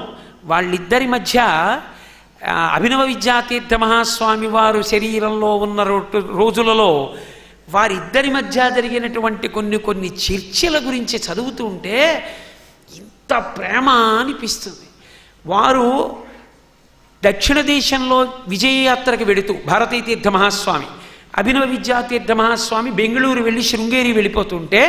వాళ్ళిద్దరి మధ్య అభినవ విద్యాతీర్థ మహాస్వామి వారు శరీరంలో ఉన్న రోజులలో వారిద్దరి మధ్య జరిగినటువంటి కొన్ని చర్చల గురించి చదువుతూ ఉంటే ఇంత ప్రేమ అనిపిస్తుంది. వారు దక్షిణ దేశంలో విజయయాత్రకు వెడుతూ భారతీ తీర్థ మహాస్వామి, అభినవ విద్యాతీర్థ మహాస్వామి బెంగళూరు వెళ్ళి శృంగేరి వెళ్ళిపోతుంటే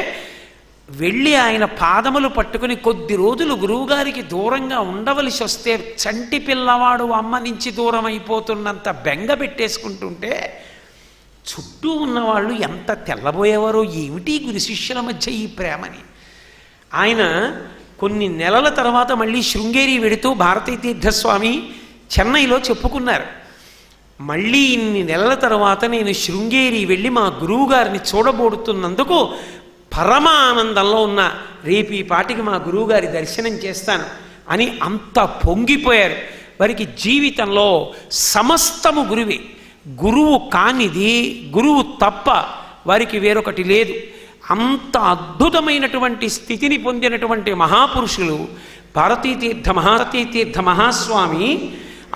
వెళ్ళి ఆయన పాదములు పట్టుకుని కొద్ది రోజులు గురువుగారికి దూరంగా ఉండవలసి వస్తే చంటి పిల్లవాడు అమ్మ నుంచి దూరం అయిపోతున్నంత బెంగ పెట్టేసుకుంటుంటే చుట్టూ ఉన్నవాళ్ళు ఎంత తెల్లబోయేవారో, ఏమిటి గురు శిష్యుల మధ్య ఈ ప్రేమని. ఆయన కొన్ని నెలల తర్వాత మళ్ళీ శృంగేరి వెడుతూ భారతీ తీర్థస్వామి చెన్నైలో చెప్పుకున్నారు, మళ్ళీ ఇన్ని నెలల తర్వాత నేను శృంగేరి వెళ్ళి మా గురువుగారిని చూడబోడుతున్నందుకు పరమ ఆనందంలో ఉన్న, రేపు ఈ పాటికి మా గురువుగారి దర్శనం చేస్తాను అని అంత పొంగిపోయారు. వారికి జీవితంలో సమస్తము గురువే, గురువు కానిది గురువు తప్ప వారికి వేరొకటి లేదు. అంత అద్భుతమైనటువంటి స్థితిని పొందినటువంటి మహాపురుషులు భారతీ తీర్థ మహాస్వామి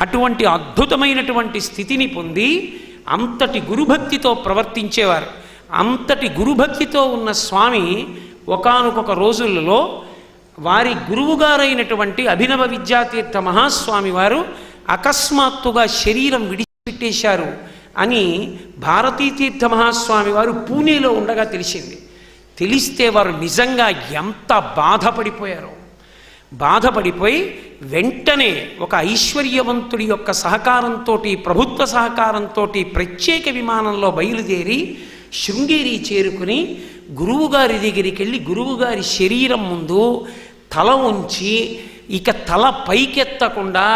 అటువంటి అద్భుతమైనటువంటి స్థితిని పొంది అంతటి గురుభక్తితో ప్రవర్తించేవారు. అంతటి గురుభక్తితో ఉన్న స్వామి ఒకానొక రోజులలో వారి గురువుగారైనటువంటి అభినవ విద్యాతీర్థ మహాస్వామి వారు అకస్మాత్తుగా శరీరం విడిచిపెట్టేశారు అని భారతీ తీర్థ మహాస్వామి వారు పూణేలో ఉండగా తెలిసింది. తెలిస్తే వారు నిజంగా ఎంత బాధపడిపోయారో. బాధపడిపోయి వెంటనే ఒక ఐశ్వర్యవంతుడి యొక్క సహకారంతో, ప్రభుత్వ సహకారంతో ప్రత్యేక విమానంలో బయలుదేరి శృంగేరి చేరుకుని గురువుగారి దగ్గరికి వెళ్ళి గురువుగారి శరీరం ముందు తల ఉంచి, ఇక తల పైకెత్తకుండా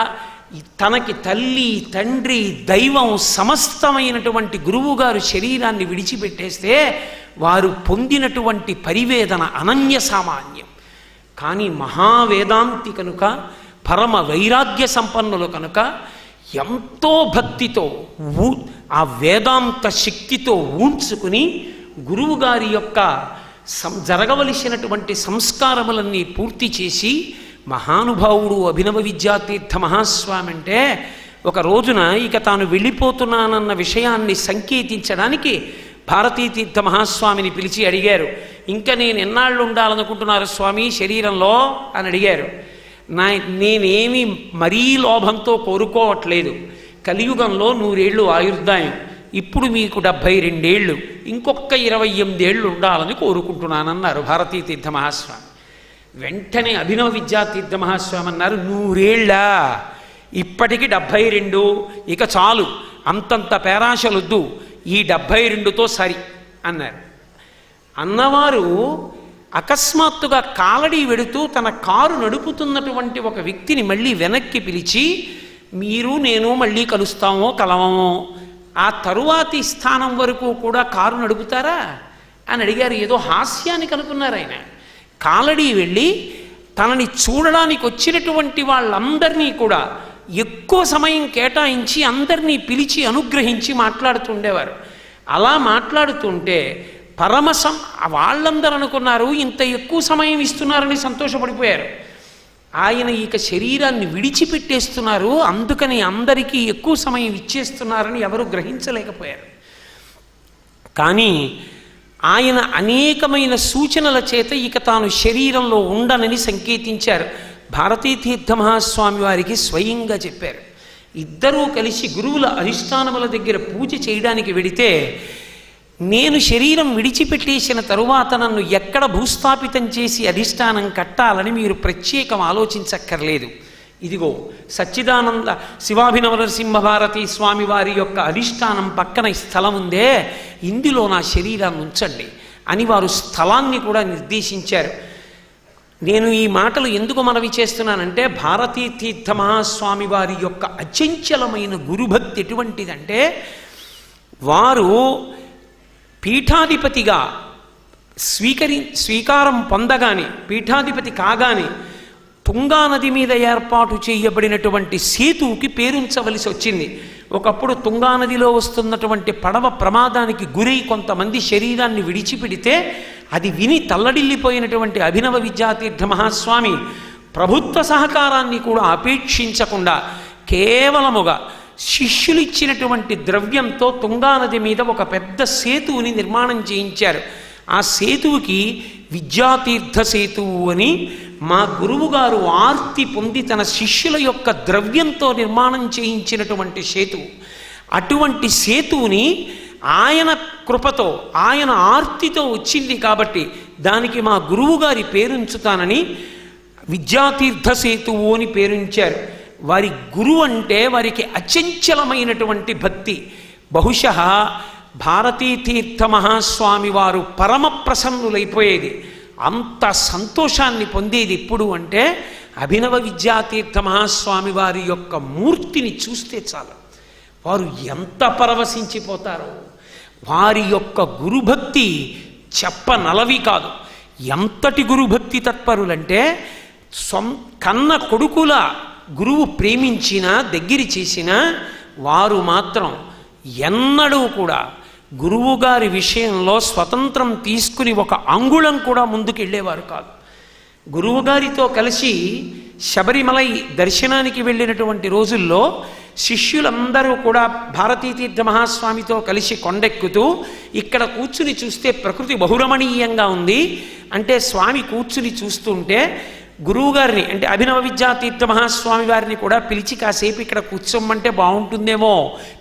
తనకి తల్లి, తండ్రి, దైవం సమస్తమైనటువంటి గురువుగారు శరీరాన్ని విడిచిపెట్టేస్తే వారు పొందినటువంటి పరివేదన అనన్య సామాన్యం. కానీ మహావేదాంతి కనుక, పరమ వైరాగ్య సంపన్నులు కనుక ఎంతో భక్తితో ఆ వేదాంత శక్తితో ఊంచుకుని గురువుగారి యొక్క జరగవలసినటువంటి సంస్కారములన్నీ పూర్తి చేసి, మహానుభావుడు అభినవ విద్యాతీర్థ మహాస్వామి అంటే ఒక రోజున ఇక తాను వెళ్ళిపోతున్నానన్న విషయాన్ని సంకేతించడానికి భారతీ తీర్థ మహాస్వామిని పిలిచి అడిగారు, ఇంకా నేను ఎన్నాళ్ళు ఉండాలనుకుంటున్నారు స్వామి శరీరంలో అని అడిగారు. నేనేమి మరీ లోభంతో కోరుకోవట్లేదు, కలియుగంలో 100 ఏళ్ళు ఆయుర్దాయం, ఇప్పుడు మీకు 72 ఏళ్ళు, ఇంకొక 28 ఏళ్ళు ఉండాలని కోరుకుంటున్నానన్నారు భారతీ తీర్థ మహాస్వామి. వెంటనే అభినవ విద్యాతీర్థ మహాస్వామి అన్నారు, 100 ఏళ్ళా, ఇప్పటికి 72, ఇక చాలు, అంతంత పేరాశలొద్దు, ఈ 72తో సరి అన్నారు. అన్నవారు అకస్మాత్తుగా కాలడి వెడుతూ తన కారు నడుపుతున్నటువంటి ఒక వ్యక్తిని మళ్ళీ వెనక్కి పిలిచి, మీరు నేను మళ్ళీ కలుస్తామో కలవమో, ఆ తరువాతి స్థానం వరకు కూడా కారు నడుపుతారా అని అడిగారు. ఏదో హాస్యానికి అనుకున్నారు ఆయన. కాలడి వెళ్ళి తనని చూడడానికి వచ్చినటువంటి వాళ్ళందరినీ కూడా ఎక్కువ సమయం కేటాయించి అందరినీ పిలిచి అనుగ్రహించి మాట్లాడుతుండేవారు. అలా మాట్లాడుతుంటే వాళ్ళందరూ అనుకున్నారు ఇంత ఎక్కువ సమయం ఇస్తున్నారని సంతోషపడిపోయారు. ఆయన ఇక శరీరాన్ని విడిచిపెట్టేస్తున్నారు, అందుకని అందరికీ ఎక్కువ సమయం ఇచ్చేస్తున్నారని ఎవరు గ్రహించలేకపోయారు. కానీ ఆయన అనేకమైన సూచనల చేత ఇక తాను శరీరంలో ఉండనని సంకేతించారు. భారతీ తీర్థ మహాస్వామి వారికి స్వయంగా చెప్పారు. ఇద్దరూ కలిసి గురువుల అధిష్టానముల దగ్గర పూజ చేయడానికి వెడితే, నేను శరీరం విడిచిపెట్టేసిన తరువాత నన్ను ఎక్కడ భూస్థాపితం చేసి అధిష్టానం కట్టాలని మీరు ప్రత్యేకం ఆలోచించక్కర్లేదు. ఇదిగో సచ్చిదానంద శివాభినవ నరసింహ భారతీ స్వామి వారి యొక్క అధిష్టానం పక్కన స్థలం ఉందే, ఇందులో నా శరీరాన్ని ఉంచండి అని వారు స్థలాన్ని కూడా నిర్దేశించారు. నేను ఈ మాటలు ఎందుకు మనవి చేస్తున్నానంటే, భారతీ తీర్థ మహాస్వామి వారి యొక్క అచంచలమైన గురుభక్తి ఎటువంటిదంటే, వారు పీఠాధిపతిగా స్వీకారం పొందగానే, పీఠాధిపతి కాగానే తుంగానది మీద ఏర్పాటు చేయబడినటువంటి సేతువుకి పేరుంచవలసి వచ్చింది. ఒకప్పుడు తుంగానదిలో వస్తున్నటువంటి పడవ ప్రమాదానికి గురై కొంతమంది శరీరాన్ని విడిచిపెడితే అది విని తల్లడిల్లిపోయినటువంటి అభినవ విద్యాతీర్థ మహాస్వామి ప్రభుత్వ సహకారాన్ని కూడా అపేక్షించకుండా కేవలముగా శిష్యులు ఇచ్చినటువంటి ద్రవ్యంతో తుంగానది మీద ఒక పెద్ద సేతువుని నిర్మాణం చేయించారు. ఆ సేతువుకి విద్యాతీర్థ సేతువు అని మా గురువుగారు ఆర్తి పొంది తన శిష్యుల యొక్క ద్రవ్యంతో నిర్మాణం చేయించినటువంటి సేతువు. అటువంటి సేతువుని ఆయన కృపతో, ఆయన ఆర్తితో వచ్చింది కాబట్టి దానికి మా గురువుగారి పేరుంచుతానని విద్యాతీర్థ సేతువు అని పేరుంచారు. వారి గురువు అంటే వారికి అచంచలమైనటువంటి భక్తి. బహుశः భారతీతీర్థ మహాస్వామి వారు పరమ ప్రసన్నులైపోయేది, అంత సంతోషాన్ని పొందేది ఎప్పుడు అంటే అభినవ విద్యాతీర్థ మహాస్వామి వారి యొక్క మూర్తిని చూస్తే చాలు. వారు ఎంత పరవశించిపోతారో. వారి యొక్క గురుభక్తి చెప్పనలవి కాదు. ఎంతటి గురుభక్తి తత్పరులంటే కన్న కొడుకుల గురువు ప్రేమించినా దగ్గర చేసినా వారు మాత్రం ఎన్నడూ కూడా గురువుగారి విషయంలో స్వతంత్రం తీసుకుని ఒక అంగుళం కూడా ముందుకు వెళ్ళేవారు కాదు. గురువుగారితో కలిసి శబరిమలై దర్శనానికి వెళ్ళినటువంటి రోజుల్లో శిష్యులందరూ కూడా భారతీతీర్థ మహాస్వామితో కలిసి కొండెక్కుతూ ఇక్కడ కూర్చుని చూస్తే ప్రకృతి బహురమణీయంగా ఉంది అంటే స్వామి కూర్చుని చూస్తుంటే గురువుగారిని అంటే అభినవ విద్యాతీర్థ మహాస్వామి వారిని కూడా పిలిచి కాసేపు ఇక్కడ కూర్చోమంటే బాగుంటుందేమో,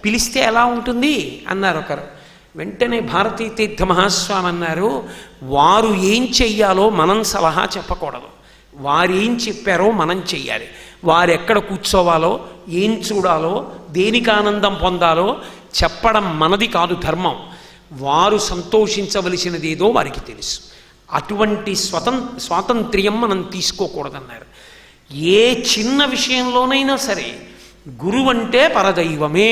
పిలిస్తే ఎలా ఉంటుంది అన్నారు ఒకరు. వెంటనే భారతీతీర్థ మహాస్వామి అన్నారు, వారు ఏం చెయ్యాలో మనం సలహా చెప్పకూడదు, వారు ఏం చెప్పారో మనం చెయ్యాలి. వారు ఎక్కడ కూర్చోవాలో, ఏం చూడాలో, దేనికి ఆనందం పొందాలో చెప్పడం మనది కాదు ధర్మం. వారు సంతోషించవలసినది ఏదో వారికి తెలుసు. అటువంటి స్వాతంత్ర్యం మనం తీసుకోకూడదన్నారు. ఏ చిన్న విషయంలోనైనా సరే గురువు అంటే పరదైవమే.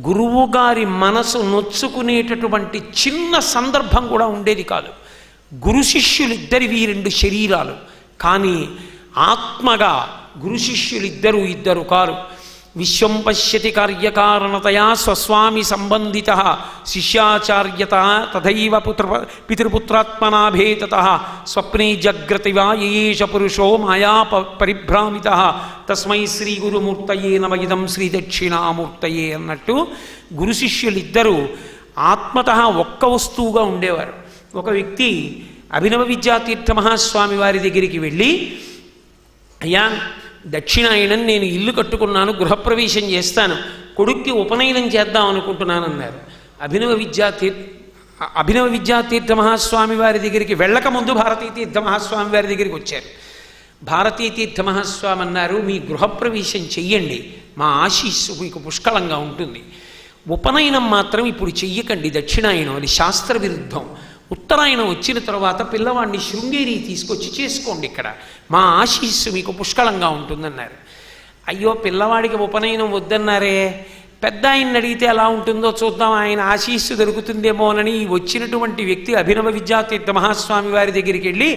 గురువు గారి మనసు నొచ్చుకునేటటువంటి చిన్న సందర్భం కూడా ఉండేది కాదు. గురు శిష్యులిద్దరివి రెండు శరీరాలు, కానీ ఆత్మగా గురు శిష్యులిద్దరూ ఇద్దరు కారు. విశ్వం పశ్యతి కార్యకారణతయా స్వస్వామి సంబంధిత శిష్యాచార్యత తథైవ పితృపుత్రాత్మనాభేతత స్వప్నే జగ్రతివా ఏష పురుషో మాయా పరిభ్రామిత తస్మై శ్రీ గురుమూర్తయే నమ ఇదం శ్రీ దక్షిణామూర్తయే అన్నట్టు గురు శిష్యులిద్దరూ ఆత్మత ఒక్క వస్తువుగా ఉండేవారు. ఒక వ్యక్తి అభినవ విద్యాతీర్థ మహాస్వామి వారి దగ్గరికి వెళ్ళి, అయ్యా దక్షిణాయనం నేను ఇల్లు కట్టుకున్నాను, గృహప్రవేశం చేస్తాను, కొడుక్కి ఉపనయనం చేద్దాం అనుకుంటున్నాను అన్నారు. అభినవ విద్యాతీర్థ మహాస్వామి వారి దగ్గరికి వెళ్ళకముందు భారతీతీర్థ మహాస్వామి వారి దగ్గరికి వచ్చారు. భారతీతీర్థ మహాస్వామి అన్నారు, మీ గృహప్రవేశం చెయ్యండి, మా ఆశీస్సు మీకు పుష్కలంగా ఉంటుంది. ఉపనయనం మాత్రం ఇప్పుడు చెయ్యకండి, దక్షిణాయనం అది శాస్త్ర విరుద్ధం. ఉత్తరాయణం వచ్చిన తర్వాత పిల్లవాడిని శృంగేరి తీసుకొచ్చి చేసుకోండి, ఇక్కడ మా ఆశీస్సు మీకు పుష్కలంగా ఉంటుందన్నారు. అయ్యో పిల్లవాడికి ఉపనయనం వద్దన్నారే, పెద్ద ఆయన్ని అడిగితే ఎలా ఉంటుందో చూద్దాం, ఆయన ఆశీస్సు దొరుకుతుందేమోనని వచ్చినటువంటి వ్యక్తి అభినవ విద్యాతీర్థ మహాస్వామి వారి దగ్గరికి వెళ్ళి,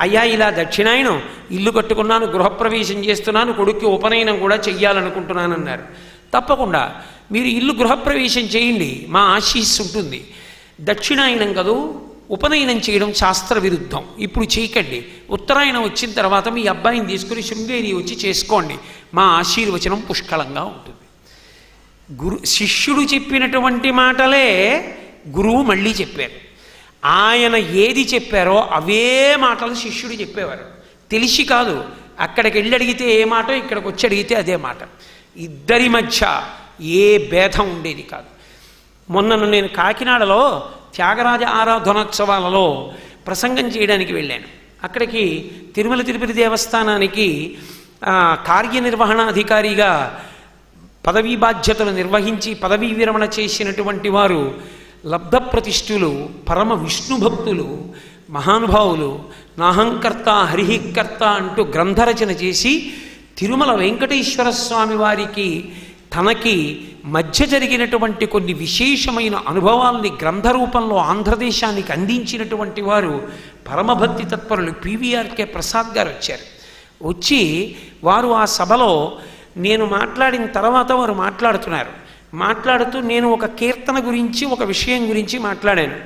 అయ్యా ఇలా దక్షిణాయనం ఇల్లు కట్టుకున్నాను, గృహప్రవేశం చేస్తున్నాను, కొడుక్కి ఉపనయనం కూడా చెయ్యాలనుకుంటున్నాను అన్నారు. తప్పకుండా మీరు ఇల్లు గృహప్రవేశం చేయండి, మా ఆశీస్సు ఉంటుంది. దక్షిణాయనం కదూ, ఉపనయనం చేయడం శాస్త్ర విరుద్ధం, ఇప్పుడు చేయకండి. ఉత్తరాయణం వచ్చిన తర్వాత మీ అబ్బాయిని తీసుకుని శృంగేరి వచ్చి చేసుకోండి, మా ఆశీర్వచనం పుష్కలంగా ఉంటుంది. శిష్యుడు చెప్పినటువంటి మాటలే గురువు మళ్ళీ చెప్పారు. ఆయన ఏది చెప్పారో అవే మాటలు శిష్యుడు చెప్పేవారు. తెలిసి కాదు, అక్కడికి వెళ్ళి అడిగితే ఏ మాట, ఇక్కడికి వచ్చి అడిగితే అదే మాట. ఇద్దరి మధ్య ఏ భేదం ఉండేది కాదు. మొన్న నేను కాకినాడలో త్యాగరాజ ఆరాధనోత్సవాలలో ప్రసంగం చేయడానికి వెళ్ళాను. అక్కడికి తిరుమల తిరుపతి దేవస్థానానికి కార్యనిర్వహణాధికారిగా పదవీ బాధ్యతలు నిర్వహించి పదవీ విరమణ చేసినటువంటి వారు లబ్ధప్రతిష్ఠులు, పరమ విష్ణు భక్తులు, మహానుభావులు, నాహంకర్త హరిహికర్త అంటూ గ్రంథరచన చేసి తిరుమల వెంకటేశ్వర స్వామి వారికి తనకి మధ్య జరిగినటువంటి కొన్ని విశేషమైన అనుభవాల్ని గ్రంథరూపంలో ఆంధ్రదేశానికి అందించినటువంటి వారు పరమభక్తి తత్పరులు పివిఆర్కే ప్రసాద్ గారు వచ్చారు. వచ్చి వారు ఆ సభలో నేను మాట్లాడిన తర్వాత వారు మాట్లాడుతూ నేను ఒక కీర్తన గురించి ఒక విషయం గురించి మాట్లాడాను.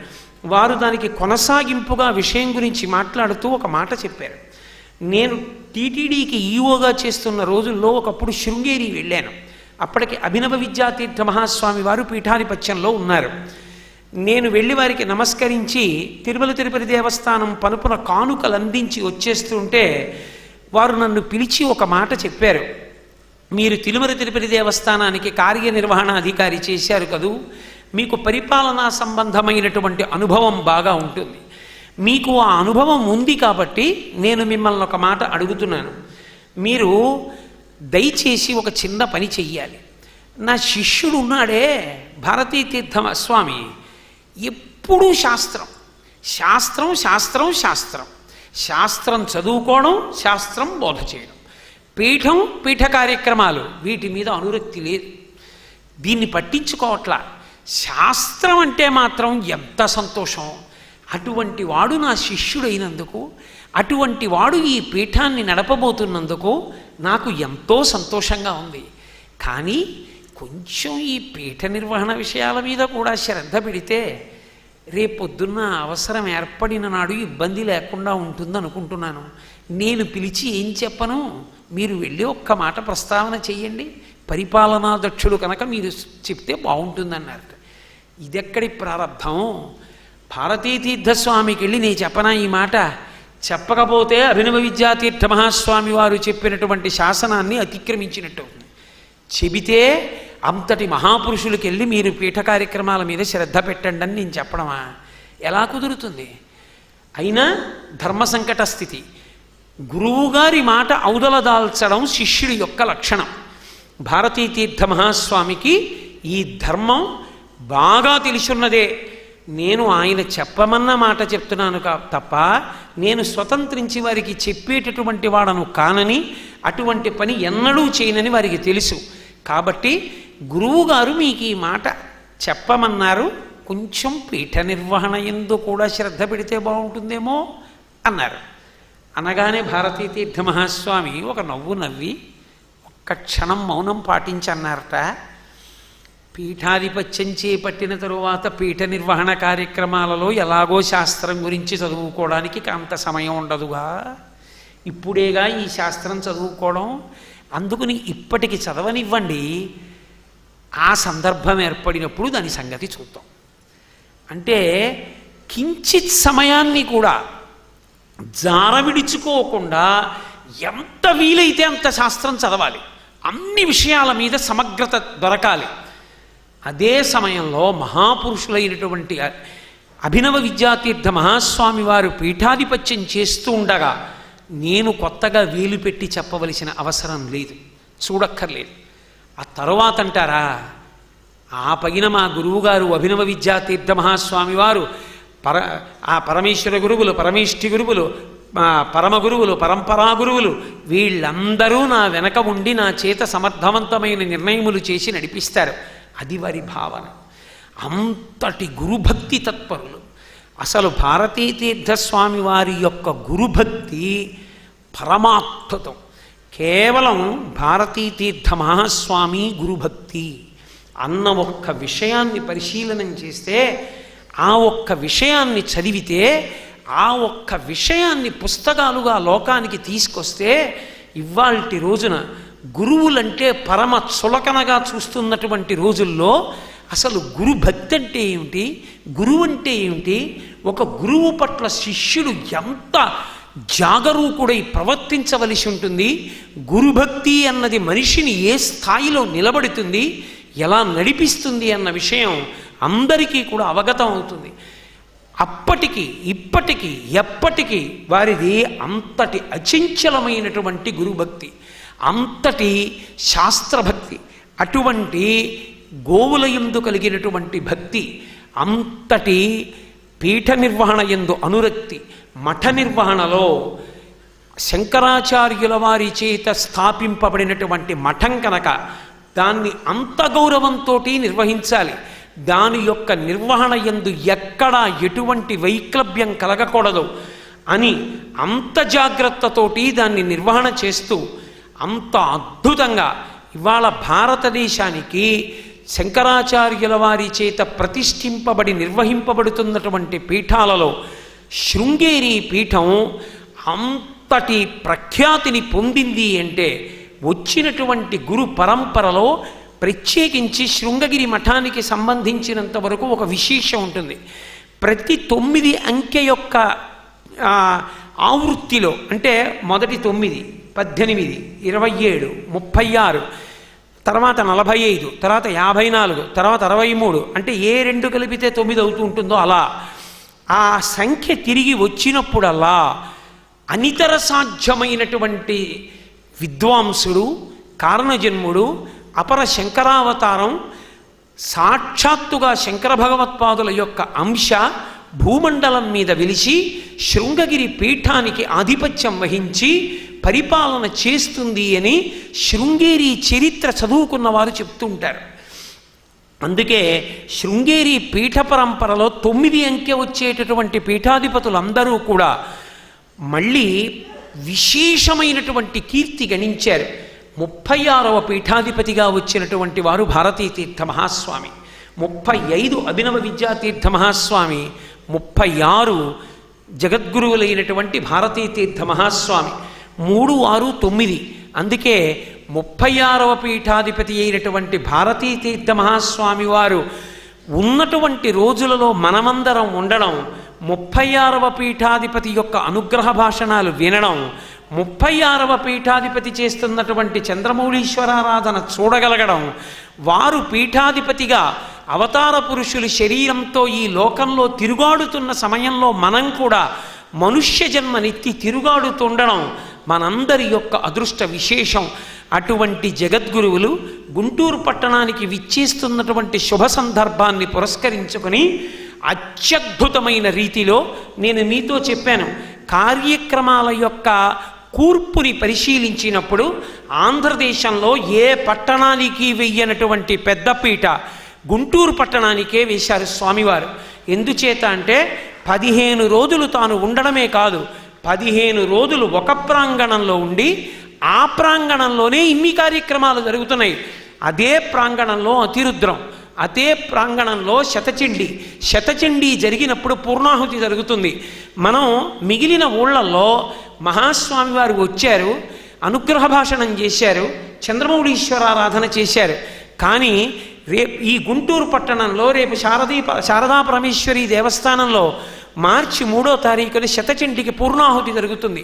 వారు దానికి కొనసాగింపుగా విషయం గురించి మాట్లాడుతూ ఒక మాట చెప్పారు. నేను టీటీడీకి ఈఓగా చేస్తున్న రోజుల్లో ఒకప్పుడు శృంగేరి వెళ్ళాను. అప్పటికి అభినవ విద్యాతీర్థ మహాస్వామి వారు పీఠాధిపత్యంలో ఉన్నారు. నేను వెళ్ళి వారికి నమస్కరించి తిరుమల తిరుపతి దేవస్థానం పనుపున కానుకలు అందించి వచ్చేస్తుంటే వారు నన్ను పిలిచి ఒక మాట చెప్పారు. మీరు తిరుమల తిరుపతి దేవస్థానానికి కార్యనిర్వహణ అధికారి చేశారు కదూ, మీకు పరిపాలనా సంబంధమైనటువంటి అనుభవం బాగా ఉంటుంది. మీకు ఆ అనుభవం ఉంది కాబట్టి నేను మిమ్మల్ని ఒక మాట అడుగుతున్నాను. మీరు దయచేసి ఒక చిన్న పని చెయ్యాలి. నా శిష్యుడు ఉన్నాడే భారతీ తీర్థ స్వామి, ఎప్పుడూ శాస్త్రం శాస్త్రం శాస్త్రం శాస్త్రం శాస్త్రం చదువుకోవడం, శాస్త్రం బోధ చేయడం, పీఠం పీఠ కార్యక్రమాలు, వీటి మీద అనురక్తి లేదు. దీన్ని పట్టించుకోవట్లా. శాస్త్రం అంటే మాత్రం ఎంత సంతోషం. అటువంటి వాడు నా శిష్యుడైనందుకు, అటువంటి వాడు ఈ పీఠాన్ని నడపబోతున్నందుకు నాకు ఎంతో సంతోషంగా ఉంది. కానీ కొంచెం ఈ పీఠ నిర్వహణ విషయాల మీద కూడా శ్రద్ధ పెడితే రేపొద్దున్న అవసరం ఏర్పడిన నాడు ఇబ్బంది లేకుండా ఉంటుందనుకుంటున్నాను. నేను పిలిచి ఏం చెప్పను, మీరు వెళ్ళి ఒక్క మాట ప్రస్తావన చెయ్యండి, పరిపాలనా దక్షుడు కనుక మీరు చెప్తే బాగుంటుందన్నారు. ఇదెక్కడి ప్రారంభం? భారతీ తీర్థస్వామికి వెళ్ళి నేను చెప్పనా ఈ మాట? చెప్పకపోతే అభినవ విద్యాతీర్థ మహాస్వామి వారు చెప్పినటువంటి శాసనాన్ని అతిక్రమించినట్టు అవుతుంది. చెబితే అంతటి మహాపురుషులకి వెళ్ళి మీరు పీఠ కార్యక్రమాల మీద శ్రద్ధ పెట్టండి అని నేను చెప్పడమా? ఎలా కుదురుతుంది? అయినా ధర్మ సంకట స్థితి. గురువుగారి మాట ఔదల దాల్చడం శిష్యుడి యొక్క లక్షణం. భారతీ తీర్థ మహాస్వామికి ఈ ధర్మం బాగా తెలిసున్నదే. నేను ఆయన చెప్పమన్న మాట చెప్తున్నాను తప్ప నేను స్వతంత్రించి వారికి చెప్పేటటువంటి వాడను కానని, అటువంటి పని ఎన్నడూ చేయనని వారికి తెలుసు. కాబట్టి గురువుగారు మీకు ఈ మాట చెప్పమన్నారు, కొంచెం పీఠ నిర్వహణ యందు కూడా శ్రద్ధ పెడితే బాగుంటుందేమో అన్నారు. అనగానే భారతీ తీర్థ మహాస్వామి ఒక నవ్వు నవ్వి ఒక్క క్షణం మౌనం పాటించన్నారట. పీఠాధిపత్యం చేపట్టిన తరువాత పీఠ నిర్వహణ కార్యక్రమాలలో ఎలాగో శాస్త్రం గురించి చదువుకోవడానికి అంత సమయం ఉండదుగా, ఇప్పుడేగా ఈ శాస్త్రం చదువుకోవడం, అందుకని ఇప్పటికి చదవనివ్వండి, ఆ సందర్భం ఏర్పడినప్పుడు దాని సంగతి చూద్దాం. అంటే కించిత్ సమయాన్ని కూడా జారవిడుచుకోకుండా ఎంత వీలైతే అంత శాస్త్రం చదవాలి, అన్ని విషయాల మీద సమగ్రత దొరకాలి. అదే సమయంలో మహాపురుషులైనటువంటి అభినవ విద్యాతీర్థ మహాస్వామి వారు పీఠాధిపత్యం చేస్తూ ఉండగా నేను కొత్తగా వేలు పెట్టి చెప్పవలసిన అవసరం లేదు, చూడక్కర్లేదు. ఆ తరువాత అంటారా, ఆ పైన మా గురువుగారు అభినవ విద్యాతీర్థ మహాస్వామి వారు ఆ పరమేశ్వర గురువులు, పరమేష్ఠి గురువులు, పరమ గురువులు, పరంపరా గురువులు, వీళ్ళందరూ నా వెనక ఉండి నా చేత సమర్థవంతమైన నిర్ణయములు చేసి నడిపిస్తారు. అది వారి భావన. అంతటి గురుభక్తి తత్పరులు. అసలు భారతీ తీర్థస్వామి వారి యొక్క గురుభక్తి పరమాద్భుతం. కేవలం భారతీ తీర్థ మహాస్వామి గురుభక్తి అన్న ఒక్క విషయాన్ని పరిశీలనం చేస్తే, ఆ ఒక్క విషయాన్ని చదివితే, ఆ ఒక్క విషయాన్ని పుస్తకాలుగా లోకానికి తీసుకొస్తే, ఇవాల్టి రోజున గురువులంటే పరమ చులకనగా చూస్తున్నటువంటి రోజుల్లో అసలు గురుభక్తి అంటే ఏమిటి, గురువు అంటే ఏమిటి, ఒక గురువు పట్ల శిష్యుడు ఎంత జాగరూకుడై ప్రవర్తించవలసి ఉంటుంది, గురుభక్తి అన్నది మనిషిని ఏ స్థాయిలో నిలబడుతుంది, ఎలా నడిపిస్తుంది అన్న విషయం అందరికీ కూడా అవగతం అవుతుంది. అప్పటికి ఇప్పటికీ ఎప్పటికీ వారిది అంతటి అచంచలమైనటువంటి గురుభక్తి, అంతటి శాస్త్రభక్తి, అటువంటి గోవుల యందు కలిగినటువంటి భక్తి, అంతటి పీఠ నిర్వహణ యందు అనురక్తి, మఠ నిర్వహణలో శంకరాచార్యుల వారి చేత స్థాపింపబడినటువంటి మఠం కనుక దాన్ని అంత గౌరవంతో నిర్వహించాలి. దాని యొక్క నిర్వహణ యందు ఎక్కడా ఎటువంటి వైక్లభ్యం కలగకూడదు అని అంత జాగ్రత్తతోటి దాన్ని నిర్వహణ చేస్తూ అంత అద్భుతంగా ఇవాళ భారతదేశానికి శంకరాచార్యుల వారి చేత ప్రతిష్ఠింపబడి నిర్వహింపబడుతున్నటువంటి పీఠాలలో శృంగేరి పీఠం అంత అంతటి ప్రఖ్యాతిని పొందింది అంటే వచ్చినటువంటి గురు పరంపరలో ప్రత్యేకించి శృంగగిరి మఠానికి సంబంధించినంత వరకు ఒక విశేషం ఉంటుంది. ప్రతి 9 అంకె యొక్క ఆవృత్తిలో అంటే మొదటి 9, 18, 27, 36, తర్వాత 45, తర్వాత 54, తర్వాత 63 అంటే ఏ 2 కలిపితే 9 అవుతూ ఉంటుందో అలా ఆ సంఖ్య తిరిగి వచ్చినప్పుడల్లా అనితర సాధ్యమైనటువంటి విద్వాంసుడు, కారణజన్ముడు, అపర శంకరావతారం, సాక్షాత్తుగా శంకర భగవత్పాదుల యొక్క అంశ భూమండలం మీద వెలిసి శృంగగిరి పీఠానికి ఆధిపత్యం వహించి పరిపాలన చేస్తుంది అని శృంగేరి చరిత్ర చదువుకున్న వారు చెప్తూ ఉంటారు. అందుకే శృంగేరి పీఠ పరంపరలో 9 అంకె వచ్చేటటువంటి పీఠాధిపతులందరూ కూడా మళ్ళీ విశేషమైనటువంటి కీర్తి గణించారు. 36వ పీఠాధిపతిగా వచ్చినటువంటి వారు భారతీతీర్థ మహాస్వామి, 35 అభినవ విద్యాతీర్థ మహాస్వామి, 36 జగద్గురువులైనటువంటి భారతీతీర్థ మహాస్వామి, 3, 6, 9. అందుకే 36వ పీఠాధిపతి అయినటువంటి భారతీతీర్థ మహాస్వామి వారు ఉన్నటువంటి రోజులలో మనమందరం ఉండడం, 36వ పీఠాధిపతి యొక్క అనుగ్రహ భాషణాలు వినడం, 36వ పీఠాధిపతి చేస్తున్నటువంటి చంద్రమౌళీశ్వరారాధన చూడగలగడం, వారు పీఠాధిపతిగా అవతార పురుషులు శరీరంతో ఈ లోకంలో తిరుగాడుతున్న సమయంలో మనం కూడా మనుష్య జన్మనెత్తి తిరుగాడుతుండడం మనందరి యొక్క అదృష్ట విశేషం. అటువంటి జగద్గురువులు గుంటూరు పట్టణానికి విచ్చేస్తున్నటువంటి శుభ సందర్భాన్ని పురస్కరించుకొని అత్యద్భుతమైన రీతిలో నేను మీతో చెప్పాను, కార్యక్రమాల యొక్క కూర్పుని పరిశీలించినప్పుడు ఆంధ్రదేశంలో ఏ పట్టణానికి వెయ్యనటువంటి పెద్దపీట గుంటూరు పట్టణానికే వేశారు స్వామివారు. ఎందుచేత అంటే 15 రోజులు తాను ఉండడమే కాదు, 15 రోజులు ఒక ప్రాంగణంలో ఉండి ఆ ప్రాంగణంలోనే ఇన్ని కార్యక్రమాలు జరుగుతున్నాయి. అదే ప్రాంగణంలో అతిరుద్రం, అదే ప్రాంగణంలో శతచండీ జరిగినప్పుడు పూర్ణాహుతి జరుగుతుంది. మనం మిగిలిన ఊళ్ళల్లో మహాస్వామి వారు వచ్చారు, అనుగ్రహ భాషణం చేశారు, చంద్రమౌళీశ్వరారాధన చేశారు. కానీ ఈ గుంటూరు పట్టణంలో రేపు శారదా పరమేశ్వరి దేవస్థానంలో మార్చి 3వ తారీఖున శతచండికి పూర్ణాహుతి జరుగుతుంది.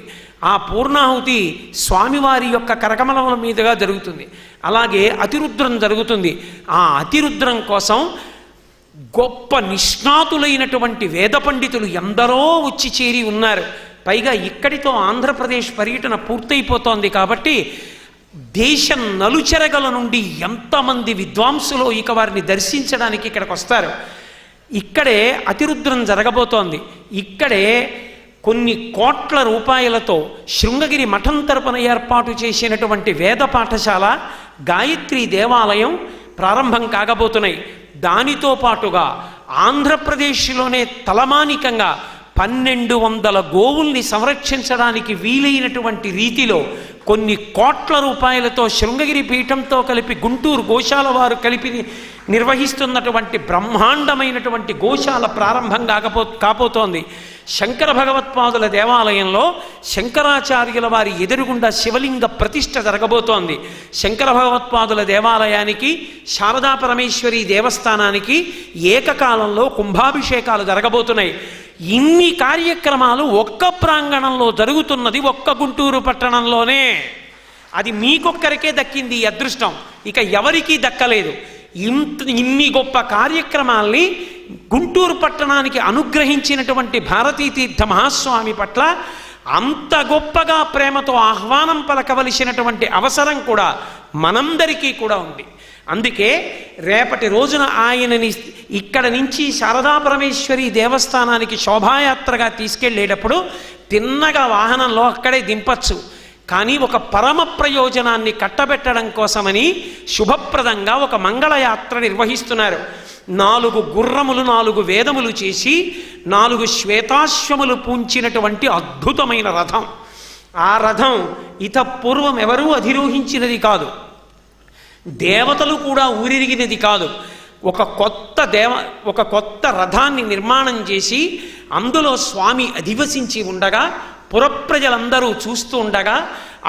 ఆ పూర్ణాహుతి స్వామివారి యొక్క కరకమలముల మీదుగా జరుగుతుంది. అలాగే అతిరుద్రం జరుగుతుంది. ఆ అతిరుద్రం కోసం గొప్ప నిష్ణాతులైనటువంటి వేద పండితులు ఎందరో వచ్చి చేరి ఉన్నారు. పైగా ఇక్కడితో ఆంధ్రప్రదేశ్ పర్యటన పూర్తయిపోతోంది కాబట్టి దేశం నలుచెరగల నుండి ఎంతమంది విద్వాంసులు ఇక వారిని దర్శించడానికి ఇక్కడికి వస్తారు. ఇక్కడే అతిరుద్రం జరగబోతోంది. ఇక్కడే కొన్ని కోట్ల రూపాయలతో శృంగగిరి మఠం తరపున ఏర్పాటు చేసినటువంటి వేద పాఠశాల, గాయత్రి దేవాలయం ప్రారంభం కాగబోతున్నాయి. దానితో పాటుగా ఆంధ్రప్రదేశ్లోనే తలమానికంగా 1200 గోవుల్ని సంరక్షించడానికి వీలైనటువంటి రీతిలో కొన్ని కోట్ల రూపాయలతో శృంగగిరి పీఠంతో కలిపి గుంటూరు గోశాల వారు కలిపి నిర్వహిస్తున్నటువంటి బ్రహ్మాండమైనటువంటి గోశాల ప్రారంభం కాబోతోంది. శంకర భగవత్పాదుల దేవాలయంలో శంకరాచార్యుల వారి ఎదురుగుండా శివలింగ ప్రతిష్ఠ జరగబోతోంది. శంకర భగవత్పాదుల దేవాలయానికి, శారదా పరమేశ్వరి దేవస్థానానికి ఏకకాలంలో కుంభాభిషేకాలు జరగబోతున్నాయి. ఇన్ని కార్యక్రమాలు ఒక్క ప్రాంగణంలో జరుగుతున్నది ఒక్క గుంటూరు పట్టణంలోనే. అది మీకొక్కరికే దక్కింది ఈ అదృష్టం, ఇక ఎవరికీ దక్కలేదు. ఇన్ని గొప్ప కార్యక్రమాల్ని గుంటూరు పట్టణానికి అనుగ్రహించినటువంటి భారతీతీర్థ మహాస్వామి పట్ల అంత గొప్పగా ప్రేమతో ఆహ్వానం పలకవలసినటువంటి అవసరం కూడా మనందరికీ కూడా ఉంది. అందుకే రేపటి రోజున ఆయనని ఇక్కడ నుంచి శారదా పరమేశ్వరి దేవస్థానానికి శోభాయాత్రగా తీసుకెళ్లేటప్పుడు తిన్నగా వాహనంలో అక్కడే దింపచ్చు. కానీ ఒక పరమ ప్రయోజనాన్ని కట్టబెట్టడం కోసమని శుభప్రదంగా ఒక మంగళయాత్ర నిర్వహిస్తున్నారు. 4 గుర్రములు, 4 వేదములు చేసి 4 శ్వేతాశ్వములు పూంచినటువంటి అద్భుతమైన రథం. ఆ రథం పూర్వం ఎవరూ అధిరోహించినది కాదు, దేవతలు కూడా ఊరిరిగినది కాదు. ఒక కొత్త రథాన్ని నిర్మాణం చేసి అందులో స్వామి అధివసించి ఉండగా పురప్రజలందరూ చూస్తూ ఉండగా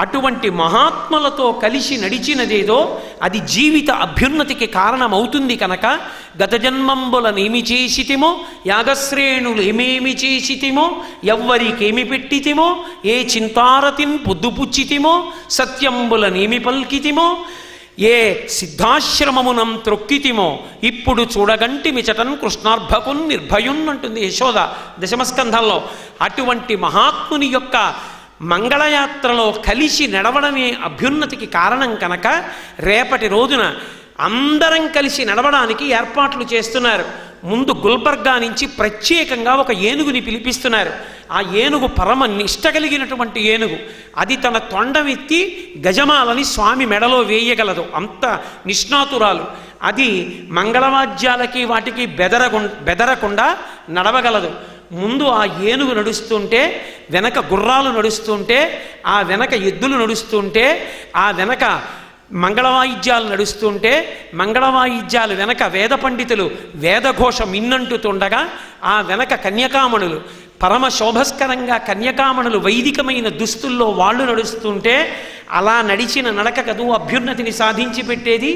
అటువంటి మహాత్ములతో కలిసి నడిచినదేదో అది జీవిత అభ్యున్నతికి కారణమవుతుంది కనుక గత జన్మంబులనేమి చేసితిమో యాగశ్రేణులు ఏమేమి చేసితిమో ఎవ్వరికేమి పెట్టితిమో ఏ చింతారతిన్ పొద్దుపుచ్చితిమో సత్యంబులనేమి పల్కితిమో ఏ సిద్ధాశ్రమమునం త్రొక్కితిమో ఇప్పుడు చూడగంటి మిచటన్ కృష్ణార్భకున్ నిర్భయున్ అంటుంది యశోద దశమస్కంధంలో. అటువంటి మహాత్ముని యొక్క మంగళయాత్రలో కలిసి నడవడమే అభ్యున్నతికి కారణం కనుక రేపటి రోజున అందరం కలిసి నడవడానికి ఏర్పాట్లు చేస్తున్నారు. ముందు గుల్బర్గా నుంచి ప్రత్యేకంగా ఒక ఏనుగుని పిలిపిస్తున్నారు. ఆ ఏనుగు పరమ నిష్ట కలిగినటువంటి ఏనుగు. అది తన తొండమెత్తి గజమాలని స్వామి మెడలో వేయగలదు, అంత నిష్ణాతురాలు. అది మంగళవాద్యాలకి వాటికి బెదరకుండా నడవగలదు. ముందు ఆ ఏనుగు నడుస్తుంటే, వెనక గుర్రాలు నడుస్తుంటే, ఆ వెనక ఎద్దులు నడుస్తుంటే, ఆ వెనక మంగళవాయిద్యాలు నడుస్తుంటే, మంగళవాయిద్యాలు వెనక వేద పండితులు వేదఘోష మిన్నంటుతుండగా, ఆ వెనక కన్యకామణులు పరమ శోభస్కరంగా కన్యకామణులు వైదికమైన దుస్తుల్లో వాళ్ళు నడుస్తుంటే, అలా నడిచిన నడక కదూ అభ్యున్నతిని సాధించి పెట్టేది,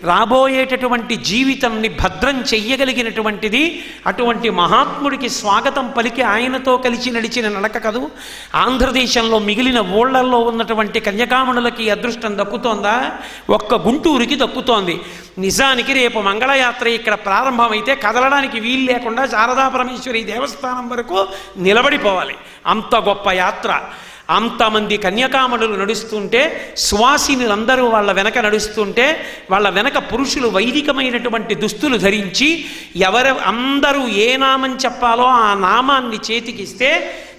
రాబోయేటటువంటి జీవితాన్ని భద్రం చెయ్యగలిగినటువంటిది. అటువంటి మహాత్ముడికి స్వాగతం పలికి ఆయనతో కలిసి నడిచిన నడక కదూ ఆంధ్రదేశంలో మిగిలిన ఊళ్ళల్లో ఉన్నటువంటి కన్యకామణులకి అదృష్టం దక్కుతోందా? ఒక్క గుంటూరుకి దక్కుతోంది. నిజానికి రేపు మంగళయాత్ర ఇక్కడ ప్రారంభమైతే కదలడానికి వీలు లేకుండా శారదా పరమేశ్వరి దేవస్థానం వరకు నిలబడిపోవాలి. అంత గొప్ప యాత్ర. అంతమంది కన్యకామణులు నడుస్తుంటే, సువాసినులందరూ వాళ్ళ వెనక నడుస్తుంటే, వాళ్ళ వెనక పురుషులు వైదికమైనటువంటి దుస్తులు ధరించి అందరూ ఏ నామం చెప్పాలో ఆ నామాన్ని చేతికిస్తే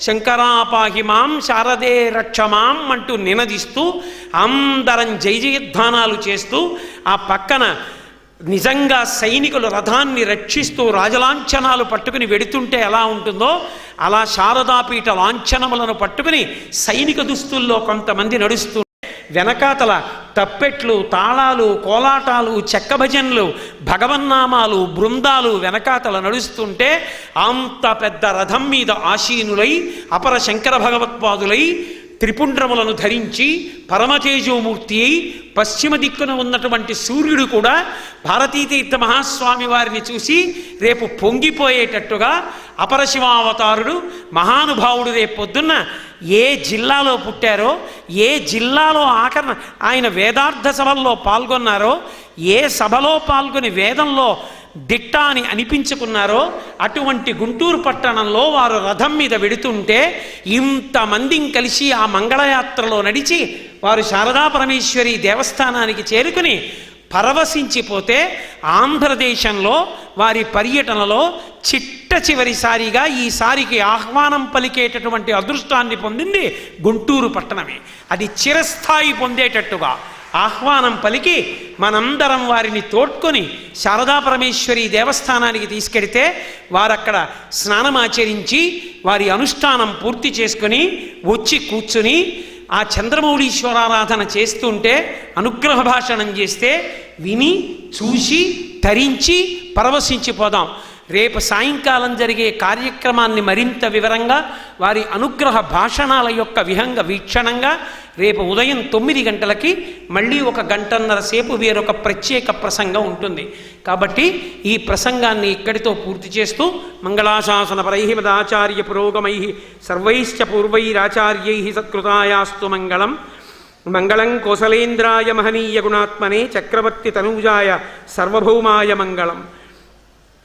శంకరాపాహిమాం శారదే రక్షమాం అంటూ నినదిస్తూ అందరం జయజయధ్వానాలు చేస్తూ, ఆ పక్కన నిజంగా సైనికులు రథాన్ని రక్షిస్తూ రాజలాంఛనాలు పట్టుకుని వెడుతుంటే ఎలా ఉంటుందో అలా శారదాపీఠ లాంఛనములను పట్టుకుని సైనిక దుస్తుల్లో కొంతమంది నడుస్తూ, వెనకాతల తప్పెట్లు, తాళాలు, కోలాటాలు, చెక్క భజనలు, భగవన్నామాలు, బృందాలు వెనకాతల నడుస్తుంటే అంత పెద్ద రథం మీద ఆసీనులై అపర శంకర భగవత్పాదులై త్రిపుండ్రములను ధరించి పరమతేజోమూర్తి అయి పశ్చిమ దిక్కున ఉన్నటువంటి సూర్యుడు కూడా భారతీతీర్థ మహాస్వామి వారిని చూసి రేపు పొంగిపోయేటట్టుగా అపరశివావతారుడు మహానుభావుడు రేపు పొద్దున్న ఏ జిల్లాలో పుట్టారో, ఏ జిల్లాలో ఆయన వేదార్థ సభల్లో పాల్గొన్నారో, ఏ సభలో పాల్గొని వేదంలో దిట్ట అని అనిపించుకున్నారో అటువంటి గుంటూరు పట్టణంలో వారు రథం మీద వెడుతుంటే ఇంతమందిని కలిసి ఆ మంగళయాత్రలో నడిచి వారు శారదా పరమేశ్వరి దేవస్థానానికి చేరుకుని పరవశించిపోతే ఆంధ్రదేశంలో వారి పర్యటనలో చిట్ట చివరిసారిగా ఈసారికి ఆహ్వానం పలికేటటువంటి అదృష్టాన్ని పొందింది గుంటూరు పట్టణమే. అది చిరస్థాయి పొందేటట్టుగా ఆహ్వానం పలికి మనందరం వారిని తోడ్కొని శారదా పరమేశ్వరి దేవస్థానానికి తీసుకెడితే వారక్కడ స్నానమాచరించి వారి అనుష్ఠానం పూర్తి చేసుకొని వచ్చి కూర్చుని ఆ చంద్రమౌళీశ్వరారాధన చేస్తుంటే అనుగ్రహ భాషణం చేస్తే విని చూసి తరించి పరవశించిపోదాం. రేపు సాయంకాలం జరిగే కార్యక్రమాన్ని మరింత వివరంగా వారి అనుగ్రహ భాషణాల యొక్క విహంగ వీక్షణంగా రేపు ఉదయం 9 గంటలకి మళ్ళీ 1 గంటన్నర సేపు వేరొక ప్రత్యేక ప్రసంగం ఉంటుంది. కాబట్టి ఈ ప్రసంగాన్ని ఇక్కడితో పూర్తి చేస్తూ మంగళాశాసన పరై మదాచార్య పురోగమై సర్వైశ్చ పూర్వైరాచార్యై సత్కృతాయాస్తు మంగళం. మంగళం కోసలేంద్రాయ మహనీయ గుణాత్మనే చక్రవర్తి తనూజాయ సర్వభౌమాయ మంగళం.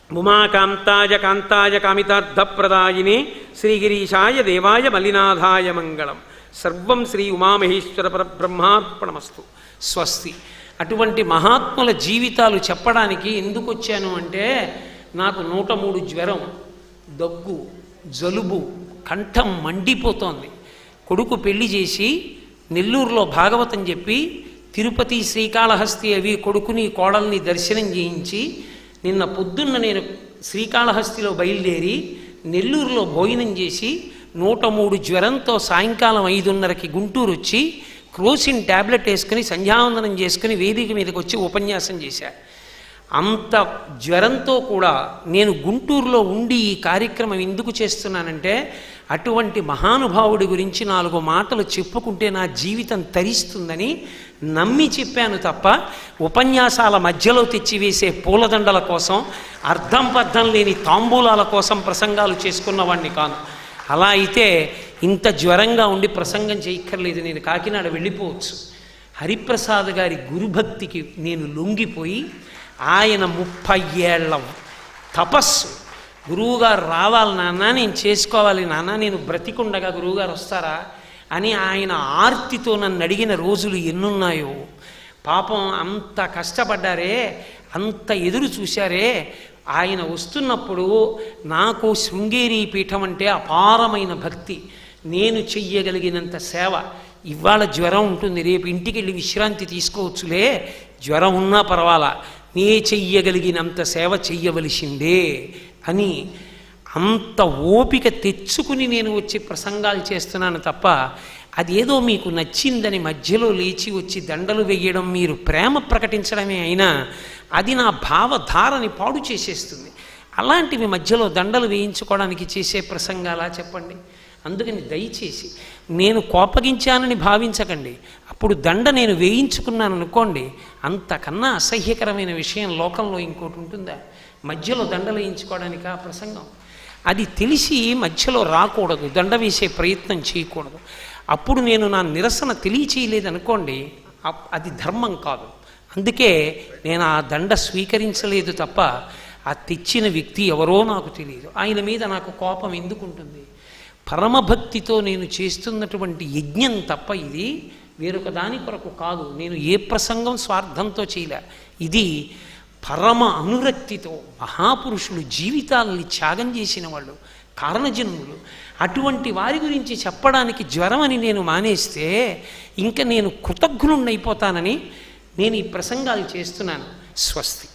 ఉమాకాంతాయ కాంతాయ కామితార్థప్రదాయినే శ్రీగిరీశాయ దేవాయ మలినాథాయ మంగళం. సర్వం శ్రీ ఉమామహేశ్వర పరబ్రహ్మార్పణమస్తు. స్వస్తి. అటువంటి మహాత్ముల జీవితాలు చెప్పడానికి ఎందుకు వచ్చాను అంటే, నాకు 103 జ్వరం, దగ్గు, జలుబు, కంఠం మండిపోతోంది. కొడుకు పెళ్లి చేసి నెల్లూరులో భాగవతం చెప్పి తిరుపతి శ్రీకాళహస్తి అవి కొడుకుని కోడల్ని దర్శనం చేయించి నిన్న పొద్దున్న నేను శ్రీకాళహస్తిలో బయలుదేరి నెల్లూరులో భోజనం చేసి 103 జ్వరంతో సాయంకాలం 5:30కి గుంటూరు వచ్చి క్రోసిన్ ట్యాబ్లెట్ వేసుకుని సంధ్యావందనం చేసుకుని వేదిక మీదకి వచ్చి ఉపన్యాసం చేశా. అంత జ్వరంతో కూడా నేను గుంటూరులో ఉండి ఈ కార్యక్రమం ఎందుకు చేస్తున్నానంటే అటువంటి మహానుభావుడి గురించి 4 మాటలు చెప్పుకుంటే నా జీవితం తరిస్తుందని నమ్మి చెప్పాను తప్ప ఉపన్యాసాల మధ్యలో తెచ్చివేసే పూలదండల కోసం అర్థం పర్థం లేని తాంబూలాల కోసం ప్రసంగాలు చేసుకున్నవాడిని కాను. అలా అయితే ఇంత జ్వరంగా ఉండి ప్రసంగం చేయక్కర్లేదు, నేను కాకినాడ వెళ్ళిపోవచ్చు. హరిప్రసాద్ గారి గురుభక్తికి నేను లొంగిపోయి ఆయన 30 ఏళ్ల తపస్సు, గురువుగారు రావాలి నాన్న, నేను చేసుకోవాలి నాన్న, నేను బ్రతికుండగా గురువుగారు వస్తారా అని ఆయన ఆర్తితో నన్ను అడిగిన రోజులు ఎన్నున్నాయో. పాపం అంత కష్టపడ్డారే, అంత ఎదురు చూశారే. ఆయన వస్తున్నప్పుడు నాకు శృంగేరి పీఠం అంటే అపారమైన భక్తి. నేను చెయ్యగలిగినంత సేవ, ఇవాళ జ్వరం ఉంటుంది, రేపు ఇంటికి వెళ్ళి విశ్రాంతి తీసుకోవచ్చులే, జ్వరం ఉన్నా పర్వాలా, నే చెయ్యగలిగినంత సేవ చెయ్యవలసిందే అని అంత ఓపిక తెచ్చుకుని నేను వచ్చి ప్రసంగాలు చేస్తున్నాను తప్ప అదేదో మీకు నచ్చిందని మధ్యలో లేచి వచ్చి దండలు వేయడం, మీరు ప్రేమ ప్రకటించడమే అయినా అది నా భావధారని పాడు చేసేస్తుంది. అలాంటివి మధ్యలో దండలు వేయించుకోవడానికి చేసే ప్రసంగాలా చెప్పండి? అందుకని దయచేసి నేను కోపగించానని భావించకండి. అప్పుడు దండ నేను వేయించుకున్నాను అనుకోండి, అంతకన్నా అసహ్యకరమైన విషయం లోకంలో ఇంకోటి ఉంటుందా? మధ్యలో దండలు వేయించుకోవడానికి ఆ ప్రసంగం అది తెలిసి మధ్యలో రాకూడదు, దండ వేసే ప్రయత్నం చేయకూడదు. అప్పుడు నేను నా నిరసన తెలియచేయలేదనుకోండి, అది ధర్మం కాదు. అందుకే నేను ఆ దండ స్వీకరించలేదు తప్ప ఆ తెచ్చిన వ్యక్తి ఎవరో నాకు తెలియదు, ఆయన మీద నాకు కోపం ఎందుకు ఉంటుంది? పరమభక్తితో నేను చేస్తున్నటువంటి యజ్ఞం తప్ప ఇది వేరొక దాని కొరకు కాదు. నేను ఏ ప్రసంగం స్వార్థంతో చేయలే, ఇది పరమ అనురక్తితో మహాపురుషులు జీవితాలని త్యాగం చేసిన వాళ్ళు, కారణజన్ములు. అటువంటి వారి గురించి చెప్పడానికి జ్వరం అని నేను మానేస్తే ఇంకా నేను కృతజ్ఞుణ్ణి అయిపోతానని నేను ఈ ప్రసంగాలు చేస్తున్నాను. స్వస్తి.